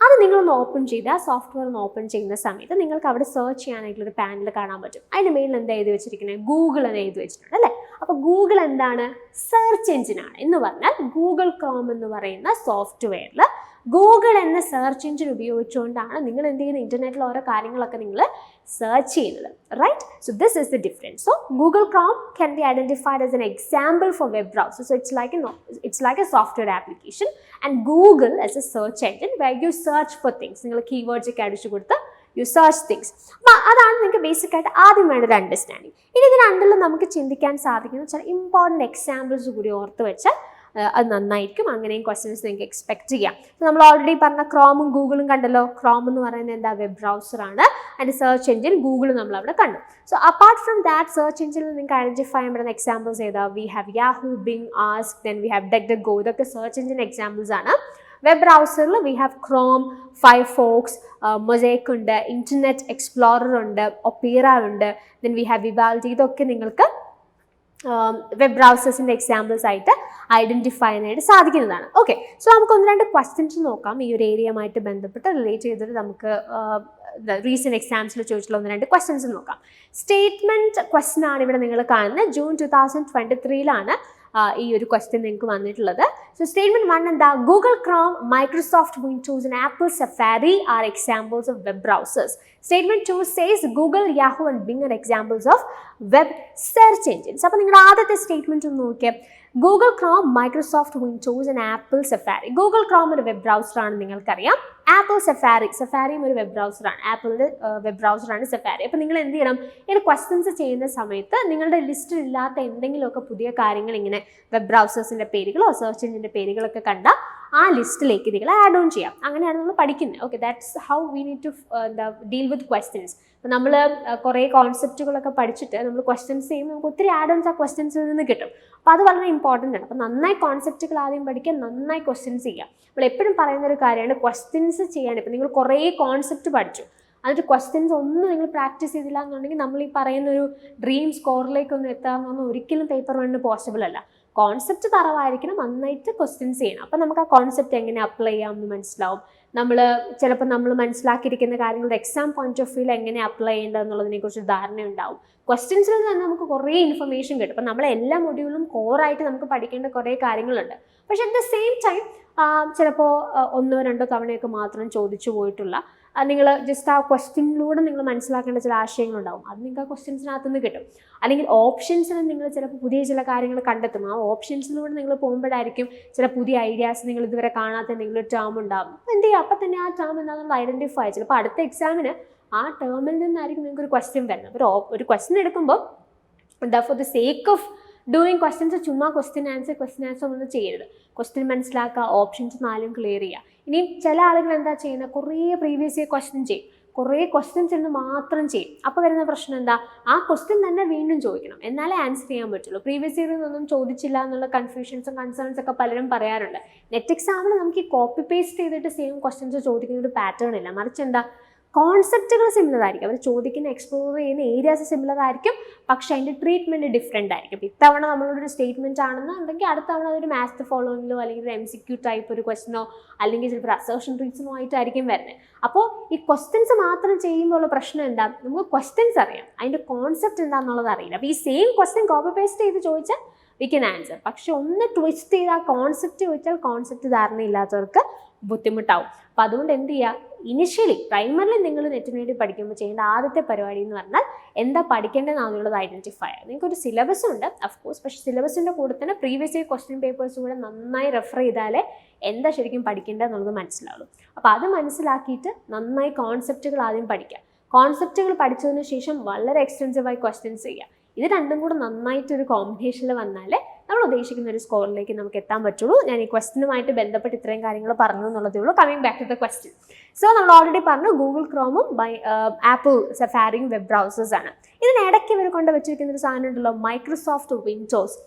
അത് നിങ്ങളൊന്ന് ഓപ്പൺ ചെയ്ത് ആ സോഫ്റ്റ്വെയർ ഒന്ന് ഓപ്പൺ ചെയ്യുന്ന സമയത്ത് നിങ്ങൾക്ക് അവിടെ സെർച്ച് ചെയ്യാനായിട്ടുള്ളൊരു പാനൽ കാണാൻ പറ്റും. അതിൻ്റെ മേലിൽ എന്താ എഴുതി വെച്ചിരിക്കുന്നത്? ഗൂഗിൾ എന്ന് എഴുതി വെച്ചിട്ടുണ്ട് അല്ലേ? അപ്പോൾ ഗൂഗിൾ എന്താണ്? സെർച്ച് എഞ്ചിനാണ്. എന്ന് പറഞ്ഞാൽ ഗൂഗിൾ ക്രോം എന്ന് പറയുന്ന സോഫ്റ്റ്വെയറിൽ ഗൂഗിൾ എന്ന സെർച്ച് എഞ്ചിൻ ഉപയോഗിച്ചുകൊണ്ടാണ് നിങ്ങൾ എന്ത് ചെയ്യുന്നത്? ഇൻ്റർനെറ്റിൽ ഓരോ കാര്യങ്ങളൊക്കെ നിങ്ങൾ സെർച്ച് ചെയ്യുന്നത്, right? So this is the difference. So Google Chrome can be identified as an example for web browser. So it's like a software application and Google as a search engine where you search for things. നിങ്ങൾ കീവേഡ്സ് ഒക്കെ അടിച്ചു കൊടുത്ത് യു സെർച്ച് തിങ്സ്. അപ്പോൾ അതാണ് നിങ്ങൾക്ക് ബേസിക് ആയിട്ട് ആദ്യം വേണ്ട ഒരു അണ്ടർസ്റ്റാൻഡിങ്. ഇനി ഇത് രണ്ടിലും നമുക്ക് ചിന്തിക്കാൻ സാധിക്കുന്ന ചില ഇമ്പോർട്ടൻറ്റ് എക്സാമ്പിൾസ് കൂടി ഓർത്ത് വെച്ചാൽ അത് നന്നായിരിക്കും. അങ്ങനെയും ക്വസ്റ്റ്യൻസ് നിങ്ങൾക്ക് എക്സ്പെക്ട് ചെയ്യാം. നമ്മൾ ഓൾറെഡി പറഞ്ഞ ക്രോമും ഗൂഗിളും കണ്ടല്ലോ. ക്രോം എന്ന് പറയുന്നത് എന്താ? വെബ് ബ്രൗസറാണ്. അതിൻ്റെ സെർച്ച് എഞ്ചിൻ ഗൂഗിൾ നമ്മൾ അവിടെ കണ്ടു. So apart from that search എഞ്ചിനിൽ നിങ്ങൾക്ക് ഐഡൻറ്റിഫൈ ചെയ്യാൻ പറ്റുന്ന എക്സാമ്പിൾസ് ഏതാ? We have Yahoo, Bing, Ask, then we have DuckDuckGo. ഇതൊക്കെ സെർച്ച് എഞ്ചിൻ എക്സാമ്പിൾസ് ആണ്. വെബ് ബ്രൗസറിൽ we have Chrome, Firefox, Mosaic ഉണ്ട്, ഇൻ്റർനെറ്റ് എക്സ്പ്ലോറർ ഉണ്ട്, ഒപ്പീറ ഉണ്ട്, ദെൻ വി ഹാവ് വിവാൽഡി. ഇതൊക്കെ നിങ്ങൾക്ക് വെബ് ബ്രൗസേഴ്സിൻ്റെ എക്സാമ്പിൾസ് ആയിട്ട് ഐഡൻറ്റിഫൈ ചെയ്യാനായിട്ട് സാധിക്കുന്നതാണ്. ഓക്കെ, സോ നമുക്ക് ഒന്ന് രണ്ട് ക്വസ്റ്റ്യൻസ് നോക്കാം. ഈ ഒരു ഏരിയയുമായിട്ട് ബന്ധപ്പെട്ട് റിലേറ്റ് ചെയ്തിട്ട് നമുക്ക് റീസെൻറ്റ് എക്സാംസിൽ ചോദിച്ചിട്ടുള്ള ഒന്ന് രണ്ട് ക്വസ്റ്റ്യൻസ് നോക്കാം. സ്റ്റേറ്റ്മെൻറ്റ് ക്വസ്റ്റ്യൻ ആണ് ഇവിടെ നിങ്ങൾ കാണുന്നത്. ജൂൺ 2023 ഈ ഒരു ക്വസ്റ്റ്യൻ നിങ്ങൾക്ക് വന്നിട്ടുള്ളത്. സോ സ്റ്റേറ്റ്മെൻറ്റ് 1 എന്താ? Google Chrome, Microsoft Windows and apple safari are examples of web browsers. Statement 2 says Google, Yahoo and Bing are examples of web search engines. അപ്പോൾ നിങ്ങൾ ആദ്യത്തെ സ്റ്റേറ്റ്മെൻറ്റ് ഒന്ന് നോക്കിയാൽ Google Chrome, Microsoft Windows and apple safari. Google Chrome ഒരു വെബ് ബ്രൗസറാണ്, നിങ്ങൾക്കറിയാം. ആപ്പിൾ സഫാരിയും ഒരു വെബ് ബ്രൗസറാണ്. ആപ്പിളിൻ്റെ വെബ് ബ്രൗസറാണ് സഫാരി. അപ്പോൾ നിങ്ങൾ എന്ത് ചെയ്യണം, ഇങ്ങനെ ക്വസ്റ്റ്യൻസ് ചെയ്യുന്ന സമയത്ത് നിങ്ങളുടെ ലിസ്റ്റിൽ ഇല്ലാത്ത എന്തെങ്കിലുമൊക്കെ പുതിയ കാര്യങ്ങൾ ഇങ്ങനെ വെബ് ബ്രൗസേഴ്സിൻ്റെ പേരുകളോ സെർച്ച് എഞ്ചിൻ്റെ പേരുകളൊക്കെ കണ്ടാൽ ആ ലിസ്റ്റിലേക്ക് നിങ്ങൾ ആഡ് ഓൺ ചെയ്യാം. അങ്ങനെയാണ് നമ്മൾ പഠിക്കുന്നത്. Okay, that's how we need to deal with questions. അപ്പോൾ നമ്മൾ കുറേ കോൺസെപ്റ്റുകളൊക്കെ പഠിച്ചിട്ട് നമ്മൾ ക്വസ്റ്റ്യൻസ് ചെയ്യുമ്പോൾ നമുക്ക് ഒത്തിരി ആഡ് ഓൺസ് ആ ക്വസ്റ്റ്യൻസിൽ നിന്ന് കിട്ടും. അപ്പോൾ അത് വളരെ ഇമ്പോർട്ടൻ്റ് ആണ്. അപ്പോൾ നന്നായി കോൺസെപ്റ്റുകൾ ആദ്യം പഠിക്കുക, നന്നായി ക്വസ്റ്റ്യൻസ് ചെയ്യുക. നമ്മൾ എപ്പോഴും പറയുന്ന ഒരു കാര്യമാണ് ക്വസ്റ്റ്യൻസ് ചെയ്യാൻ. ഇപ്പോൾ നിങ്ങൾ കുറേ കോൺസെപ്റ്റ് പഠിച്ചു, എന്നിട്ട് ക്വസ്റ്റ്യൻസ് ഒന്നും നിങ്ങൾ പ്രാക്ടീസ് ചെയ്തില്ല എന്നുണ്ടെങ്കിൽ നമ്മൾ ഈ പറയുന്ന ഒരു ഡ്രീം സ്കോറിലേക്കൊന്നും എത്താമെന്നൊന്നും ഒരിക്കലും പേപ്പർ 1 പോസിബിൾ അല്ല. കോൺസെപ്റ്റ് തറവായിരിക്കണം, നന്നായിട്ട് ക്വസ്റ്റ്യൻസ് ചെയ്യണം. അപ്പോൾ നമുക്ക് ആ കോൺസെപ്റ്റ് എങ്ങനെ അപ്ലൈ ചെയ്യാമെന്ന് മനസ്സിലാവും. ചിലപ്പോൾ നമ്മൾ മനസ്സിലാക്കിയിരിക്കുന്ന കാര്യങ്ങളുടെ എക്സാം പോയിന്റ് ഓഫ് വ്യൂവിൽ എങ്ങനെ അപ്ലൈ ചെയ്യേണ്ടത് എന്നുള്ളതിനെക്കുറിച്ച് ധാരണ ഉണ്ടാവും. ക്വസ്റ്റ്യൻസിൽ നിന്ന് തന്നെ നമുക്ക് കുറേ ഇൻഫർമേഷൻ കിട്ടും. അപ്പോൾ നമ്മൾ എല്ലാ മൊഡ്യൂളും കോറായിട്ട് നമുക്ക് പഠിക്കേണ്ട കുറേ കാര്യങ്ങളുണ്ട്. പക്ഷേ അറ്റ് ദ സെയിം ടൈം ചിലപ്പോൾ 1-2 തവണയൊക്കെ മാത്രം ചോദിച്ചു പോയിട്ടുള്ള നിങ്ങൾ ജസ്റ്റ് ആ ക്വസ്റ്റ്യനിലൂടെ നിങ്ങൾ മനസ്സിലാക്കേണ്ട ചില ആശയങ്ങളുണ്ടാവും. അത് നിങ്ങൾക്ക് ആ ക്വസ്റ്റ്യൻസിനകത്ത് നിന്ന് കിട്ടും. അല്ലെങ്കിൽ ഓപ്ഷൻസിൽ നിങ്ങൾ ചിലപ്പോൾ പുതിയ ചില കാര്യങ്ങൾ കണ്ടെത്തും. ആ ഓപ്ഷൻസിലൂടെ നിങ്ങൾ പോകുമ്പോഴായിരിക്കും ചില പുതിയ ഐഡിയാസ്, നിങ്ങൾ ഇതുവരെ കാണാത്ത എന്തെങ്കിലും ഒരു ടേം ഉണ്ടാകും. എന്ത് ചെയ്യുക, അപ്പം തന്നെ ആ ടേം എന്താണെന്ന് ഐഡൻറ്റിഫൈ. ചിലപ്പോൾ അടുത്ത എക്സാമിന് ആ ടേമിൽ നിന്നായിരിക്കും നിങ്ങൾക്ക് ഒരു ക്വസ്റ്റ്യൻ വരുന്നത്. ഒരു ക്വസ്റ്റ്യൻ എടുക്കുമ്പോൾ എന്താ for the sake of doing questions ചുമ്മാ ക്വസ്റ്റ്യൻ ആൻസർ ഒന്നും ചെയ്യരുത്. ക്വസ്റ്റ്യൻ മനസ്സിലാക്കുക, ഓപ്ഷൻസ് 4 ക്ലിയർ ചെയ്യുക. ഇനി ചില ആളുകൾ എന്താ ചെയ്യുന്നത്, കുറേ പ്രീവിയസ് ഇയർ ക്വസ്റ്റ്യൻ ചെയ്യും, കുറേ ക്വസ്റ്റ്യൻസ് എന്ന് മാത്രം ചെയ്യും. അപ്പോൾ വരുന്ന പ്രശ്നം എന്താ, ആ ക്വസ്റ്റ്യൻ തന്നെ വീണ്ടും ചോദിക്കണം, എന്നാലേ ആൻസർ ചെയ്യാൻ പറ്റുള്ളൂ. പ്രീവിയസ് ഇയറിൽ നിന്നൊന്നും ചോദിച്ചില്ല എന്നുള്ള കൺഫ്യൂഷൻസും കൺസേൺസ് ഒക്കെ പലരും പറയാറുണ്ട്. നെറ്റ് എക്സാമിൽ നമുക്ക് ഈ കോപ്പി പേസ്റ്റ് ചെയ്തിട്ട് സെയിം ക്വസ്റ്റ്യൻസ് ചോദിക്കുന്ന ഒരു പാറ്റേൺ ഇല്ല. മറിച്ച് എന്താ, കോൺസെപ്റ്റുകൾ സിമിലർ ആയിരിക്കും. അവർ ചോദിക്കുന്ന എക്സ്പ്ലോർ ചെയ്യുന്ന ഏരിയാസ് സിമിലർ ആയിരിക്കും, പക്ഷേ അതിൻ്റെ ട്രീറ്റ്മെൻറ്റ് ഡിഫറെൻ്റ് ആയിരിക്കും. ഇത്തവണ നമ്മളൊരു സ്റ്റേറ്റ്മെൻറ്റ് ആണെന്നുണ്ടെങ്കിൽ അടുത്ത തവണ അതൊരു മാത്സ് ഫോളോയിങ്ങിലോ അല്ലെങ്കിൽ ഒരു MCQ ടൈപ്പ് ഒരു ക്വസ്റ്റനോ അല്ലെങ്കിൽ ചിലപ്പോൾ അസേർഷൻ റീസണോ ആയിട്ടായിരിക്കും വരുന്നത്. അപ്പോൾ ഈ ക്വസ്റ്റ്യൻസ് മാത്രം ചെയ്യുമ്പോൾ ഉള്ള പ്രശ്നം എന്താ, നമുക്ക് ക്വസ്റ്റ്യൻസ് അറിയാം, അതിൻ്റെ കോൺസെപ്റ്റ് എന്താണെന്നുള്ളത് അറിയില്ല. അപ്പോൾ ഈ സെയിം ക്വസ്റ്റ്യൻ കോപ്പി പേസ്റ്റ് ചെയ്ത് ചോദിച്ചാൽ വി ക്യാൻ ആൻസർ. പക്ഷെ ഒന്ന് ട്വിസ്റ്റ് ചെയ്ത് ആ കോൺസെപ്റ്റ് ചോദിച്ചാൽ കോൺസെപ്റ്റ് ധാരണയില്ലാത്തവർക്ക് ബുദ്ധിമുട്ടാവും. അപ്പോൾ അതുകൊണ്ട് എന്ത് ചെയ്യുക, ഇനിഷ്യലി പ്രൈമറിലി നിങ്ങൾ നെറ്റിന് വേണ്ടി പഠിക്കുമ്പോൾ ചെയ്യേണ്ട ആദ്യത്തെ പരിപാടി എന്ന് പറഞ്ഞാൽ എന്താ പഠിക്കേണ്ടതെന്നുള്ളത് ഐഡൻറ്റിഫൈ ചെയ്യുക. നിങ്ങൾക്കൊരു സിലബസ് ഉണ്ട് അഫ്കോഴ്സ്, പക്ഷേ സിലബസിൻ്റെ കൂടെ തന്നെ പ്രീവിയസ് ഇയർ ക്വസ്റ്റ്യൻ പേപ്പേഴ്സ് കൂടെ നന്നായി റെഫർ ചെയ്താലേ എന്താ ശരിക്കും പഠിക്കേണ്ടതെന്നുള്ളത് മനസ്സിലാവുള്ളൂ. അപ്പോൾ അത് മനസ്സിലാക്കിയിട്ട് നന്നായി കോൺസെപ്റ്റുകൾ ആദ്യം പഠിക്കുക. കോൺസെപ്റ്റുകൾ പഠിച്ചതിന് ശേഷം വളരെ എക്സ്റ്റെൻസീവായി ക്വസ്റ്റ്യൻസ് ചെയ്യുക. ഇത് രണ്ടും കൂടെ നന്നായിട്ടൊരു കോമ്പിനേഷനിൽ വന്നാലേ നമ്മൾ ഉദ്ദേശിക്കുന്ന ഒരു സ്കോറിലേക്ക് നമുക്ക് എത്താൻ പറ്റുള്ളൂ. ഞാൻ ഈ ക്വസ്റ്റ്യനുമായിട്ട് ബന്ധപ്പെട്ട് ഇത്രയും കാര്യങ്ങൾ പറഞ്ഞു എന്നുള്ളതേ ഉള്ളൂ. Coming back to the question. So നമ്മൾ ഓൾറെഡി പറഞ്ഞു ഗൂഗിൾ ക്രോമും ആപ്പിൾ സഫാരിയും വെബ് ബ്രൗസേഴ്സ് ആണ്. ഇതിനിടയ്ക്ക് ഇവർ കൊണ്ട് വെച്ചിരിക്കുന്ന ഒരു സാധനം ഉണ്ടല്ലോ, മൈക്രോസോഫ്റ്റ് വിൻഡോസ്.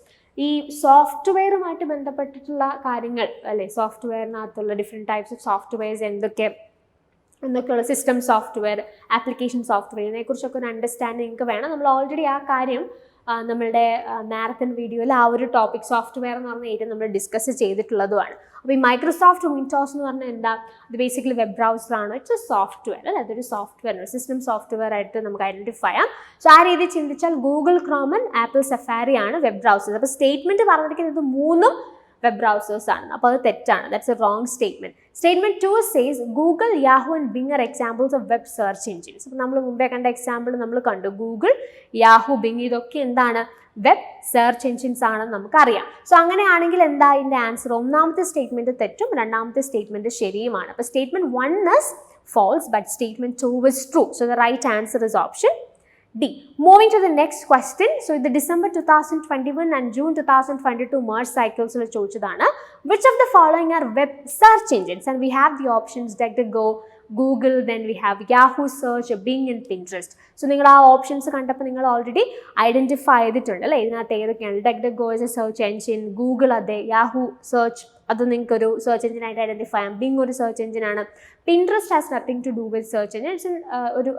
ഈ സോഫ്റ്റ്വെയറുമായിട്ട് ബന്ധപ്പെട്ടിട്ടുള്ള കാര്യങ്ങൾ അല്ലേ, സോഫ്റ്റ്വെയറിനകത്തുള്ള ഡിഫറെൻറ്റ് ടൈപ്സ് ഓഫ് സോഫ്റ്റ്വെയർസ് എന്തൊക്കെയുള്ള സിസ്റ്റം സോഫ്റ്റ്വെയർ, ആപ്ലിക്കേഷൻ സോഫ്റ്റ്വെയറിനെ കുറിച്ചൊക്കെ ഒരു അണ്ടർസ്റ്റാൻഡിങ് നിങ്ങൾക്ക് വേണം. നമ്മൾ ഓൾറെഡി ആ കാര്യം നമ്മളുടെ മാരത്തൺ വീഡിയോയിൽ ആ ഒരു ടോപ്പിക് സോഫ്റ്റ്വെയർ എന്ന് പറഞ്ഞ ഏരിയ നമ്മൾ ഡിസ്കസ് ചെയ്തിട്ടുള്ളതുമാണ്. അപ്പോൾ ഈ മൈക്രോസോഫ്റ്റ് വിൻഡോസ് എന്ന് പറഞ്ഞാൽ എന്താ, ഇത് ബേസിക്കലി വെബ് ബ്രൗസറാണ്. ഇറ്റ്സ് എ സോഫ്റ്റ്വെയർ അല്ലേ, അതൊരു സോഫ്റ്റ്വെയർ സിസ്റ്റം സോഫ്റ്റ്വെയർ ആയിട്ട് നമുക്ക് ഐഡൻറ്റിഫൈ ചെയ്യാം. സോ ആ രീതിയിൽ ചിന്തിച്ചാൽ Google Chrome and apple safari ആണ് വെബ് ബ്രൗസേഴ്സ്. അപ്പോൾ സ്റ്റേറ്റ്മെൻറ്റ് പറഞ്ഞിരിക്കുന്നത് 3 വെബ് ബ്രൗസേഴ്സ് ആണ്. അപ്പോൾ അത് തെറ്റാണ്. That's A wrong statement. Statement 2 says Google, Yahoo and Bing are examples of web search engines. അപ്പോൾ നമ്മൾ മുമ്പേ കണ്ട എക്സാമ്പിൾ നമ്മൾ കണ്ടു. ഗൂഗിൾ, യാഹു, ബിങ് ഇതൊക്കെ എന്താണ്, വെബ് സെർച്ച് എൻജിൻസ് ആണെന്ന് നമുക്കറിയാം. സോ അങ്ങനെയാണെങ്കിൽ എന്താ ഇതിൻ്റെ ആൻസർ, ഒന്നാമത്തെ സ്റ്റേറ്റ്മെൻറ്റ് തെറ്റും രണ്ടാമത്തെ സ്റ്റേറ്റ്മെൻറ്റ് ശരിയുമാണ്. അപ്പോൾ statement 1 is false but statement 2 is true. So the right answer is option D. Moving to the next question. So the December 2021 and June 2022 merge cycles will ചോദിച്ചതാണ്. Which of the following are web search engines? And we have the options DuckDuckGo, Google, then we have Yahoo search, Bing and Pinterest. So നിങ്ങൾ ആ ഓപ്ഷൻസ് കണ്ടപ്പോൾ നിങ്ങൾ ഓൾറെഡി ഐഡൻറ്റിഫൈ ചെയ്തിട്ടുണ്ട് അല്ലേ, ഇതിനകത്ത് ഏതൊക്കെയാണ്. DuckDuckGo is a search engine, Google അതെ, Yahoo search അത് നിങ്ങൾക്കൊരു സെർച്ച് എഞ്ചിനായിട്ട് ഐഡൻറ്റിഫൈ ചെയ്യാം. ബിങ് ഒരു സെർച്ച് എഞ്ചിനാണ്. Pinterest has nothing to do with search engine,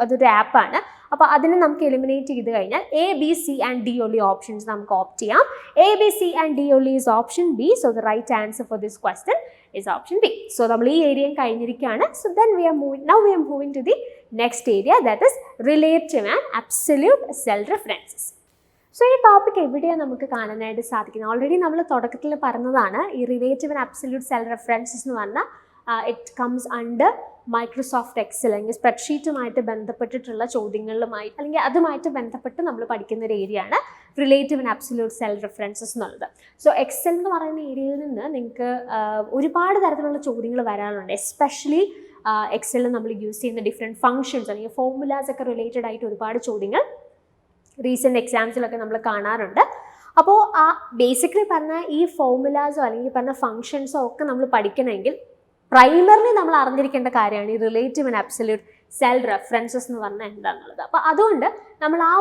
അതൊരു ആപ്പാണ്. അപ്പോൾ അതിനെ നമുക്ക് എലിമിനേറ്റ് ചെയ്ത് കഴിഞ്ഞാൽ A, B, C and D only options നമുക്ക് ഓപ്റ്റ് ചെയ്യാം. A, B, C and D only is option B. So the right answer for this question is option B. So നമ്മൾ ഈ ഏരിയയും കഴിഞ്ഞിരിക്കുകയാണ്. So then we are moving to the next area, that is relative and absolute cell references. So ഈ ടോപ്പിക് എവിടെയാണ് നമുക്ക് കാണാനായിട്ട് സാധിക്കുന്നത്, ഓൾറെഡി നമ്മൾ തുടക്കത്തിൽ പറഞ്ഞതാണ്. ഈ relative and absolute cell references എന്ന് പറഞ്ഞാൽ it comes under Microsoft Excel അല്ലെങ്കിൽ സ്പ്രെഡ്ഷീറ്റുമായിട്ട് ബന്ധപ്പെട്ടിട്ടുള്ള ചോദ്യങ്ങളുമായി അല്ലെങ്കിൽ അതുമായിട്ട് ബന്ധപ്പെട്ട് നമ്മൾ പഠിക്കുന്ന ഒരു ഏരിയ ആണ് relative and absolute cell references എന്നുള്ളത്. സോ എക്സൽ എന്ന് പറയുന്ന ഏരിയയിൽ നിന്ന് നിങ്ങൾക്ക് ഒരുപാട് തരത്തിലുള്ള ചോദ്യങ്ങൾ വരാനുണ്ട്. എസ്പെഷ്യലി എക്സലിൽ നമ്മൾ യൂസ് ചെയ്യുന്ന ഡിഫറെൻറ്റ് ഫങ്ഷൻസ് അല്ലെങ്കിൽ ഫോർമുലാസ് ഒക്കെ റിലേറ്റഡ് ആയിട്ട് ഒരുപാട് ചോദ്യങ്ങൾ റീസെൻറ്റ് എക്സാംസിലൊക്കെ നമ്മൾ കാണാറുണ്ട്. അപ്പോൾ ആ ബേസിക്കലി പറഞ്ഞ ഈ ഫോർമുലാസോ അല്ലെങ്കിൽ പറഞ്ഞ ഫങ്ഷൻസോ ഒക്കെ നമ്മൾ പഠിക്കണമെങ്കിൽ പ്രൈമറിലി നമ്മൾ അറിഞ്ഞിരിക്കേണ്ട കാര്യമാണ് ഈ relative and absolute cell references എന്ന് പറഞ്ഞാൽ എന്താണെന്നുള്ളത്. അപ്പോൾ അതുകൊണ്ട് നമ്മൾ ആ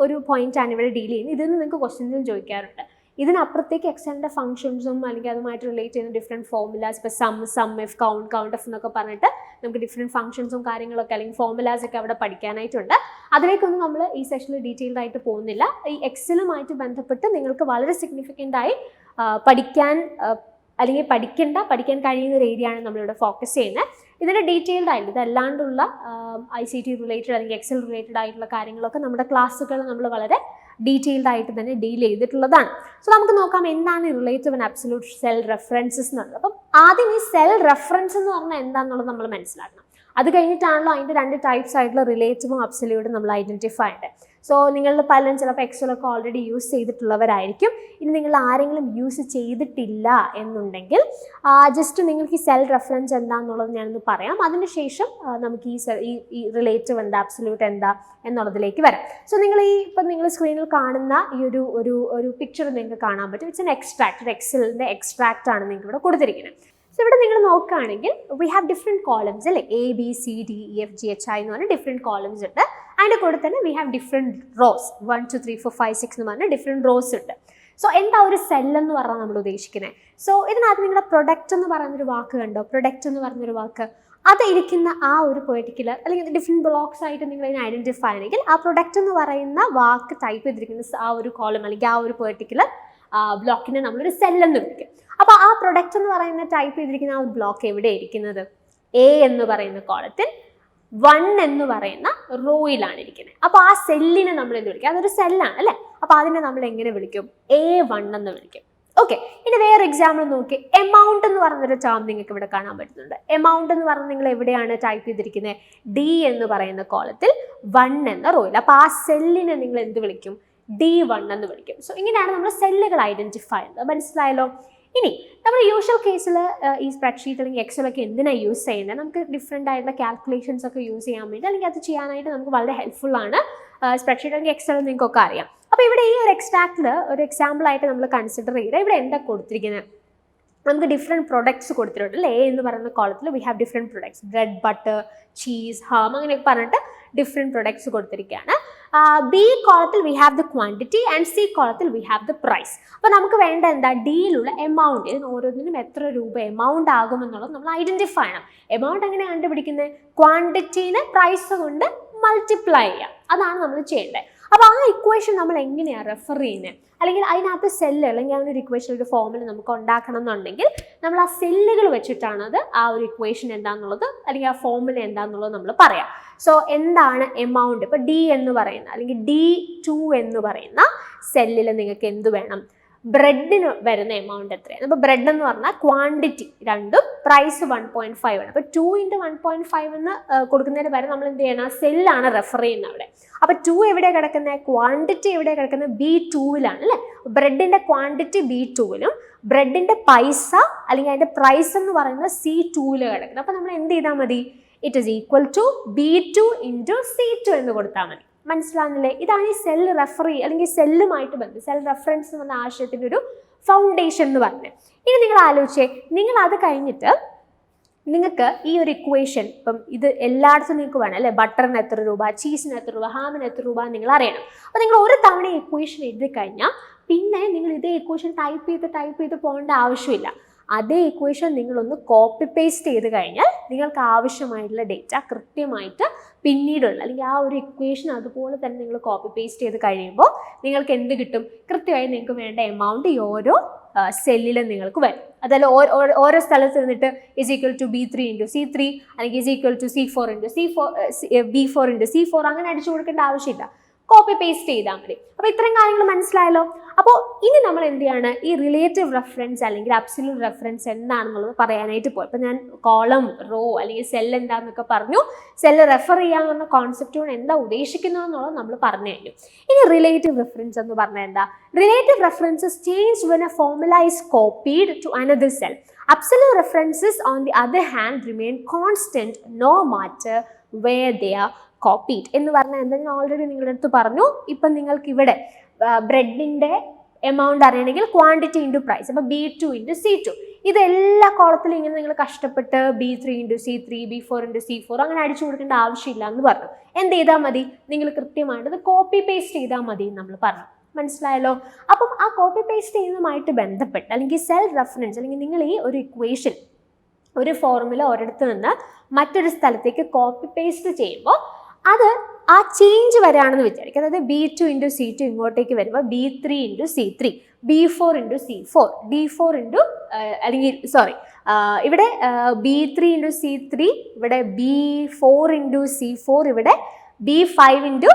ഒരു പോയിന്റാണ് ഇവിടെ ഡീൽ ചെയ്യുന്നത്. ഇതിൽ നിന്ന് നിങ്ങൾക്ക് ക്വസ്റ്റ്യൻസും ചോദിക്കാറുണ്ട്. ഇതിനപ്പുറത്തേക്ക് എക്സലിൻ്റെ ഫംഗ്ഷൻസും അല്ലെങ്കിൽ അതുമായിട്ട് റിലേറ്റ് ചെയ്യുന്ന ഡിഫറെൻറ്റ് ഫോർമുലാസ്, ഇപ്പോൾ സം എഫ് കൗണ്ട് എഫ് എന്നൊക്കെ പറഞ്ഞിട്ട് നമുക്ക് ഡിഫറെൻറ്റ് ഫംഗ്ഷൻസും കാര്യങ്ങളൊക്കെ അല്ലെങ്കിൽ ഫോർമുലാസ് ഒക്കെ അവിടെ പഠിക്കാനായിട്ടുണ്ട്. അതിലേക്കൊന്നും നമ്മൾ ഈ സെഷനിൽ ഡീറ്റെയിൽഡ് ആയിട്ട് പോകുന്നില്ല. ഈ എക്സലുമായിട്ട് ബന്ധപ്പെട്ട് നിങ്ങൾക്ക് വളരെ സിഗ്നിഫിക്കൻ്റ് ആയി പഠിക്കാൻ കഴിയുന്ന ഒരു ഏരിയ ആണ് നമ്മളിവിടെ ഫോക്കസ് ചെയ്യുന്നത്. ഇതിൻ്റെ ഡീറ്റെയിൽഡ് ആയിട്ട് ഇതല്ലാണ്ടുള്ള ICT റിലേറ്റഡ് അല്ലെങ്കിൽ എക്സൽ റിലേറ്റഡ് ആയിട്ടുള്ള കാര്യങ്ങളൊക്കെ നമ്മുടെ ക്ലാസ്സുകൾ നമ്മൾ വളരെ ഡീറ്റെയിൽഡ് ആയിട്ട് തന്നെ ഡീൽ ചെയ്തിട്ടുള്ളതാണ്. സോ നമുക്ക് നോക്കാം എന്താണ് relative and absolute cell references എന്നുള്ളത്. അപ്പം ആദ്യം ഈ സെൽ റെഫറൻസ് എന്ന് പറഞ്ഞാൽ എന്താണെന്നുള്ളത് നമ്മൾ മനസ്സിലാക്കണം. അത് കഴിഞ്ഞിട്ടാണല്ലോ അതിൻ്റെ 2 ടൈപ്സ് ആയിട്ടുള്ള റിലേറ്റീവും അബ്സല്യൂട്ടും നമ്മൾ ഐഡൻറ്റിഫൈ ഉണ്ട്. സോ നിങ്ങളിൽ പലരും ചിലപ്പോൾ എക്സലൊക്കെ ഓൾറെഡി യൂസ് ചെയ്തിട്ടുള്ളവരായിരിക്കും. ഇനി നിങ്ങൾ ആരെങ്കിലും യൂസ് ചെയ്തിട്ടില്ല എന്നുണ്ടെങ്കിൽ ജസ്റ്റ് നിങ്ങൾക്ക് ഈ സെൽ റെഫറൻസ് എന്താണെന്നുള്ളത് ഞാനൊന്ന് പറയാം. അതിനുശേഷം നമുക്ക് ഈ റിലേറ്റീവ് എന്താ അബ്സല്യൂട്ട് എന്താ എന്നുള്ളതിലേക്ക് വരാം. സോ ഇപ്പം നിങ്ങൾ സ്ക്രീനിൽ കാണുന്ന ഈ ഒരു പിക്ചർ നിങ്ങൾക്ക് കാണാൻ പറ്റും. ഇറ്റ്സ് എൻ എക്സ്ട്രാക്ട്, ഒരു എക്സലിൻ്റെ എക്സ്ട്രാക്റ്റ് ആണ് നിങ്ങൾക്ക് ഇവിടെ കൊടുത്തിരിക്കുന്നത്. സോ ഇവിടെ നിങ്ങൾ നോക്കുകയാണെങ്കിൽ വി ഹാവ് ഡിഫറെൻറ്റ് കോളംസ് അല്ലേ, ABCDEFGHI എന്ന് പറഞ്ഞാൽ ഡിഫറെൻറ്റ് കോളംസ് ഉണ്ട്. അതിൻ്റെ കൂടെ തന്നെ വി ഹാവ് ഡിഫറെൻറ്റ് റോസ് 1 2 3 4 5 6 എന്ന് പറഞ്ഞാൽ ഡിഫറെൻറ്റ് റോസ് ഉണ്ട്. സോ എന്താ ഒരു സെല്ലെന്ന് പറഞ്ഞാൽ നമ്മൾ ഉദ്ദേശിക്കുന്നത്? സോ ഇതിനകത്ത് നിങ്ങളുടെ പ്രൊഡക്റ്റ് എന്ന് പറയുന്നൊരു വാക്ക് കണ്ടോ? പ്രൊഡക്റ്റ് എന്ന് പറഞ്ഞൊരു വാക്ക് അത് ഇരിക്കുന്ന ആ ഒരു പെർട്ടിക്കുലർ അല്ലെങ്കിൽ ഡിഫറെൻറ്റ് ബ്ലോക്സ് ആയിട്ട് നിങ്ങൾ ഇതിനെ ഐഡൻറ്റിഫൈ ആണെങ്കിൽ ആ പ്രൊഡക്റ്റ് എന്ന് പറയുന്ന വാക്ക് ടൈപ്പ് ചെയ്തിരിക്കുന്ന ആ ഒരു കോളം അല്ലെങ്കിൽ ആ ഒരു പെർട്ടിക്കുലർ ബ്ലോക്കിനെ നമ്മളൊരു സെല്ലെന്ന് വിളിക്കും. അപ്പോൾ ആ പ്രൊഡക്റ്റ് എന്ന് പറയുന്ന ടൈപ്പ് ചെയ്തിരിക്കുന്ന ആ ഒരു ബ്ലോക്ക് എവിടെ ഇരിക്കുന്നത്? A എന്ന് പറയുന്ന കോളത്തിൽ 1 എന്ന് പറയുന്ന റോയിലാണ് ഇരിക്കുന്നത്. അപ്പോൾ ആ സെല്ലിനെ നമ്മൾ എന്ത് വിളിക്കും? അതൊരു സെല്ലാണ് അല്ലേ. അപ്പോൾ അതിനെ നമ്മൾ എങ്ങനെ വിളിക്കും? A1 എന്ന് വിളിക്കും. ഓക്കെ, ഇനി വേറെ എക്സാമ്പിൾ നോക്കി. എമൗണ്ട് എന്ന് പറഞ്ഞൊരു ടേം നിങ്ങൾക്ക് ഇവിടെ കാണാൻ പറ്റുന്നുണ്ട്. എമൗണ്ട് എന്ന് പറഞ്ഞാൽ നിങ്ങൾ എവിടെയാണ് ടൈപ്പ് ചെയ്തിരിക്കുന്നത്? D എന്ന് പറയുന്ന കോളത്തിൽ 1 എന്ന റോയിൽ. അപ്പോൾ ആ സെല്ലിനെ നിങ്ങൾ എന്ത് വിളിക്കും? D1 എന്ന് വിളിക്കും. സോ ഇങ്ങനെയാണ് നമ്മൾ സെല്ലുകൾ ഐഡൻറ്റിഫൈ ചെയ്യുന്നത്. മനസ്സിലായല്ലോ? ഇനി നമ്മൾ യൂഷ്വൽ കേസിൽ ഈ സ്പ്രെഡ്ഷീറ്റ് അല്ലെങ്കിൽ എക്സലൊക്കെ എന്തിനാണ് യൂസ് ചെയ്യുന്നത്? നമുക്ക് ഡിഫറെൻ്റ് ആയിട്ടുള്ള കാൽക്കുലേഷൻസ് ഒക്കെ യൂസ് ചെയ്യാൻ വേണ്ടി അല്ലെങ്കിൽ അത് ചെയ്യാനായിട്ട് നമുക്ക് വളരെ ഹെൽപ്ഫുള്ളാണ് സ്പ്രെഡ്ഷീറ്റ് അല്ലെങ്കിൽ എക്സൽ. നിങ്ങൾക്കൊക്കെ അറിയാം. അപ്പോൾ ഇവിടെ ഈ ഒരു എക്സ്ട്രാക്റ്റിൽ ഒരു എക്സാമ്പിൾ ആയിട്ട് നമ്മൾ കൺസിഡർ ചെയ്താൽ ഇവിടെ എന്താ കൊടുത്തിരിക്കുന്നത്? നമുക്ക് ഡിഫറെൻറ്റ് പ്രൊഡക്ട്സ് കൊടുത്തിട്ടുണ്ട് അല്ലേ. A എന്ന് പറയുന്ന കോളത്തിൽ we have different products, bread, butter, cheese, ham അങ്ങനെയൊക്കെ പറഞ്ഞിട്ട് ഡിഫറെൻറ്റ് പ്രൊഡക്ട്സ് കൊടുത്തിരിക്കുകയാണ്. B കോളത്തിൽ we have the quantity and C കോളത്തിൽ വി ഹാവ് ദ പ്രൈസ്. അപ്പോൾ നമുക്ക് വേണ്ട എന്താ? ഡിയിലുള്ള എമൗണ്ട്, ഇതിന് ഓരോന്നിനും എത്ര രൂപ എമൗണ്ട് ആകുമെന്നുള്ളത് നമ്മൾ ഐഡൻറ്റിഫൈ ചെയ്യണം. എമൗണ്ട് എങ്ങനെ കണ്ടുപിടിക്കുന്നത്? ക്വാണ്ടിറ്റീനെ പ്രൈസ് കൊണ്ട് മൾട്ടിപ്ലൈ ചെയ്യാം. അതാണ് നമ്മൾ ചെയ്യേണ്ടത്. അപ്പോൾ ആ ഇക്വേഷൻ നമ്മൾ എങ്ങനെയാണ് റെഫർ ചെയ്യുന്നത്? അല്ലെങ്കിൽ അതിനകത്ത് സെല്ല് അല്ലെങ്കിൽ ആ ഒരു ഇക്വേഷൻ ഒരു ഫോമിൽ നമുക്ക് ഉണ്ടാക്കണം എന്നുണ്ടെങ്കിൽ നമ്മൾ ആ സെല്ലുകൾ വെച്ചിട്ടാണ് അത് ആ ഒരു ഇക്വേഷൻ എന്താണെന്നുള്ളത് അല്ലെങ്കിൽ ആ ഫോമുല എന്താണെന്നുള്ളത് നമ്മൾ പറയാം. സോ എന്താണ് എമൗണ്ട്? ഇപ്പോൾ D എന്ന് പറയുന്ന അല്ലെങ്കിൽ D2 എന്ന് പറയുന്ന സെല്ലിൽ നിങ്ങൾക്ക് എന്ത് വേണം? ബ്രെഡിന് വരുന്ന എമൗണ്ട് എത്രയാണ്? അപ്പോൾ ബ്രെഡ് എന്ന് പറഞ്ഞാൽ ക്വാണ്ടിറ്റി രണ്ടും, പ്രൈസ് 1.5 ആണ്. അപ്പോൾ 2 × 1.5 എന്ന് കൊടുക്കുന്നതിന് പകരം നമ്മൾ എന്ത് ചെയ്യണം? സെല്ലാണ് റെഫർ ചെയ്യുന്നത് അവിടെ. അപ്പോൾ 2 എവിടെയാണ് കിടക്കുന്നത്? ക്വാണ്ടിറ്റി എവിടെയാണ് കിടക്കുന്നത്? B2-ലാണ് അല്ലേ. ബ്രെഡിൻ്റെ ക്വാണ്ടിറ്റി B2-ലും ബ്രെഡിൻ്റെ പൈസ അല്ലെങ്കിൽ അതിൻ്റെ പ്രൈസ് എന്ന് പറയുന്നത് C2-ൽ കിടക്കുന്നത്. അപ്പോൾ നമ്മൾ എന്ത് ചെയ്താൽ മതി? It is equal to B2 × C2 എന്ന് കൊടുത്താൽ മതി. മനസ്സിലാകുന്നില്ലേ? ഇതാണ് ഈ സെൽ റെഫറി അല്ലെങ്കിൽ സെല്ലുമായിട്ട് ബന്ധം, സെൽ റെഫറൻസ് എന്ന് പറഞ്ഞ ആശയത്തിൻ്റെ ഒരു ഫൗണ്ടേഷൻ എന്ന് പറഞ്ഞത്. ഇനി നിങ്ങൾ ആലോചിച്ചേ, നിങ്ങൾ അത് കഴിഞ്ഞിട്ട് നിങ്ങൾക്ക് ഈ ഒരു ഇക്വേഷൻ ഇപ്പം ഇത് എല്ലായിടത്തും നിങ്ങൾക്ക് വേണം അല്ലേ. ബട്ടറിന് എത്ര രൂപ, ചീസിന് എത്ര രൂപ, ഹാമിന് എത്ര രൂപ നിങ്ങൾ അറിയണം. അപ്പോൾ നിങ്ങൾ ഒരു തവണ ഇക്വേഷൻ എഴുതി കഴിഞ്ഞാൽ പിന്നെ നിങ്ങൾ ഇതേ ഇക്വേഷൻ ടൈപ്പ് ചെയ്ത് പോകേണ്ട ആവശ്യമില്ല. അതേ ഇക്വേഷൻ നിങ്ങളൊന്ന് കോപ്പി പേസ്റ്റ് ചെയ്ത് കഴിഞ്ഞാൽ നിങ്ങൾക്ക് ആവശ്യമായിട്ടുള്ള ഡേറ്റ കൃത്യമായിട്ട് പിന്നീടുള്ള അല്ലെങ്കിൽ ആ ഒരു ഇക്വേഷൻ അതുപോലെ തന്നെ നിങ്ങൾ കോപ്പി പേസ്റ്റ് ചെയ്ത് കഴിയുമ്പോൾ നിങ്ങൾക്ക് എന്ത് കിട്ടും? കൃത്യമായി നിങ്ങൾക്ക് വേണ്ട എമൗണ്ട് ഈ ഓരോ സെല്ലിലും നിങ്ങൾക്ക് വരും. അതല്ല ഓരോ സ്ഥലത്ത് നിന്നിട്ട് is equal to B3 × C3 അല്ലെങ്കിൽ is equal to C4 × B4 × C4 അങ്ങനെ അടിച്ചു കൊടുക്കേണ്ട ആവശ്യമില്ല. കോപ്പി പേസ്റ്റ് ചെയ്താൽ മതി. അപ്പോൾ ഇത്രയും കാര്യങ്ങൾ മനസ്സിലായല്ലോ. അപ്പോൾ ഇനി നമ്മൾ എന്ത് ചെയ്യാണ്, ഈ റിലേറ്റീവ് റെഫറൻസ് അല്ലെങ്കിൽ അബ്സല്യൂട്ട് റെഫറൻസ് എന്താണെന്നുള്ളത് പറയാനായിട്ട് പോയി. അപ്പോൾ ഞാൻ കോളം, റോ അല്ലെങ്കിൽ സെൽ എന്താണെന്നൊക്കെ പറഞ്ഞു. സെല്ല് റെഫർ ചെയ്യാമെന്ന കോൺസെപ്റ്റ് കൊണ്ട് എന്താ ഉദ്ദേശിക്കുന്നതെന്നുള്ളത് നമ്മൾ പറഞ്ഞു കഴിഞ്ഞു. ഇനി റിലേറ്റീവ് റെഫറൻസ് എന്ന് പറഞ്ഞാൽ എന്താ? Relative references change when a formula is copied to another cell. Absolute references on the other hand remain constant no matter where they are copied. എന്ന് പറഞ്ഞാൽ എന്താ, ഞാൻ ഓൾറെഡി നിങ്ങളുടെ അടുത്ത് പറഞ്ഞു. ഇപ്പം നിങ്ങൾക്ക് ഇവിടെ ബ്രെഡിൻ്റെ എമൗണ്ട് അറിയണമെങ്കിൽ ക്വാണ്ടിറ്റി ഇൻറ്റു പ്രൈസ്, അപ്പോൾ B2 ഇൻറ്റു C2, ഇതെല്ലാ കോളത്തിലും ഇങ്ങനെ നിങ്ങൾ കഷ്ടപ്പെട്ട് B3 into C3, B4 into C4 അങ്ങനെ അടിച്ചു കൊടുക്കേണ്ട ആവശ്യമില്ല എന്ന് പറഞ്ഞു. എന്ത് ചെയ്താൽ മതി, നിങ്ങൾ കൃത്യമായിട്ട് കോപ്പി പേസ്റ്റ് ചെയ്താൽ മതി എന്ന് നമ്മൾ പറഞ്ഞു. മനസ്സിലായല്ലോ. അപ്പം ആ കോപ്പി പേസ്റ്റ് ചെയ്യുന്നതുമായിട്ട് ബന്ധപ്പെട്ട് അല്ലെങ്കിൽ സെൽഫ് റെഫറൻസ് അല്ലെങ്കിൽ നിങ്ങൾ ഈ ഒരു ഇക്വേഷൻ, ഒരു ഫോർമുല ഒരിടത്ത് നിന്ന് മറ്റൊരു സ്ഥലത്തേക്ക് കോപ്പി പേസ്റ്റ് ചെയ്യുമ്പോൾ അത് ആ ചേഞ്ച് വരാണെന്ന് വിചാരിക്കുക. അതായത് B2 ഇൻറ്റു C2 ഇങ്ങോട്ടേക്ക് വരുമ്പോൾ B3 into C3, B4 into C4, D4 into അല്ലെങ്കിൽ ഇവിടെ B3 ഇൻറ്റു C3, ഇവിടെ B4 ഇൻറ്റു C4, ഇവിടെ B5 ഇൻറ്റു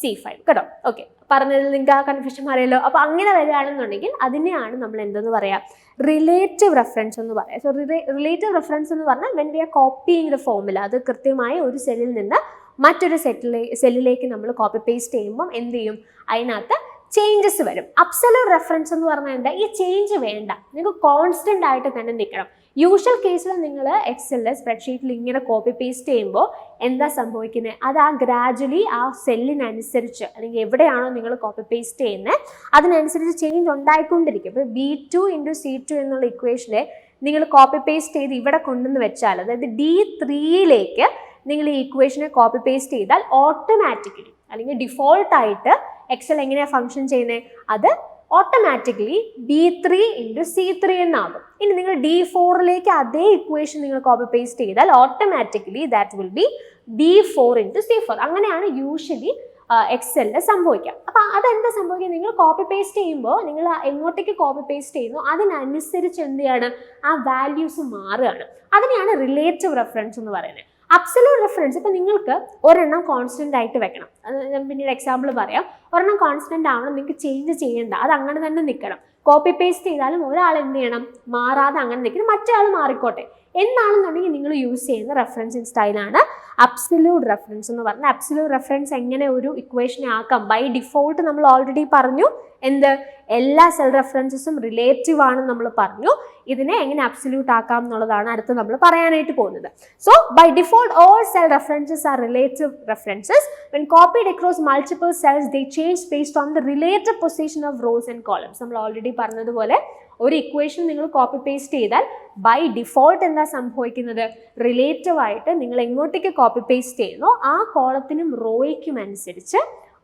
C5 കേട്ടോ. ഓക്കെ, പറഞ്ഞതിൽ നിങ്ങൾക്ക് ആ കൺഫ്യൂഷൻ അറിയാലോ. അപ്പോൾ അങ്ങനെ വരികയാണെന്നുണ്ടെങ്കിൽ അതിനെയാണ് നമ്മൾ എന്തെന്ന് പറയാം, റിലേറ്റീവ് റെഫറൻസ് എന്ന് പറയാം. സോ റിലേറ്റീവ് റെഫറൻസ് എന്ന് പറഞ്ഞാൽ when we are copying the formula, അത് കൃത്യമായി ഒരു സെല്ലിൽ നിന്ന് മറ്റൊരു സെല്ലിലേക്ക് നമ്മൾ കോപ്പി പേസ്റ്റ് ചെയ്യുമ്പം എന്ത് ചെയ്യും, അതിനകത്ത് ചേഞ്ചസ് വരും. അബ്സല്യൂട്ട് റെഫറൻസ് എന്ന് പറഞ്ഞാൽ എന്താ, ഈ ചേഞ്ച് വേണ്ട, നിങ്ങൾക്ക് കോൺസ്റ്റന്റ് ആയിട്ട് തന്നെ നിൽക്കണം. യൂഷ്വൽ കേസിൽ നിങ്ങൾ എക്സലിൽ സ്പ്രെഡ്ഷീറ്റിൽ ഇങ്ങനെ കോപ്പി പേസ്റ്റ് ചെയ്യുമ്പോൾ എന്താ സംഭവിക്കുന്നത്, അത് ആ ഗ്രാജുവലി ആ സെല്ലിനനുസരിച്ച് അല്ലെങ്കിൽ എവിടെയാണോ നിങ്ങൾ കോപ്പി പേസ്റ്റ് ചെയ്യുന്നത് അതിനനുസരിച്ച് ചേഞ്ച് ഉണ്ടായിക്കൊണ്ടിരിക്കും. ഇപ്പോൾ B2 ഇൻറ്റു C2 എന്നുള്ള ഇക്വേഷനെ നിങ്ങൾ കോപ്പി പേസ്റ്റ് ചെയ്ത് ഇവിടെ കൊണ്ടുവന്ന് വെച്ചാൽ, അതായത് D3യിലേക്ക് നിങ്ങൾ ഈ ഇക്വേഷനെ കോപ്പി പേസ്റ്റ് ചെയ്താൽ ഓട്ടോമാറ്റിക്കലി അല്ലെങ്കിൽ ഡിഫോൾട്ടായിട്ട് എക്സൽ എങ്ങനെയാണ് ഫംഗ്ഷൻ ചെയ്യുന്നത്, അത് ഓട്ടോമാറ്റിക്കലി B3 ഇൻറ്റു C3 എന്നാകും. ഇനി നിങ്ങൾ D4ലേക്ക് അതേ ഇക്വേഷൻ നിങ്ങൾ കോപ്പി പേസ്റ്റ് ചെയ്താൽ automatically that will B B4 into C4. അങ്ങനെയാണ് യൂഷ്വലി എക്സലിൽ സംഭവിക്കുക. അപ്പോൾ അതെന്താ സംഭവിക്കുക, നിങ്ങൾ കോപ്പി പേസ്റ്റ് ചെയ്യുമ്പോൾ നിങ്ങൾ എങ്ങോട്ടേക്ക് കോപ്പി പേസ്റ്റ് ചെയ്യുന്നു അതിനനുസരിച്ച് എന്ത് ചെയ്യാണ്, ആ വാല്യൂസ് മാറുകയാണ്. അതിനെയാണ് റിലേറ്റീവ് റെഫറൻസ് എന്ന് പറയുന്നത്. അബ്സല്യൂട്ട് റെഫറൻസ് ഇപ്പോൾ നിങ്ങൾക്ക് ഒരെണ്ണം കോൺസ്റ്റന്റ് ആയിട്ട് വെക്കണം, ഞാൻ പിന്നീട് എക്സാമ്പിൾ പറയാം. ഒരെണ്ണം കോൺസ്റ്റന്റ് ആവണം, നിങ്ങൾക്ക് ചേഞ്ച് ചെയ്യേണ്ട, അത് അങ്ങനെ തന്നെ നിൽക്കണം. കോപ്പി പേസ്റ്റ് ചെയ്താലും ഒരാൾ എന്ത് ചെയ്യണം, മാറാതെ അങ്ങനെ നിൽക്കണം, മറ്റേ ആൾ മാറിക്കോട്ടെ എന്നാണെന്നുണ്ടെങ്കിൽ നിങ്ങൾ യൂസ് ചെയ്യുന്ന റെഫറൻസിങ് സ്റ്റൈലാണ് അബ്സല്യൂട്ട് റെഫറൻസ് എന്ന് പറഞ്ഞാൽ. അബ്സല്യൂട്ട് റെഫറൻസ് എങ്ങനെ ഒരു ഇക്വേഷനെ ആക്കാം, ബൈ ഡിഫോൾട്ട് നമ്മൾ ഓൾറെഡി പറഞ്ഞു എന്ത്, എല്ലാ സെൽ റെഫറൻസസും റിലേറ്റീവ് ആണെന്ന് നമ്മൾ പറഞ്ഞു. ഇതിനെ എങ്ങനെ അബ്സല്യൂട്ട് ആക്കാം എന്നുള്ളതാണ് അടുത്ത് നമ്മൾ പറയാനായിട്ട് പോകുന്നത്. So by default all cell references are relative references. When copied across multiple cells they change based on the relative position of rows and columns. നമ്മൾ ഓൾറെഡി പറഞ്ഞതുപോലെ ഒരു ഇക്വേഷൻ നിങ്ങൾ കോപ്പി പേസ്റ്റ് ചെയ്താൽ ബൈ ഡിഫോൾട്ട് എന്താ സംഭവിക്കുന്നത്, റിലേറ്റീവ് ആയിട്ട് നിങ്ങൾ എങ്ങോട്ടേക്ക് കോപ്പി പേസ്റ്റ് ചെയ്യുന്നോ ആ കോളത്തിനും റോയ്ക്കും അനുസരിച്ച്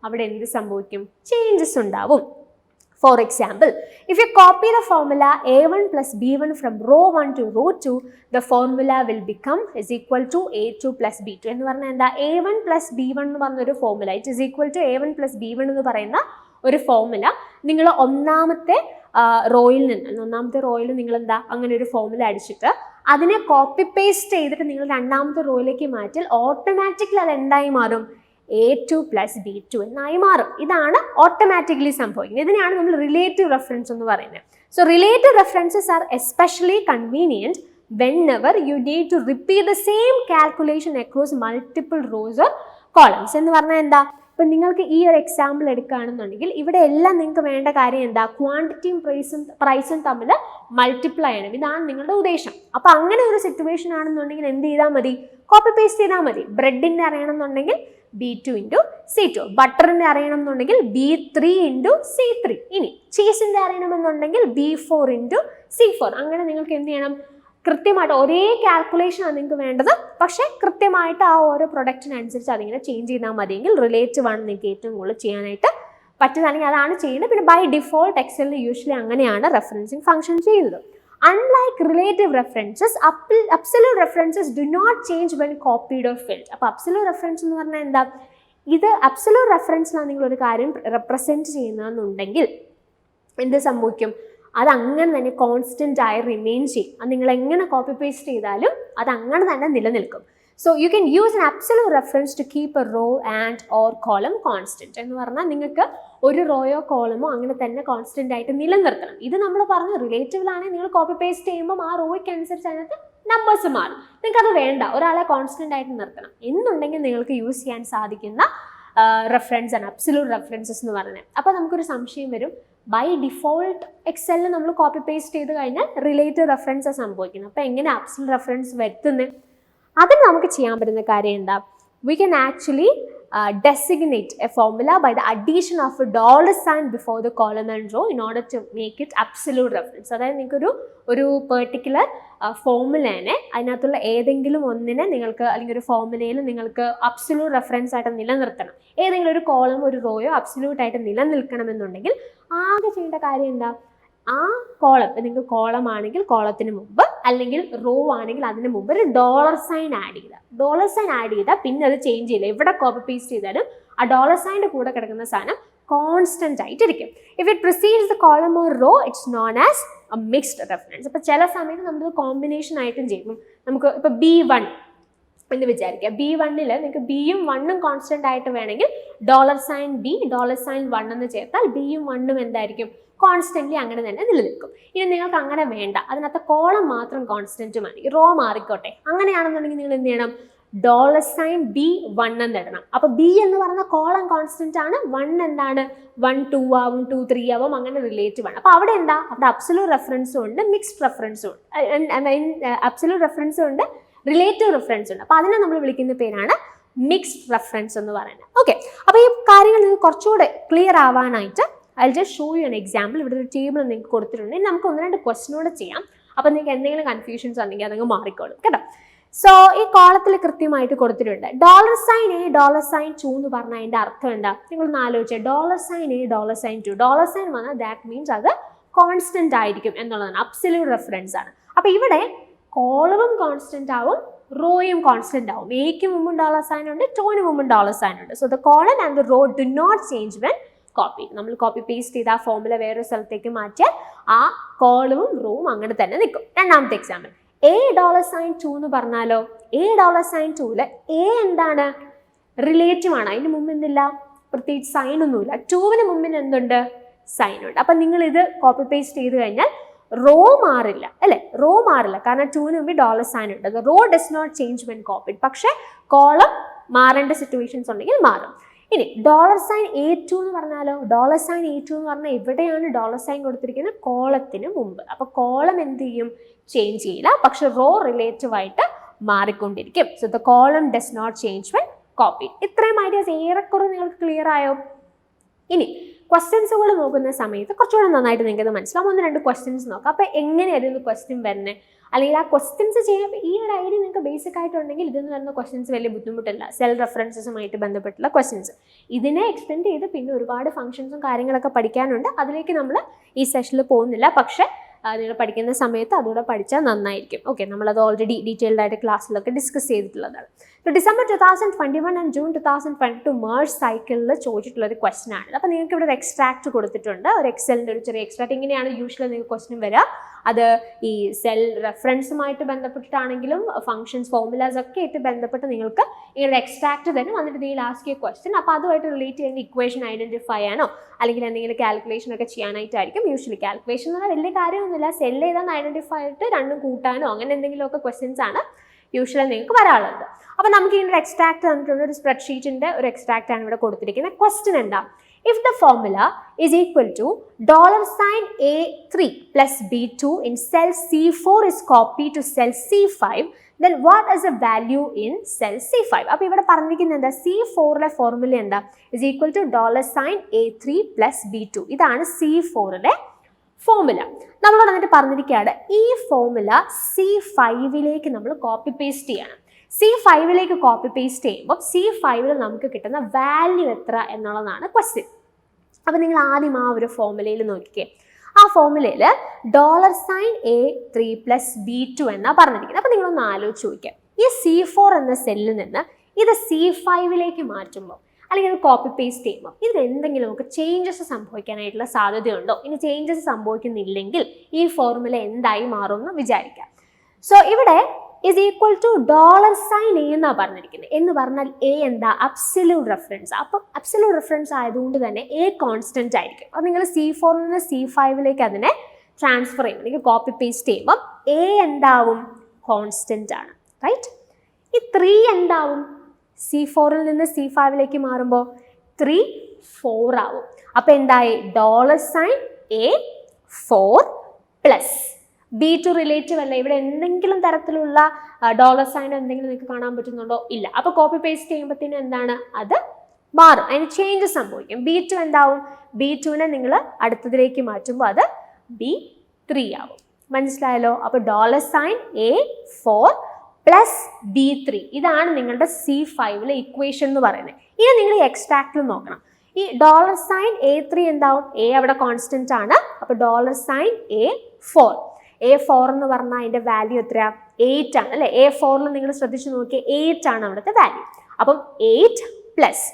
അവിടെ എന്ത് സംഭവിക്കും, ചേഞ്ചസ് ഉണ്ടാവും. For example, if you copy the formula A1 plus B1 from row 1 to row 2, the formula will become is equal to A2 plus B2. എന്ന് പറഞ്ഞാൽ എന്താ, A1 plus B1 എന്ന് പറഞ്ഞൊരു formula it is equal to A1 plus B1 എന്ന് പറയുന്ന ഒരു ഫോർമുല നിങ്ങൾ ഒന്നാമത്തെ റോയിൽ നിങ്ങൾ എന്താ അങ്ങനെ ഒരു ഫോർമുല അടിച്ചിട്ട് അതിനെ കോപ്പി പേസ്റ്റ് ചെയ്തിട്ട് നിങ്ങൾ രണ്ടാമത്തെ റോയിലേക്ക് മാറ്റിയാൽ ഓട്ടോമാറ്റിക്കലി അത് എന്തായി മാറും, A2 plus B2 എന്നായി മാറും. ഇതാണ് ഓട്ടോമാറ്റിക്കലി സംഭവിക്കുന്നത്. ഇതിനെയാണ് നമ്മൾ റിലേറ്റീവ് റെഫറൻസ് എന്ന് പറയുന്നത്. So relative references are especially convenient whenever you need to repeat the same calculation across multiple rows or columns. എന്ന് പറഞ്ഞാൽ എന്താ, ഇപ്പം നിങ്ങൾക്ക് ഈ ഒരു എക്സാമ്പിൾ എടുക്കുകയാണെന്നുണ്ടെങ്കിൽ ഇവിടെ എല്ലാം നിങ്ങൾക്ക് വേണ്ട കാര്യം എന്താ, ക്വാണ്ടിറ്റിയും പ്രൈസും തമ്മിൽ മൾട്ടിപ്ലൈ ചെയ്യണം. ഇതാണ് നിങ്ങളുടെ ഉദ്ദേശം. അപ്പോൾ അങ്ങനെ ഒരു സിറ്റുവേഷൻ ആണെന്നുണ്ടെങ്കിൽ എന്ത് ചെയ്താൽ മതി, കോപ്പി പേസ്റ്റ് ചെയ്താൽ മതി. ബ്രെഡിൻ്റെ അറിയണമെന്നുണ്ടെങ്കിൽ B2 ഇൻറ്റു C2, ബട്ടറിൻ്റെ അറിയണമെന്നുണ്ടെങ്കിൽ B3 ഇൻറ്റു C3, ഇനി ചീസിൻ്റെ അറിയണമെന്നുണ്ടെങ്കിൽ B4 ഇൻറ്റു C4. അങ്ങനെ നിങ്ങൾക്ക് എന്ത് ചെയ്യണം, കൃത്യമായിട്ട് ഒരേ കാൽക്കുലേഷനാണ് നിങ്ങൾക്ക് വേണ്ടത്, പക്ഷേ കൃത്യമായിട്ട് ആ ഓരോ പ്രൊഡക്റ്റിനനുസരിച്ച് അതിങ്ങനെ ചേഞ്ച് ചെയ്താൽ മതിയെങ്കിൽ റിലേറ്റീവ് ആണ് നിങ്ങൾക്ക് ഏറ്റവും കൂടുതൽ ചെയ്യാനായിട്ട് പറ്റുന്നതാണെങ്കിൽ അതാണ് ചെയ്യുന്നത്. പിന്നെ ബൈ ഡിഫോൾട്ട് എക്സലിൽ യൂഷ്വലി അങ്ങനെയാണ് റെഫറൻസിങ് ഫംഗ്ഷൻ ചെയ്യുന്നത്. Unlike relative references, absolute references do not change when copied or filled. അപ്പോൾ absolute reference എന്ന് പറഞ്ഞാൽ എന്താ, ഇത് absolute referenceലാണ് നിങ്ങൾ ഒരു കാര്യം റെപ്രസെൻറ്റ് ചെയ്യുന്നതെന്നുണ്ടെങ്കിൽ എന്ത് സംഭവിക്കും, അത് അങ്ങനെ തന്നെ കോൺസ്റ്റൻ്റ് ആയി റിമെയിൻ ചെയ്യും. അത് നിങ്ങൾ എങ്ങനെ കോപ്പി പേസ്റ്റ് ചെയ്താലും അത് അങ്ങനെ തന്നെ നിലനിൽക്കും. So you can use an absolute reference to keep a row and or column constant. എന്ന് പറഞ്ഞാൽ നിങ്ങൾക്ക് ഒരു റോയോ കോളമോ അങ്ങനെ തന്നെ കോൺസ്റ്റന്റ് ആയിട്ട് നിലനിർത്തണം. ഇത് നമ്മൾ പറഞ്ഞു റിലേറ്റീവ് ആണെങ്കിൽ നിങ്ങൾ കോപ്പി പേസ്റ്റ് ചെയ്യുമ്പോൾ ആ റോയ്ക്ക് അനുസരിച്ച് അതിനകത്ത് നമ്പേഴ്സ് മാറും. നിങ്ങൾക്ക് അത് വേണ്ട, ഒരാളെ കോൺസ്റ്റന്റ് ആയിട്ട് നിർത്തണം എന്നുണ്ടെങ്കിൽ നിങ്ങൾക്ക് യൂസ് ചെയ്യാൻ സാധിക്കുന്ന റെഫറൻസ് ആണ് അബ്സല്യൂട്ട് റെഫറൻസസ് എന്ന് പറയുന്നത്. അപ്പോൾ നമുക്കൊരു സംശയം വരും, ബൈ ഡിഫോൾട്ട് എക്സലിൽ നമ്മൾ കോപ്പി പേസ്റ്റ് ചെയ്ത് കഴിഞ്ഞാൽ റിലേറ്റീവ് റെഫറൻസ് സംഭവിക്കുന്നത്. അപ്പോൾ എങ്ങനെ അബ്സല്യൂട്ട് റെഫറൻസ് വരുത്തുന്നത്? അതിന് നമുക്ക് ചെയ്യാൻ പറ്റുന്ന കാര്യം എന്താ? We can actually designate a formula by the addition of a dollar sign before the column and row in order to make it absolute reference. അതായത് നിങ്ങൾക്ക് ഒരു പെർട്ടിക്കുലർ ഫോർമുലേനെ അതിനകത്തുള്ള ഏതെങ്കിലും ഒന്നിനെ നിങ്ങൾക്ക് അല്ലെങ്കിൽ ഒരു ഫോർമുലയിൽ നിങ്ങൾക്ക് അബ്സല്യൂട്ട് റെഫറൻസ് ആയിട്ട് നിലനിർത്തണം. ഏതെങ്കിലും ഒരു കോളം ഒരു റോയോ അബ്സല്യൂട്ട് ആയിട്ട് നിലനിൽക്കണമെന്നുണ്ടെങ്കിൽ ആകെ ചെയ്യേണ്ട കാര്യം എന്താ? ആ കോളം, നിങ്ങൾക്ക് കോളം ആണെങ്കിൽ കോളത്തിന് മുമ്പ് അല്ലെങ്കിൽ റോ ആണെങ്കിൽ അതിന് മുമ്പ് ഒരു ഡോളർ സൈൻ ആഡ് ചെയ്താൽ പിന്നെ അത് ചേഞ്ച് ചെയ്യില്ല. എവിടെ കോപ്പി പേസ്റ്റ് ചെയ്താലും ആ ഡോളർ സൈൻ്റെ കൂടെ കിടക്കുന്ന സാധനം കോൺസ്റ്റന്റ് ആയിട്ടിരിക്കും. If it precedes the column or row it's known as a mixed reference. അപ്പോൾ ചില സമയത്ത് നമ്മൾ കോമ്പിനേഷൻ ആയിട്ടും ചെയ്യും. നമുക്ക് ഇപ്പോൾ B1 എന്ന് വിചാരിക്കുക. B1ൽ നിങ്ങൾക്ക് ബിയും വണ്ണും കോൺസ്റ്റന്റ് ആയിട്ട് വേണമെങ്കിൽ dollar sign B dollar sign 1 എന്ന് ചേർത്താൽ ബിയും വണ്ണും എന്തായിരിക്കും? കോൺസ്റ്റന്റ്ലി അങ്ങനെ തന്നെ നിലനിൽക്കും. ഇനി നിങ്ങൾക്ക് അങ്ങനെ വേണ്ട, അതിനകത്ത് കോളം മാത്രം കോൺസ്റ്റന്റ് മതി, റോ മാറിക്കോട്ടെ, അങ്ങനെയാണെന്നുണ്ടെങ്കിൽ നിങ്ങൾ എന്ത് ചെയ്യണം? ഡോളർ സൈൻ B1 എന്ന് ഇടണം. അപ്പോൾ B എന്ന് പറയുന്ന കോളം കോൺസ്റ്റന്റ് ആണ്, 1 എന്താണ്? 1 2 ആവും, 2 3 ആവും, അങ്ങനെ റിലേറ്റീവ് ആണ്. അപ്പോൾ അവിടെ എന്താ? അവിടെ അബ്സല്യൂട്ട് റെഫറൻസും ഉണ്ട്, മിക്സ്ഡ് റെഫറൻസും ഉണ്ട്. അബ്സല്യൂട്ട് റെഫറൻസും ഉണ്ട്, റിലേറ്റീവ് റെഫറൻസ് ഉണ്ട്. അപ്പോൾ അതിനെ നമ്മൾ വിളിക്കുന്ന പേരാണ് മിക്സ്ഡ് റെഫറൻസ് എന്ന് പറയുന്നത്. ഓക്കെ, അപ്പോൾ ഈ കാര്യങ്ങൾ നിങ്ങൾക്ക് കുറച്ചുകൂടെ ക്ലിയർ ആവാനായിട്ട് I'll just show you an example. ഇവിടെ ഒരു ടേബിൾ നിങ്ങൾക്ക് കൊടുത്തിട്ടുണ്ട്. ഇനി നമുക്ക് 1-2 ക്വസ്റ്റ്യനോട് ചെയ്യാം. അപ്പോൾ നിങ്ങൾക്ക് എന്തെങ്കിലും കൺഫ്യൂഷൻസ് ഉണ്ടെങ്കിൽ അതങ്ങ് മാറിക്കോളും കേട്ടോ. സോ ഈ കോളത്തിൽ കൃത്യമായിട്ട് കൊടുത്തിട്ടുണ്ട് dollar sign A dollar sign 2 എന്ന് പറഞ്ഞാൽ അതിൻ്റെ അർത്ഥം എന്താ? നിങ്ങളൊന്ന് ആലോചിച്ചേ. Dollar sign A dollar sign 2, dollar sign വന്നാൽ ദാറ്റ് മീൻസ് അത് കോൺസ്റ്റന്റ് ആയിരിക്കും എന്നുള്ളതാണ്, അബ്സല്യൂട്ട് റെഫറൻസ് ആണ്. അപ്പോൾ ഇവിടെ കോളവും കോൺസ്റ്റന്റ് ആവും, റോയും കോൺസ്റ്റന്റ് ആവും. എക്ക് മുമ്പും ഡോളർ സൈൻ ഉണ്ട്, 2ന് മുമ്പും ഡോളർ സൈൻ ഉണ്ട്. So the column and the row do not change when copy. നമ്മൾ കോപ്പി പേസ്റ്റ് ചെയ്ത് ആ ഫോർമുല വേറൊരു സ്ഥലത്തേക്ക് മാറ്റിയാൽ ആ കോളവും റോവും അങ്ങനെ തന്നെ നിൽക്കും. രണ്ടാമത്തെ എക്സാമ്പിൾ, A ഡോളർ സൈൻ 2 എന്ന് പറഞ്ഞാലോ, A ഡോളർ സൈൻ 2ല് A എന്താണ്? റിലേറ്റീവ് ആണ്. അതിന് മുമ്പ് എന്തില്ല? പ്രത്യേകിച്ച് സൈൻ ഒന്നുമില്ല. 2ന് മുമ്പിന് എന്തുണ്ട്? സൈൻ ഉണ്ട്. അപ്പം നിങ്ങൾ ഇത് കോപ്പി പേസ്റ്റ് ചെയ്ത് കഴിഞ്ഞാൽ റോ മാറില്ല അല്ലേ? റോ മാറില്ല, കാരണം 2ന് മുമ്പിൽ ഡോളർ സൈൻ ഉണ്ട്. Row does not change when copied. പക്ഷേ കോളം മാറേണ്ട സിറ്റുവേഷൻസ് ഉണ്ടെങ്കിൽ മാറും. ഇനി ഡോളർ സൈൻ A2 എന്ന് പറഞ്ഞാലോ, ഡോളർ സൈൻ A2 എന്ന് പറഞ്ഞാൽ എവിടെയാണ് ഡോളർ സൈൻ കൊടുത്തിരിക്കുന്നത്? കോളത്തിന് മുമ്പ്. അപ്പോൾ കോളം എന്ത് ചെയ്യും? ചേഞ്ച് ചെയ്യില്ല, പക്ഷെ റോ റിലേറ്റീവ് ആയിട്ട് മാറിക്കൊണ്ടിരിക്കും. So the column does not change when copy. ഇത്രയും ഐഡിയാസ് ഏറെക്കുറെ നിങ്ങൾക്ക് ക്ലിയർ ആയോ? ഇനി ക്വസ്റ്റ്യൻസുകൾ നോക്കുന്ന സമയത്ത് കുറച്ചുകൂടെ നന്നായിട്ട് നിങ്ങൾക്ക് ഇത് മനസ്സിലാവും. 1-2 ക്വസ്റ്റ്യൻസ് നോക്കാം. അപ്പോൾ എങ്ങനെയായിരുന്നു ക്വസ്റ്റ്യൻ വരുന്നത്, അല്ലെങ്കിൽ ആ ക്വസ്റ്റ്യൻസ് ചെയ്യാൻ ഈ ഒരു ഐഡിയ നിങ്ങൾക്ക് ബേസിക് ആയിട്ടുണ്ടെങ്കിൽ ഇതിന് വരുന്ന ക്വസ്റ്റ്യൻസ് വലിയ ബുദ്ധിമുട്ടില്ല. സെൽ റെഫറൻസസുമായിട്ട് ബന്ധപ്പെട്ടുള്ള ക്വസ്റ്റ്യൻസ് ഇതിനെ എക്സ്റ്റെൻഡ് ചെയ്ത് പിന്നെ ഒരുപാട് ഫംഗ്ഷൻസും കാര്യങ്ങളൊക്കെ പഠിക്കാനുണ്ട്. അതിലേക്ക് നമ്മൾ ഈ സെഷനിൽ പോകുന്നില്ല. പക്ഷേ നിങ്ങൾ പഠിക്കുന്ന സമയത്ത് അതുകൂടെ പഠിച്ചാൽ നന്നായിരിക്കും. ഓക്കെ, നമ്മളത് ഓൾറെഡി ഡീറ്റെയിൽഡ് ആയിട്ട് ക്ലാസ്സിലൊക്കെ ഡിസ്കസ് ചെയ്തിട്ടുള്ളതാണ്. ഡിസംബർ 2021 ആൻഡ് ജൂൺ 2022 മേർജ് സൈക്കിളിൽ ചോദിച്ചിട്ടുള്ള ഒരു ക്വസ്റ്റൻ ആണ്. അപ്പോൾ നിങ്ങൾക്ക് ഇവിടെ ഒരു എക്സ്ട്രാക്ട് കൊടുത്തിട്ടുണ്ട്, ഒരു എക്സലിൻ്റെ ഒരു ചെറിയ എക്സ്ട്രാക്ട്. ഇങ്ങനെയാണ് യൂഷ്വലി നിങ്ങൾക്ക് ക്വസ്റ്റൻ വരിക. അത് ഈ സെൽ റെഫറൻസുമായിട്ട് ബന്ധപ്പെട്ടിട്ടാണെങ്കിലും ഫംഗ്ഷൻസ് ഫോർമുലാസ് ഒക്കെ ആയിട്ട് ബന്ധപ്പെട്ട് നിങ്ങൾക്ക് ഇങ്ങനെ എക്സ്ട്രാക്ട് തരും. വന്നിട്ട് നിങ്ങൾ ആസ്ക് ചെയ്യുക ക്വസ്റ്റൻ. അപ്പോൾ അതുമായിട്ട് റിലേറ്റ് ചെയ്യുന്ന ഇക്വേഷൻ ഐഡന്റിഫൈ ചെയ്യാനോ അല്ലെങ്കിൽ എന്തെങ്കിലും കാൽക്കുലേഷൻ ഒക്കെ ചെയ്യാനായിട്ടായിരിക്കും. യൂഷ്വലി കാൽക്കുലേഷൻ എന്ന് പറഞ്ഞാൽ വലിയ കാര്യമൊന്നുമില്ല, സെൽ ഏതാണെന്ന് ഐഡന്റിഫൈ ആയിട്ട് രണ്ടും കൂട്ടാനോ അങ്ങനെ എന്തെങ്കിലുമൊക്കെ ക്വസ്റ്റ്യൻസ് ആണ് യൂഷ്വലി നിങ്ങൾക്ക് വരാനുള്ളത്. അപ്പോൾ നമുക്ക് ഇതിൻ്റെ എക്സ്ട്രാക്ട് തന്നിട്ടുണ്ട്. ഒരു സ്പ്രെഡ്ഷീറ്റിൻ്റെ ഒരു എക്സ്ട്രാക്ട് ആണ് ഇവിടെ കൊടുത്തിരിക്കുന്നത്. ക്വസ്റ്റൻ എന്താ? If the formula is equal to $sign A3 plus B2 in cell C4 is copied to cell C5, then what is the value in cell C5? അപ്പോൾ ഇവിടെ പറഞ്ഞിരിക്കുന്നത് എന്താ? C4ലെ ഫോർമുല എന്താ? is equal to $sign A3 plus B2. ഇതാണ് C4ലെ ഫോർമുല. നമ്മൾ വന്നിട്ട് പറഞ്ഞിരിക്കുകയാണ് ഈ ഫോർമുല C5ലേക്ക് നമ്മൾ കോപ്പി പേസ്റ്റ് ചെയ്യണം. C5ലേക്ക് കോപ്പി പേസ്റ്റ് ചെയ്യുമ്പോൾ C5ൽ നമുക്ക് കിട്ടുന്ന വാല്യൂ എത്ര എന്നുള്ളതാണ് ക്വസ്റ്റ്യൻ. അപ്പോൾ നിങ്ങൾ ആദ്യം ആ ഒരു ഫോർമുലയിൽ നോക്കിക്കേ. ആ ഫോർമുലയിൽ $sign A3 plus B2 എന്നാണ് പറഞ്ഞിരിക്കുന്നത്. അപ്പോൾ നിങ്ങളൊന്ന് ആലോചിച്ച് നോക്കിയാൽ ഈ C4 എന്ന സെല്ലിൽ നിന്ന് ഇത് C5ലേക്ക് മാറ്റുമ്പോൾ അല്ലെങ്കിൽ അത് കോപ്പി പേസ്റ്റ് ചെയ്യുമ്പോൾ ഇതിൽ എന്തെങ്കിലും നമുക്ക് ചേഞ്ചസ് സംഭവിക്കാനായിട്ടുള്ള സാധ്യതയുണ്ടോ? ഇനി ചേഞ്ചസ് സംഭവിക്കുന്നില്ലെങ്കിൽ ഈ ഫോർമുല എന്തായി മാറുമെന്ന് വിചാരിക്കാം. സോ ഇവിടെ is equal to $sign A എന്നാണ് പറഞ്ഞിരിക്കുന്നത്. എന്ന് പറഞ്ഞാൽ A എന്താ? Absolute reference. അപ്പം അബ്സല്യൂട്ട് റെഫറൻസ് ആയതുകൊണ്ട് തന്നെ A കോൺസ്റ്റന്റ് ആയിരിക്കും. അപ്പം നിങ്ങൾ C4 നിന്ന് C5ലേക്ക് അതിനെ ട്രാൻസ്ഫർ ചെയ്യും, അല്ലെങ്കിൽ കോപ്പി പേസ്റ്റ് ചെയ്യുമ്പോൾ A എന്താവും? കോൺസ്റ്റന്റ് ആണ്, റൈറ്റ്? ഈ 3 എന്താവും? C4ൽ നിന്ന് C5ലേക്ക് മാറുമ്പോൾ 3 4 ആവും. അപ്പം എന്തായി? $sign A4 plus B2 relative അല്ല. ഇവിടെ എന്തെങ്കിലും തരത്തിലുള്ള $sign എന്തെങ്കിലും നിങ്ങൾക്ക് കാണാൻ പറ്റുന്നുണ്ടോ? ഇല്ല. അപ്പോൾ കോപ്പി പേസ്റ്റ് ചെയ്യുമ്പോഴത്തേനും എന്താണ്? അത് മാറും, അതിന് ചേഞ്ചസ് സംഭവിക്കും. B2 എന്താവും? B2നെ നിങ്ങൾ അടുത്തതിലേക്ക് മാറ്റുമ്പോൾ അത് B3 ആവും. മനസ്സിലായല്ലോ? അപ്പോൾ $sign A4 പ്ലസ് B3 ഇതാണ് നിങ്ങളുടെ C5ലെ ഇക്വേഷൻ എന്ന് പറയുന്നത്. ഇനി നിങ്ങൾ ഈ എക്സ്ട്രാക്റ്റിൽ നോക്കണം. ഈ $sign A3 എന്താവും? A അവിടെ കോൺസ്റ്റന്റ് ആണ്. അപ്പോൾ $sign A4 എന്ന് പറഞ്ഞാൽ അതിന്റെ വാല്യൂ എത്രയാ? 8 ആണ് അല്ലേ? A4ൽ നിങ്ങൾ ശ്രദ്ധിച്ചു നോക്കിയാൽ 8 ആണ് അവിടുത്തെ വാല്യൂ. അപ്പം 8 പ്ലസ്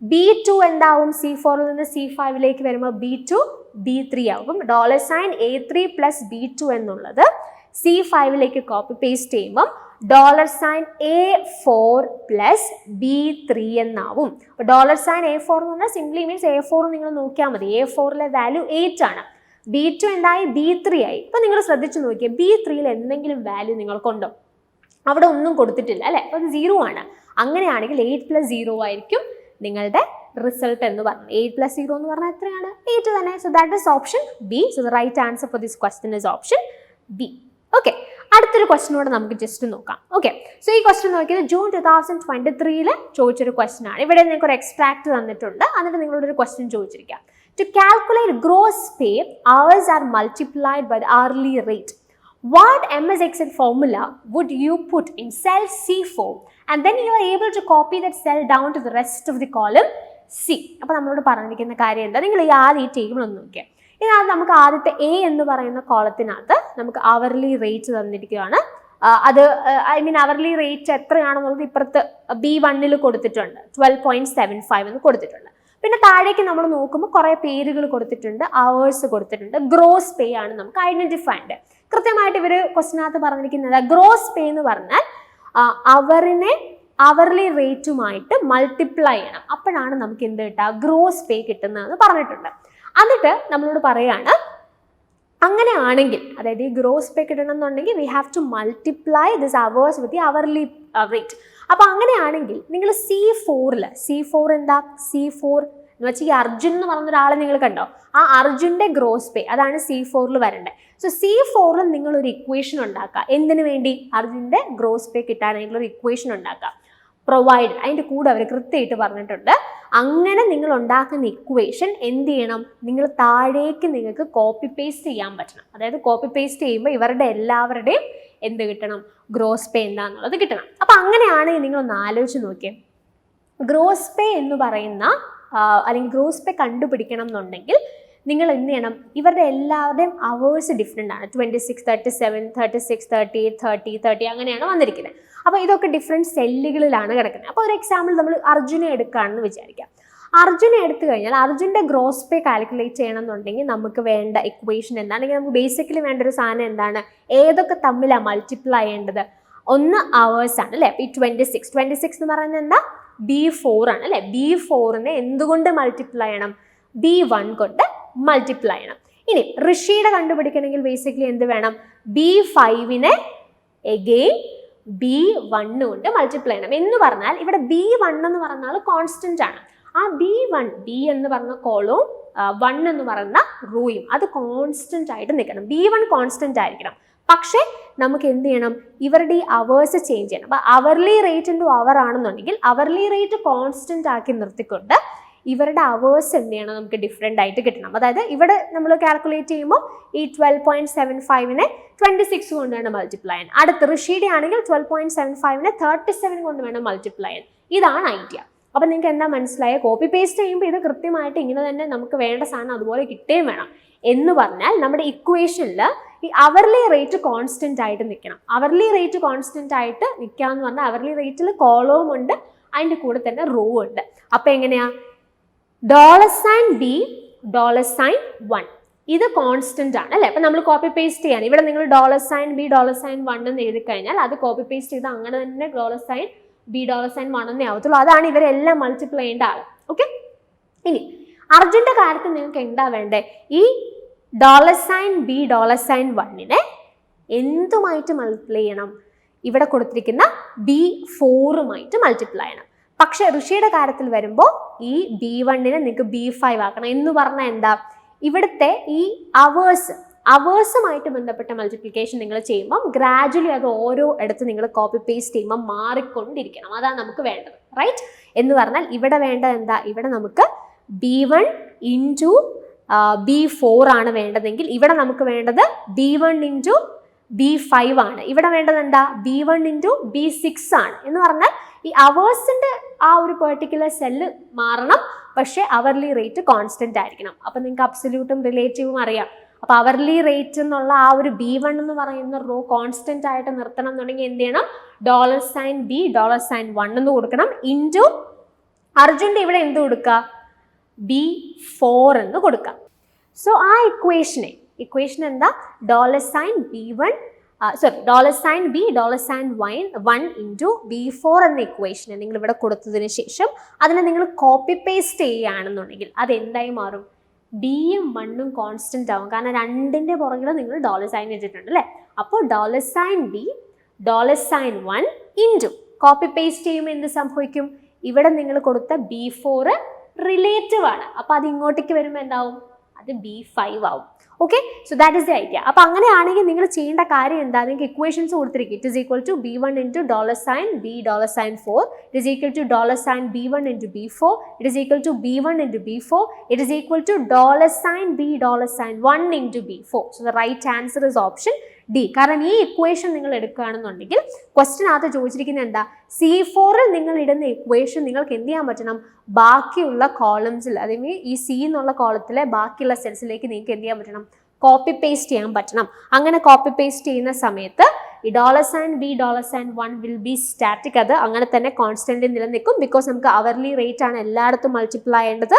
B2 എന്താവും? C4ൽ നിന്ന് C5ലേക്ക് വരുമ്പോൾ B2 B3 ആവും. അപ്പം $sign A3 പ്ലസ് B2 എന്നുള്ളത് C5ലേക്ക് കോപ്പി പേസ്റ്റ് ചെയ്യുമ്പം $sign A4 പ്ലസ് B3 എന്നാവും. അപ്പോൾ $sign A4 എന്ന് പറഞ്ഞാൽ സിംപ്ലി മീൻസ് A4 നിങ്ങൾ നോക്കിയാൽ മതി. A4ലെ വാല്യൂ 8 ആണ്. B2 എന്തായി? B3 ആയി. ഇപ്പം നിങ്ങൾ ശ്രദ്ധിച്ചു നോക്കിയാൽ B3യിൽ എന്തെങ്കിലും വാല്യൂ നിങ്ങൾക്കുണ്ടോ? അവിടെ ഒന്നും കൊടുത്തിട്ടില്ല അല്ലേ? അപ്പോൾ അത് 0 ആണ്. അങ്ങനെയാണെങ്കിൽ 8 പ്ലസ് 0 ആയിരിക്കും നിങ്ങളുടെ റിസൾട്ട് എന്ന് പറഞ്ഞത്. 8 പ്ലസ് 0 എന്ന് പറഞ്ഞാൽ എത്രയാണ്? 8 തന്നെ. So that is option B. So the right answer for this question is option B. Okay, അടുത്തൊരു ക്വസ്റ്റിനോട് നമുക്ക് ജസ്റ്റ് നോക്കാം. ഓക്കെ, സോ ഈ ക്വസ്റ്റ്യൻ നോക്കിയത് ജൂൺ 2023 ചോദിച്ചൊരു ക്വസ്റ്റ്യൻ ആണ്. ഇവിടെ നിങ്ങൾക്ക് ഒരു എക്സ്ട്രാക്ട് തന്നിട്ടുണ്ട്, എന്നിട്ട് നിങ്ങളോട് ഒരു question ചോദിച്ചിരിക്കാം. To calculate gross pay, hours are multiplied by the hourly rate. What MS Excel formula would you put in cell C4 and then you are able to copy that cell down to the rest of the column C? അപ്പോൾ നമ്മളോട് പറഞ്ഞിരിക്കുന്ന കാര്യം എന്താ? നിങ്ങൾ ഈ ടേബിൾ ഒന്ന് നോക്കിയാൽ ഇതിനകത്ത് നമുക്ക് ആദ്യത്തെ A എന്ന് പറയുന്ന കോളത്തിനകത്ത് നമുക്ക് അവർലി റേറ്റ് തന്നിരിക്കുകയാണ്. അത് അവർലി റേറ്റ് എത്രയാണെന്നുള്ളത് ഇപ്പുറത്ത് B1ൽ കൊടുത്തിട്ടുണ്ട്. 12.75 എന്ന് കൊടുത്തിട്ടുണ്ട്. പിന്നെ താഴേക്ക് നമ്മൾ നോക്കുമ്പോൾ കുറേ പേരുകൾ കൊടുത്തിട്ടുണ്ട്, അവേഴ്സ് കൊടുത്തിട്ടുണ്ട്. ഗ്രോസ് പേ ആണ് നമുക്ക് ഐഡന്റിഫൈ ഉണ്ട്. കൃത്യമായിട്ട് ഇവർ ക്വസ്റ്റിനകത്ത് പറഞ്ഞിരിക്കുന്നത് ഗ്രോസ് പേ എന്ന് പറഞ്ഞാൽ അവറിനെ അവർലി റേറ്റുമായിട്ട് മൾട്ടിപ്ലൈ ചെയ്യണം. അപ്പോഴാണ് നമുക്ക് എന്ത് കിട്ടുക? ഗ്രോസ് പേ കിട്ടുന്നതെന്ന് പറഞ്ഞിട്ടുണ്ട്. എന്നിട്ട് നമ്മളോട് പറയാണ് അങ്ങനെയാണെങ്കിൽ, അതായത് ഈ ഗ്രോസ് പേ കിട്ടണം എന്നുണ്ടെങ്കിൽ we have to multiply this hours with the hourly rate. അപ്പോൾ അങ്ങനെയാണെങ്കിൽ നിങ്ങൾ C4 എന്താ? C4 എന്ന് വെച്ചാൽ ഈ അർജുൻ എന്ന് പറഞ്ഞ ഒരാളെ നിങ്ങൾ കണ്ടോ? ആ അർജുൻ്റെ ഗ്രോസ് പേ അതാണ് C4ൽ വരേണ്ടത്. സോ C4ൽ നിങ്ങളൊരു ഇക്വേഷൻ ഉണ്ടാക്കുക. എന്തിനു വേണ്ടി? അർജുൻ്റെ ഗ്രോസ് പേ കിട്ടാനായിട്ടുള്ളൊരു ഇക്വേഷൻ ഉണ്ടാക്കുക. പ്രൊവൈഡ്, അതിൻ്റെ കൂടെ അവർ കൃത്യമായിട്ട് പറഞ്ഞിട്ടുണ്ട്. അങ്ങനെ നിങ്ങൾ ഉണ്ടാക്കുന്ന ഇക്വേഷൻ എന്ത് ചെയ്യണം? നിങ്ങൾ താഴേക്ക് നിങ്ങൾക്ക് കോപ്പി പേസ്റ്റ് ചെയ്യാൻ പറ്റണം. അതായത് കോപ്പി പേസ്റ്റ് ചെയ്യുമ്പോൾ ഇവരുടെ എല്ലാവരുടെയും എന്ത് കിട്ടണം? ഗ്രോസ് പേ എന്താണെന്നുള്ളത് കിട്ടണം. അപ്പം അങ്ങനെയാണെങ്കിൽ നിങ്ങളൊന്ന് ആലോചിച്ച് നോക്കിയേ. ഗ്രോസ് പേ എന്ന് പറയുന്ന അല്ലെങ്കിൽ ഗ്രോസ് പേ കണ്ടുപിടിക്കണം എന്നുണ്ടെങ്കിൽ നിങ്ങൾ എന്ത് ചെയ്യണം? ഇവരുടെ എല്ലാവരുടെയും അവേഴ്സ് ഡിഫറെൻ്റ് ആണ്. 26, 37, 36, 38, 30 അങ്ങനെയാണ് വന്നിരിക്കുന്നത്. അപ്പോൾ ഇതൊക്കെ ഡിഫറെൻറ്റ് സെല്ലുകളിലാണ് കിടക്കുന്നത്. അപ്പോൾ ഒരു എക്സാമ്പിൾ നമ്മൾ അർജുനെ എടുക്കുകയാണെന്ന് വിചാരിക്കാം. അർജുനെ എടുത്തു കഴിഞ്ഞാൽ അർജുൻ്റെ ഗ്രോസ് പേ കാൽക്കുലേറ്റ് ചെയ്യണം എന്നുണ്ടെങ്കിൽ നമുക്ക് വേണ്ട ഇക്വേഷൻ എന്താണെങ്കിൽ നമുക്ക് ബേസിക്കലി വേണ്ട ഒരു സാധനം എന്താണ്? ഏതൊക്കെ തമ്മിലാണ് മൾട്ടിപ്ലൈ ചെയ്യേണ്ടത്? ഒന്ന് അവേഴ്സ് ആണ് അല്ലേ? അപ്പോൾ ഈ 26 എന്ന് പറയുന്നത് എന്താ? B4 ആണ് അല്ലേ? B4നെ എന്തുകൊണ്ട് മൾട്ടിപ്ലൈ ചെയ്യണം? B1 കൊണ്ട് മൾട്ടിപ്ലൈ ചെയ്യണം. ഇനി ഋഷിയുടെ കണ്ടുപിടിക്കണമെങ്കിൽ ബേസിക്കലി എന്ത് വേണം? B5നെ എഗെയിൻ B1 കൊണ്ട് മൾട്ടിപ്ലൈ ചെയ്യണം. എന്ന് പറഞ്ഞാൽ ഇവിടെ B1 എന്ന് പറഞ്ഞാൽ കോൺസ്റ്റന്റ് ആണ്. ആ B1 B എന്ന് പറഞ്ഞ കോളവും 1 എന്ന് പറയുന്ന റോയും അത് കോൺസ്റ്റന്റ് ആയിട്ട് നിൽക്കണം. B1 കോൺസ്റ്റന്റ് ആയിരിക്കണം. പക്ഷേ നമുക്ക് എന്ത് ചെയ്യണം? ഇവരുടെ ഈ അവേഴ്സ് ചേഞ്ച് ചെയ്യണം. അപ്പോൾ അവർലി റേറ്റ് ഇൻറ്റു അവർ ആണെന്നുണ്ടെങ്കിൽ അവർലി റേറ്റ് കോൺസ്റ്റന്റ് ആക്കി നിർത്തിക്കൊണ്ട് ഇവരുടെ അവേഴ്സ് എന്ത് ചെയ്യണം? നമുക്ക് ഡിഫറെൻ്റ് ആയിട്ട് കിട്ടണം. അതായത് ഇവിടെ നമ്മൾ കാൽക്കുലേറ്റ് ചെയ്യുമ്പോൾ ഈ 12.75നെ 26 കൊണ്ട് വേണം മൾട്ടിപ്ലൈ ചെയ്യാൻ. അടുത്ത ഋഷിയുടെ ആണെങ്കിൽ 12.75നെ 37 കൊണ്ട് വേണം മൾട്ടിപ്ലൈ ചെയ്യാൻ. ഇതാണ് ഐഡിയ. അപ്പം നിങ്ങൾക്ക് എന്താ മനസ്സിലായ? കോപ്പി പേസ്റ്റ് ചെയ്യുമ്പോൾ ഇത് കൃത്യമായിട്ട് ഇങ്ങനെ തന്നെ നമുക്ക് വേണ്ട സാധനം അതുപോലെ കിട്ടുകയും വേണം. എന്ന് പറഞ്ഞാൽ നമ്മുടെ ഇക്വേഷനിൽ ഈ അവർലി റേറ്റ് കോൺസ്റ്റന്റ് ആയിട്ട് നിൽക്കണം. അവർലി റേറ്റ് കോൺസ്റ്റന്റ് ആയിട്ട് നിൽക്കുക എന്ന് പറഞ്ഞാൽ അവർലി റേറ്റിൽ കോളവും ഉണ്ട്, അതിൻ്റെ കൂടെ തന്നെ റോ ഉണ്ട്. അപ്പം എങ്ങനെയാ? $sign B, $sign 1. ഇത് കോൺസ്റ്റന്റ് ആണ് അല്ലേ? അപ്പൊ നമ്മൾ കോപ്പി പേസ്റ്റ് ചെയ്യാൻ ഇവിടെ നിങ്ങൾ $B $1 എന്ന് എഴുതി കഴിഞ്ഞാൽ അത് കോപ്പി പേസ്റ്റ് ചെയ്ത് അങ്ങനെ തന്നെ $B $1 എന്നേ ആവത്തുള്ളൂ. അതാണ് ഇവരെല്ലാം മൾട്ടിപ്ലൈ ചെയ്യേണ്ട ആള്. ഓക്കെ, ഇനി അർജുന്റെ കാര്യത്തിൽ നിങ്ങൾക്ക് എന്താ വേണ്ടേ? ഈ $B $1 എന്തുമായിട്ട് മൾട്ടിപ്ലൈ ചെയ്യണം? ഇവിടെ കൊടുത്തിരിക്കുന്ന B4 മൾട്ടിപ്ലൈ ചെയ്യണം. പക്ഷെ ഋഷിയുടെ കാര്യത്തിൽ വരുമ്പോൾ ഈ B1 നിങ്ങൾക്ക് B5 ആക്കണം. എന്ന് പറഞ്ഞാൽ എന്താ? ഇവിടുത്തെ ഈ അവേഴ്സുമായിട്ട് ബന്ധപ്പെട്ട മൾട്ടിപ്ലിക്കേഷൻ നിങ്ങൾ ചെയ്യുമ്പോൾ ഗ്രാജുവലി അത് ഓരോ ഇടത്ത് നിങ്ങൾ കോപ്പി പേസ്റ്റ് ചെയ്യുമ്പോൾ മാറിക്കൊണ്ടിരിക്കണം. അതാണ് നമുക്ക് വേണ്ടത്, റൈറ്റ്? എന്ന് പറഞ്ഞാൽ ഇവിടെ വേണ്ടത് എന്താ? ഇവിടെ നമുക്ക് B1 into B4 ആണ് വേണ്ടതെങ്കിൽ ഇവിടെ നമുക്ക് വേണ്ടത് B1 into B5 ആണ്. ഇവിടെ വേണ്ടത് എന്താ? B1 into B6 ആണ്. എന്ന് പറഞ്ഞാൽ ഈ അവേഴ്സിന്റെ ആ ഒരു പെർട്ടിക്കുലർ സെല്ല് മാറണം, പക്ഷെ അവർലി റേറ്റ് കോൺസ്റ്റന്റ് ആയിരിക്കണം. അപ്പൊ നിങ്ങൾക്ക് അബ്സല്യൂട്ടും റിലേറ്റീവും അറിയാം. അപ്പൊ അവർലി റേറ്റ് എന്നുള്ള ആ ഒരു B1 എന്ന് പറയുന്ന റോ കോൺസ്റ്റന്റ് ആയിട്ട് നിർത്തണം എന്നുണ്ടെങ്കിൽ എന്ത് ചെയ്യണം? $B $1 എന്ന് കൊടുക്കണം. ഇൻറ്റു അർജുന്റെ ഇവിടെ എന്ത് കൊടുക്കുക? B4 എന്ന് കൊടുക്കാം. സോ ആ ഇക്വേഷൻ എന്താ? $B $1 ഇൻറ്റു B4 എന്ന ഇക്വേഷനെ നിങ്ങൾ ഇവിടെ കൊടുത്തതിന് ശേഷം അതിനെ നിങ്ങൾ കോപ്പി പേസ്റ്റ് ചെയ്യുകയാണെന്നുണ്ടെങ്കിൽ അത് എന്തായി മാറും? B-യും 1-ഉം കോൺസ്റ്റന്റ് ആവും. കാരണം രണ്ടിന്റെ പുറകിൽ നിങ്ങൾ $സൈൻ ഇട്ടിട്ടുണ്ട് അല്ലേ? അപ്പോൾ $B $1 ഇൻറ്റു കോപ്പി പേസ്റ്റ് ചെയ്യുമ്പോൾ എന്ത് സംഭവിക്കും? ഇവിടെ നിങ്ങൾ കൊടുത്ത B4 റിലേറ്റീവ് ആണ്. അപ്പൊ അത് ഇങ്ങോട്ടേക്ക് വരുമ്പോൾ എന്താവും? അത് B5 ആവും. Okay, so that is the idea. അപ്പൊ അങ്ങനെയാണെങ്കിൽ നിങ്ങൾ ചെയ്യേണ്ട കാര്യം എന്താ? നിങ്ങൾക്ക് ഇക്വേഷൻസ് കൊടുത്തിരിക്കും. It is equal to B1 into $B $4. It is equal to $B1 into B4. It is equal to B1 into B4. It is equal to $B $1 into B4. So the right answer is option D. കാരണം ഈ ഇക്വേഷൻ നിങ്ങൾ എടുക്കുകയാണെന്നുണ്ടെങ്കിൽ ക്വസ്റ്റിനകത്ത് ചോദിച്ചിരിക്കുന്നത് എന്താ? C4-ൽ നിങ്ങൾ ഇടുന്ന ഇക്വേഷൻ നിങ്ങൾക്ക് എന്ത് ചെയ്യാൻ പറ്റണം? ബാക്കിയുള്ള കോളംസിൽ, അതായത് ഈ C എന്നുള്ള കോളത്തിലെ ബാക്കിയുള്ള സെൽസിലേക്ക് നിങ്ങൾക്ക് എന്ത് ചെയ്യാൻ പറ്റണം? കോപ്പി പേസ്റ്റ് ചെയ്യാൻ പറ്റണം. അങ്ങനെ കോപ്പി പേസ്റ്റ് ചെയ്യുന്ന സമയത്ത് ഈ $B $1 വിൽ ബി സ്റ്റാറ്റിക്. അത് അങ്ങനെ തന്നെ കോൺസ്റ്റന്റ് നിലനിൽക്കും. ബിക്കോസ് നമുക്ക് അവർലി റേറ്റ് ആണ് എല്ലായിടത്തും മൾട്ടിപ്ലൈ ചെയ്യേണ്ടത്.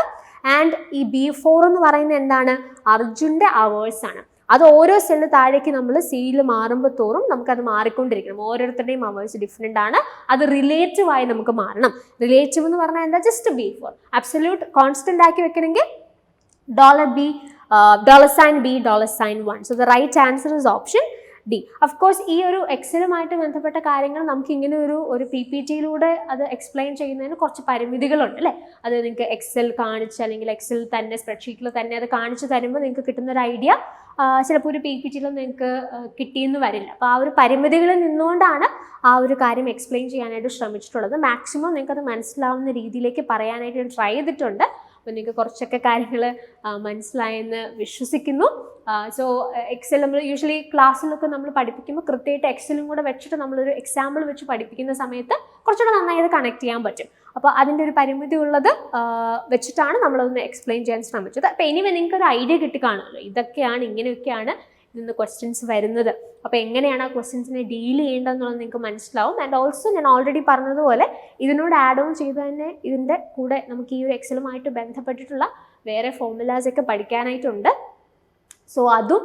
ആൻഡ് ഈ B4 എന്ന് പറയുന്നത് എന്താണ്? അർജുന്റെ അവേഴ്സ് ആണ്. അത് ഓരോ സെല്ല് താഴേക്ക് നമ്മൾ സിയിൽ മാറുമ്പോൾ തോറും നമുക്കത് മാറിക്കൊണ്ടിരിക്കണം. ഓരോരുത്തരുടെയും അവേഴ്സ് ഡിഫറെൻ്റ് ആണ്. അത് റിലേറ്റീവ് ആയി നമുക്ക് മാറണം. റിലേറ്റീവ് എന്ന് പറഞ്ഞാൽ എന്താ? Just B4. അബ്സല്യൂട്ട് കോൺസ്റ്റന്റ് ആക്കി വെക്കണമെങ്കിൽ $B $1. So the right answer is option D. Of course, ഈ ഒരു എക്സലുമായിട്ട് ബന്ധപ്പെട്ട കാര്യങ്ങൾ നമുക്ക് ഇങ്ങനെ ഒരു PPT-യിലൂടെ അത് എക്സ്പ്ലെയിൻ ചെയ്യുന്നതിന് കുറച്ച് പരിമിതികളുണ്ട് അല്ലേ? അത് നിങ്ങൾക്ക് എക്സൽ കാണിച്ച് അല്ലെങ്കിൽ എക്സൽ തന്നെ സ്പ്രെഡ്ഷീറ്റിൽ തന്നെ അത് കാണിച്ചു തരുമ്പോൾ നിങ്ങൾക്ക് കിട്ടുന്ന ഒരു ഐഡിയ ചിലപ്പോൾ ഒരു PPT-യിൽ നിങ്ങൾക്ക് കിട്ടിയെന്ന് വരില്ല. അപ്പോൾ ആ ഒരു പരിമിതികളിൽ നിന്നുകൊണ്ടാണ് ആ ഒരു കാര്യം എക്സ്പ്ലെയിൻ ചെയ്യാനായിട്ട് ശ്രമിച്ചിട്ടുള്ളത്. മാക്സിമം നിങ്ങൾക്ക് അത് മനസ്സിലാവുന്ന രീതിയിലേക്ക് പറയാനായിട്ട് ഞാൻ ട്രൈ ചെയ്തിട്ടുണ്ട്. അപ്പോൾ നിങ്ങൾക്ക് കുറച്ചൊക്കെ കാര്യങ്ങൾ മനസ്സിലായെന്ന് വിശ്വസിക്കുന്നു. സോ എക്സൽ നമ്മൾ യൂഷ്വലി ക്ലാസ്സിലൊക്കെ നമ്മൾ പഠിപ്പിക്കുമ്പോൾ കൃത്യമായിട്ട് എക്സലും കൂടെ വെച്ചിട്ട് നമ്മളൊരു എക്സാമ്പിൾ വെച്ച് പഠിപ്പിക്കുന്ന സമയത്ത് കുറച്ചുകൂടെ നന്നായി അത് കണക്ട് ചെയ്യാൻ പറ്റും. അപ്പോൾ അതിൻ്റെ ഒരു പരിമിതി ഉള്ളത് വെച്ചിട്ടാണ് നമ്മളതൊന്ന് എക്സ്പ്ലെയിൻ ചെയ്യാൻ ശ്രമിച്ചത്. അപ്പോൾ എനിവേ നിങ്ങൾക്ക് ഒരു ഐഡിയ കിട്ടി കാണുമല്ലോ, ഇതൊക്കെയാണ് ഇങ്ങനെയൊക്കെയാണ് ഇതിന്ന് ക്വസ്റ്റ്യൻസ് വരുന്നത്. അപ്പോൾ എങ്ങനെയാണ് ആ ക്വസ്റ്റ്യൻസിനെ ഡീൽ ചെയ്യേണ്ടതെന്നുള്ളത് നിങ്ങൾക്ക് മനസ്സിലാവും. ആൻഡ് ഓൾസോ ഞാൻ ഓൾറെഡി പറഞ്ഞതുപോലെ ഇതിനോട് ആഡ് ഓൺ ചെയ്ത് തന്നെ ഇതിൻ്റെ കൂടെ നമുക്ക് ഈ ഒരു എക്സലുമായിട്ട് ബന്ധപ്പെട്ടിട്ടുള്ള വേറെ ഫോർമുലാസ് ഒക്കെ പഠിക്കാനായിട്ടുണ്ട്. സോ അതും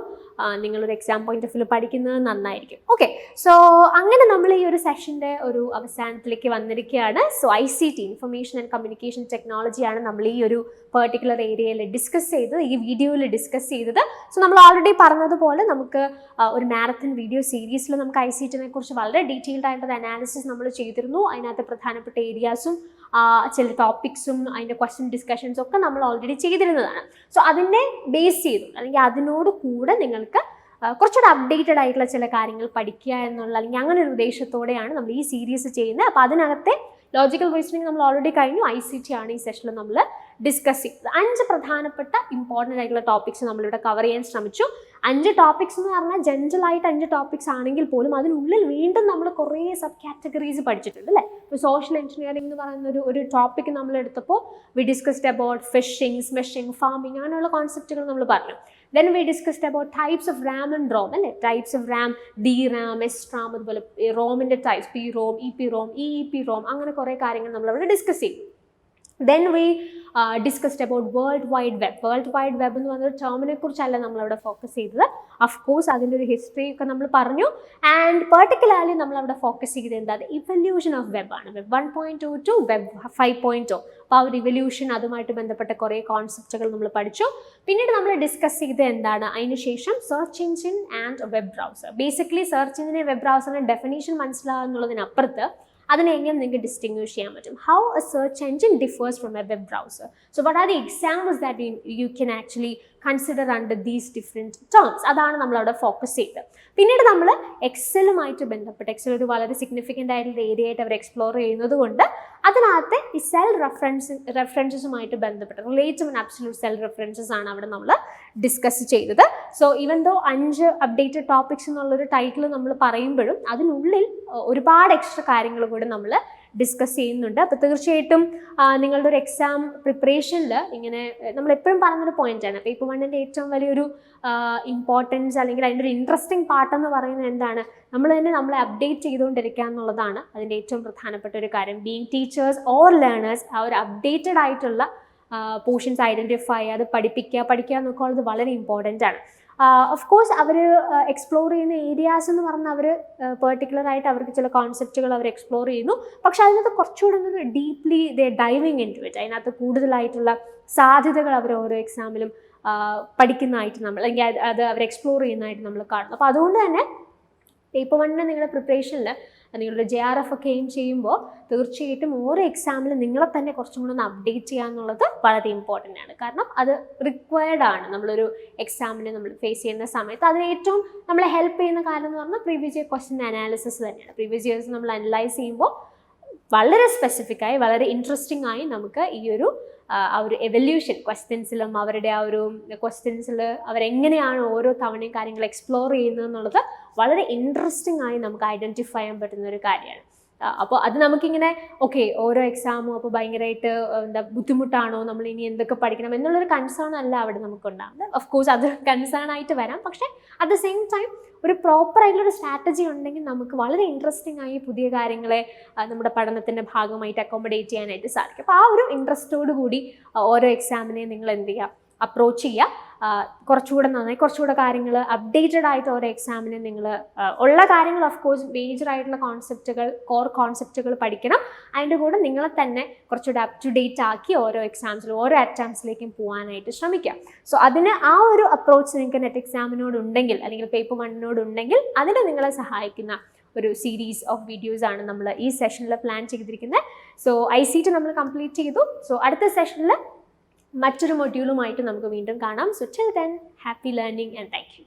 നിങ്ങളൊരു എക്സാം പോയിന്റ് ഓഫ് വ്യൂ പഠിക്കുന്നത് നന്നായിരിക്കും. ഓക്കെ, സോ അങ്ങനെ നമ്മൾ ഈ ഒരു സെഷൻ്റെ ഒരു അവസാനത്തിലേക്ക് വന്നിരിക്കുകയാണ്. So ICT information and communication ടെക്നോളജിയാണ് നമ്മൾ ഈ ഒരു പെർട്ടിക്കുലർ ഏരിയയിൽ ഡിസ്കസ് ചെയ്തത്, ഈ വീഡിയോയിൽ ഡിസ്കസ് ചെയ്തത്. സോ നമ്മൾ ഓൾറെഡി പറഞ്ഞതുപോലെ നമുക്ക് ഒരു മാരത്തൺ വീഡിയോ സീരീസിൽ നമുക്ക് ICT-നെ കുറിച്ച് വളരെ ഡീറ്റെയിൽഡ് ആയിട്ടൊരു അനാലിസിസ് നമ്മൾ ചെയ്തിരുന്നു. അതിനകത്ത് പ്രധാനപ്പെട്ട ഏരിയാസും ചില ടോപ്പിക്സും അതിൻ്റെ ക്വസ്റ്റ്യൻ ഡിസ്കഷൻസും ഒക്കെ നമ്മൾ ഓൾറെഡി ചെയ്തിരുന്നതാണ്. സോ അതിനെ ബേസ് ചെയ്തു അല്ലെങ്കിൽ അതിനോട് കൂടെ നിങ്ങൾക്ക് കുറച്ചുകൂടെ അപ്ഡേറ്റഡ് ആയിട്ടുള്ള ചില കാര്യങ്ങൾ പഠിക്കുക എന്നുള്ള അല്ലെങ്കിൽ അങ്ങനെ ഒരു ഉദ്ദേശത്തോടെയാണ് നമ്മൾ ഈ സീരീസ് ചെയ്യുന്നത്. അപ്പോൾ അതിനകത്തെ ലോജിക്കൽ റീസണിങ് നമ്മൾ ഓൾറെഡി കഴിഞ്ഞു. ICT ആണ് ഈ സെഷനിൽ നമ്മൾ ഡിസ്കസ് ചെയ്തത്. 5 പ്രധാനപ്പെട്ട ഇമ്പോർട്ടൻ്റ് ആയിട്ടുള്ള ടോപ്പിക്സ് നമ്മളിവിടെ കവർ ചെയ്യാൻ ശ്രമിച്ചു. 5 ടോപ്പിക്സ് എന്ന് പറഞ്ഞാൽ ജനറൽ ആയിട്ട് 5 ടോപ്പിക്സ് ആണെങ്കിൽ പോലും അതിനുള്ളിൽ വീണ്ടും നമ്മൾ കുറേ സബ് കാറ്റഗറീസ് പഠിച്ചിട്ടുണ്ട് അല്ലേ? ഇപ്പോൾ സോഷ്യൽ എഞ്ചിനീയറിംഗ് എന്ന് പറയുന്ന ഒരു ടോപ്പിക് നമ്മൾ എടുത്തപ്പോൾ we discussed about phishing, smishing, pharming അങ്ങനെയുള്ള കോൺസെപ്റ്റുകൾ നമ്മൾ പറഞ്ഞു. Then we discussed about types of RAM and ROM അല്ലേ? Types of RAM, DRAM, SRAM, അതുപോലെ ROM-ൻ്റെ ടൈപ്സ്, PROM, EPROM, EEPROM അങ്ങനെ കുറേ കാര്യങ്ങൾ നമ്മളവിടെ ഡിസ്കസ് ചെയ്തു. Then we discussed about World Wide Web. World Wide Web എന്ന് പറഞ്ഞൊരു ടേമിനെ കുറിച്ചല്ല നമ്മളവിടെ ഫോക്കസ് ചെയ്തത്. അഫ്കോഴ്സ് അതിൻ്റെ ഒരു ഹിസ്റ്ററി ഒക്കെ നമ്മൾ പറഞ്ഞു. ആൻഡ് പെർട്ടിക്കുലർലി നമ്മളവിടെ ഫോക്കസ് ചെയ്തത് എന്താ, ഇവല്യൂഷൻ ഓഫ് വെബാണ്. Web 1.2 to web 5.0. അപ്പോൾ ആ ഒരു ഇവല്യൂഷൻ, അതുമായിട്ട് ബന്ധപ്പെട്ട കുറേ കോൺസെപ്റ്റുകൾ നമ്മൾ പഠിച്ചു. പിന്നീട് നമ്മൾ ഡിസ്കസ് ചെയ്തത് എന്താണ്, അതിനുശേഷം search engine and web browser. Basically search എഞ്ചിനെ വെബ് ബ്രൗസറിൻ്റെ ഡെഫിനേഷൻ മനസ്സിലാകുന്നുള്ളതിനപ്പുറത്ത് അതിനെ എങ്ങനെ നിങ്ങൾക്ക് ഡിസ്റ്റിങ്വിഷ് ചെയ്യാൻ പറ്റും, how a search engine differs from a web browser. So what are the examples that you can actually consider under these different terms. അതാണ് നമ്മളവിടെ ഫോക്കസ് ചെയ്തത്. പിന്നീട് നമ്മൾ എക്സലുമായിട്ട് ബന്ധപ്പെട്ട്, എക്സൽ ഒരു വളരെ സിഗ്നിഫിക്കൻ്റ് ആയിട്ടുള്ള ഏരിയ ആയിട്ട് അവർ എക്സ്പ്ലോർ ചെയ്യുന്നത് കൊണ്ട് അതിനകത്ത് ഈ സെൽ റെഫറൻസസുമായിട്ട് ബന്ധപ്പെട്ട് relative and absolute cell references ആണ് അവിടെ നമ്മൾ ഡിസ്കസ് ചെയ്തത്. So even though 5 updated topics എന്നുള്ളൊരു ടൈറ്റിൽ നമ്മൾ പറയുമ്പോഴും അതിനുള്ളിൽ ഒരുപാട് എക്സ്ട്രാ കാര്യങ്ങൾ കൂടെ നമ്മൾ ഡിസ്കസ് ചെയ്യുന്നുണ്ട്. അപ്പോൾ തീർച്ചയായിട്ടും നിങ്ങളുടെ ഒരു എക്സാം പ്രിപ്പറേഷനിൽ ഇങ്ങനെ നമ്മളെപ്പോഴും പറയുന്നൊരു പോയിന്റാണ്, പേപ്പർ 1ൻ്റെ ഏറ്റവും വലിയൊരു ഇമ്പോർട്ടൻസ് അല്ലെങ്കിൽ അതിൻ്റെ ഒരു ഇൻട്രസ്റ്റിംഗ് പാർട്ടെന്ന് പറയുന്നത് എന്താണ്, നമ്മൾ തന്നെ നമ്മളെ അപ്ഡേറ്റ് ചെയ്തുകൊണ്ടിരിക്കുക എന്നുള്ളതാണ് അതിൻ്റെ ഏറ്റവും പ്രധാനപ്പെട്ട ഒരു കാര്യം. ബീയിങ് ടീച്ചേഴ്സ് ഓർ ലേണേഴ്സ്, ആ ഒരു അപ്ഡേറ്റഡ് ആയിട്ടുള്ള പോർഷൻസ് ഐഡൻറ്റിഫൈ, അത് പഠിക്കുക എന്നൊക്കെ ഉള്ളത് വളരെ ഇമ്പോർട്ടൻ്റ് ആണ്. ഓഫ് കോഴ്സ് അവർ എക്സ്പ്ലോർ ചെയ്യുന്ന ഏരിയാസ് എന്ന് പറഞ്ഞാൽ അവർ പെർട്ടിക്കുലറായിട്ട് അവർക്ക് ചില കോൺസെപ്റ്റുകൾ അവർ എക്സ്പ്ലോർ ചെയ്യുന്നു. പക്ഷെ അതിനകത്ത് കുറച്ചുകൂടെ deeply diving into it, അതിനകത്ത് കൂടുതലായിട്ടുള്ള സാധ്യതകൾ അവർ ഓരോ എക്സാമിലും പഠിക്കുന്നതായിട്ട് നമ്മൾ, അല്ലെങ്കിൽ അത് അവർ എക്സ്പ്ലോർ ചെയ്യുന്നതായിട്ട് നമ്മൾ കാണുന്നു. അപ്പോൾ അതുകൊണ്ട് തന്നെ പേപ്പർ 1 നിങ്ങളുടെ പ്രിപ്പറേഷനിൽ നിങ്ങളുടെ JRF ഒക്കെ എയിം ചെയ്യുമ്പോൾ തീർച്ചയായിട്ടും ഓരോ എക്സാമിലും നിങ്ങളെ തന്നെ കുറച്ചും കൂടെ ഒന്ന് അപ്ഡേറ്റ് ചെയ്യുക എന്നുള്ളത് വളരെ ഇമ്പോർട്ടൻ്റ് ആണ്. കാരണം അത് റിക്വയർഡ് ആണ്. നമ്മളൊരു എക്സാമിന് നമ്മൾ ഫേസ് ചെയ്യുന്ന സമയത്ത് അതിന് ഏറ്റവും നമ്മളെ ഹെൽപ്പ് ചെയ്യുന്ന കാര്യം എന്ന് പറഞ്ഞാൽ പ്രീവിയസ് ഇയർ ക്വസ്റ്റ്യൻ അനാലിസിസ് തന്നെയാണ്. പ്രീവിയസ് ഇയേഴ്സ് നമ്മൾ അനലൈസ് ചെയ്യുമ്പോൾ വളരെ സ്പെസിഫിക് ആയി, വളരെ ഇൻട്രസ്റ്റിംഗ് ആയി നമുക്ക് ഈ ഒരു ആ ഒരു എവല്യൂഷൻ ക്വസ്റ്റ്യൻസിലും അവരുടെ ആ ഒരു ക്വസ്റ്റ്യൻസിൽ അവരെങ്ങനെയാണ് ഓരോ തവണയും കാര്യങ്ങൾ എക്സ്പ്ലോർ ചെയ്യുന്നത് എന്നുള്ളത് വളരെ ഇൻട്രസ്റ്റിംഗ് ആയി നമുക്ക് ഐഡൻറ്റിഫൈ ചെയ്യാൻ പറ്റുന്ന ഒരു കാര്യമാണ്. അപ്പോൾ അത് നമുക്കിങ്ങനെ ഓക്കെ ഓരോ എക്സാമും അപ്പോൾ ഭയങ്കരമായിട്ട് എന്താ ബുദ്ധിമുട്ടാണോ, നമ്മൾ ഇനി എന്തൊക്കെ പഠിക്കണം എന്നുള്ളൊരു കൺസേൺ അല്ല അവിടെ നമുക്കുണ്ടാകുന്നത്. ഓഫ് കോഴ്സ് അത് കൺസേൺ ആയിട്ട് വരാം, പക്ഷേ അറ്റ് ദ സെയിം ടൈം ഒരു പ്രോപ്പർ ആയിട്ടുള്ളൊരു സ്ട്രാറ്റജി ഉണ്ടെങ്കിൽ നമുക്ക് വളരെ ഇൻട്രസ്റ്റിംഗ് ആയി പുതിയ കാര്യങ്ങളെ നമ്മുടെ പഠനത്തിൻ്റെ ഭാഗമായിട്ട് അക്കോമഡേറ്റ് ചെയ്യാനായിട്ട് സാധിക്കും. അപ്പോൾ ആ ഒരു ഇൻട്രസ്റ്റോട് കൂടി ഓരോ എക്സാമിനെയും നിങ്ങൾ എന്ത് ചെയ്യുക, അപ്രോച്ച് ചെയ്യുക. കുറച്ചുകൂടെ നന്നായി, കുറച്ചുകൂടെ കാര്യങ്ങൾ അപ്ഡേറ്റഡ് ആയിട്ട് ഓരോ എക്സാമിന് നിങ്ങൾ ഉള്ള കാര്യങ്ങൾ ഓഫ് കോഴ്സ് മേജർ ആയിട്ടുള്ള കോർ കോൺസെപ്റ്റുകൾ പഠിക്കണം. അതിൻ്റെ കൂടെ നിങ്ങളെ തന്നെ കുറച്ചുകൂടെ അപ് ടു ഡേറ്റ് ആക്കി ഓരോ എക്സാംസിലും ഓരോ അറ്റംപ്റ്റ്സിലേക്കും പോകാനായിട്ട് ശ്രമിക്കുക. സോ അതിന് ആ ഒരു അപ്രോച്ച് നിങ്ങൾക്ക് നെറ്റ് എക്സാമിനോടുണ്ടെങ്കിൽ അല്ലെങ്കിൽ പേപ്പർ 1നോടുണ്ടെങ്കിൽ അതിന് നിങ്ങളെ സഹായിക്കുന്ന ഒരു സീരീസ് ഓഫ് വീഡിയോസ് ആണ് നമ്മൾ ഈ സെഷനിൽ പ്ലാൻ ചെയ്തിരിക്കുന്നത്. സോ ICT നമ്മൾ കംപ്ലീറ്റ് ചെയ്തു. സോ അടുത്ത സെഷനിൽ മറ്റൊരു മൊഡ്യൂളുമായിട്ട് നമുക്ക് വീണ്ടും കാണാം. So till then happy learning and thank you.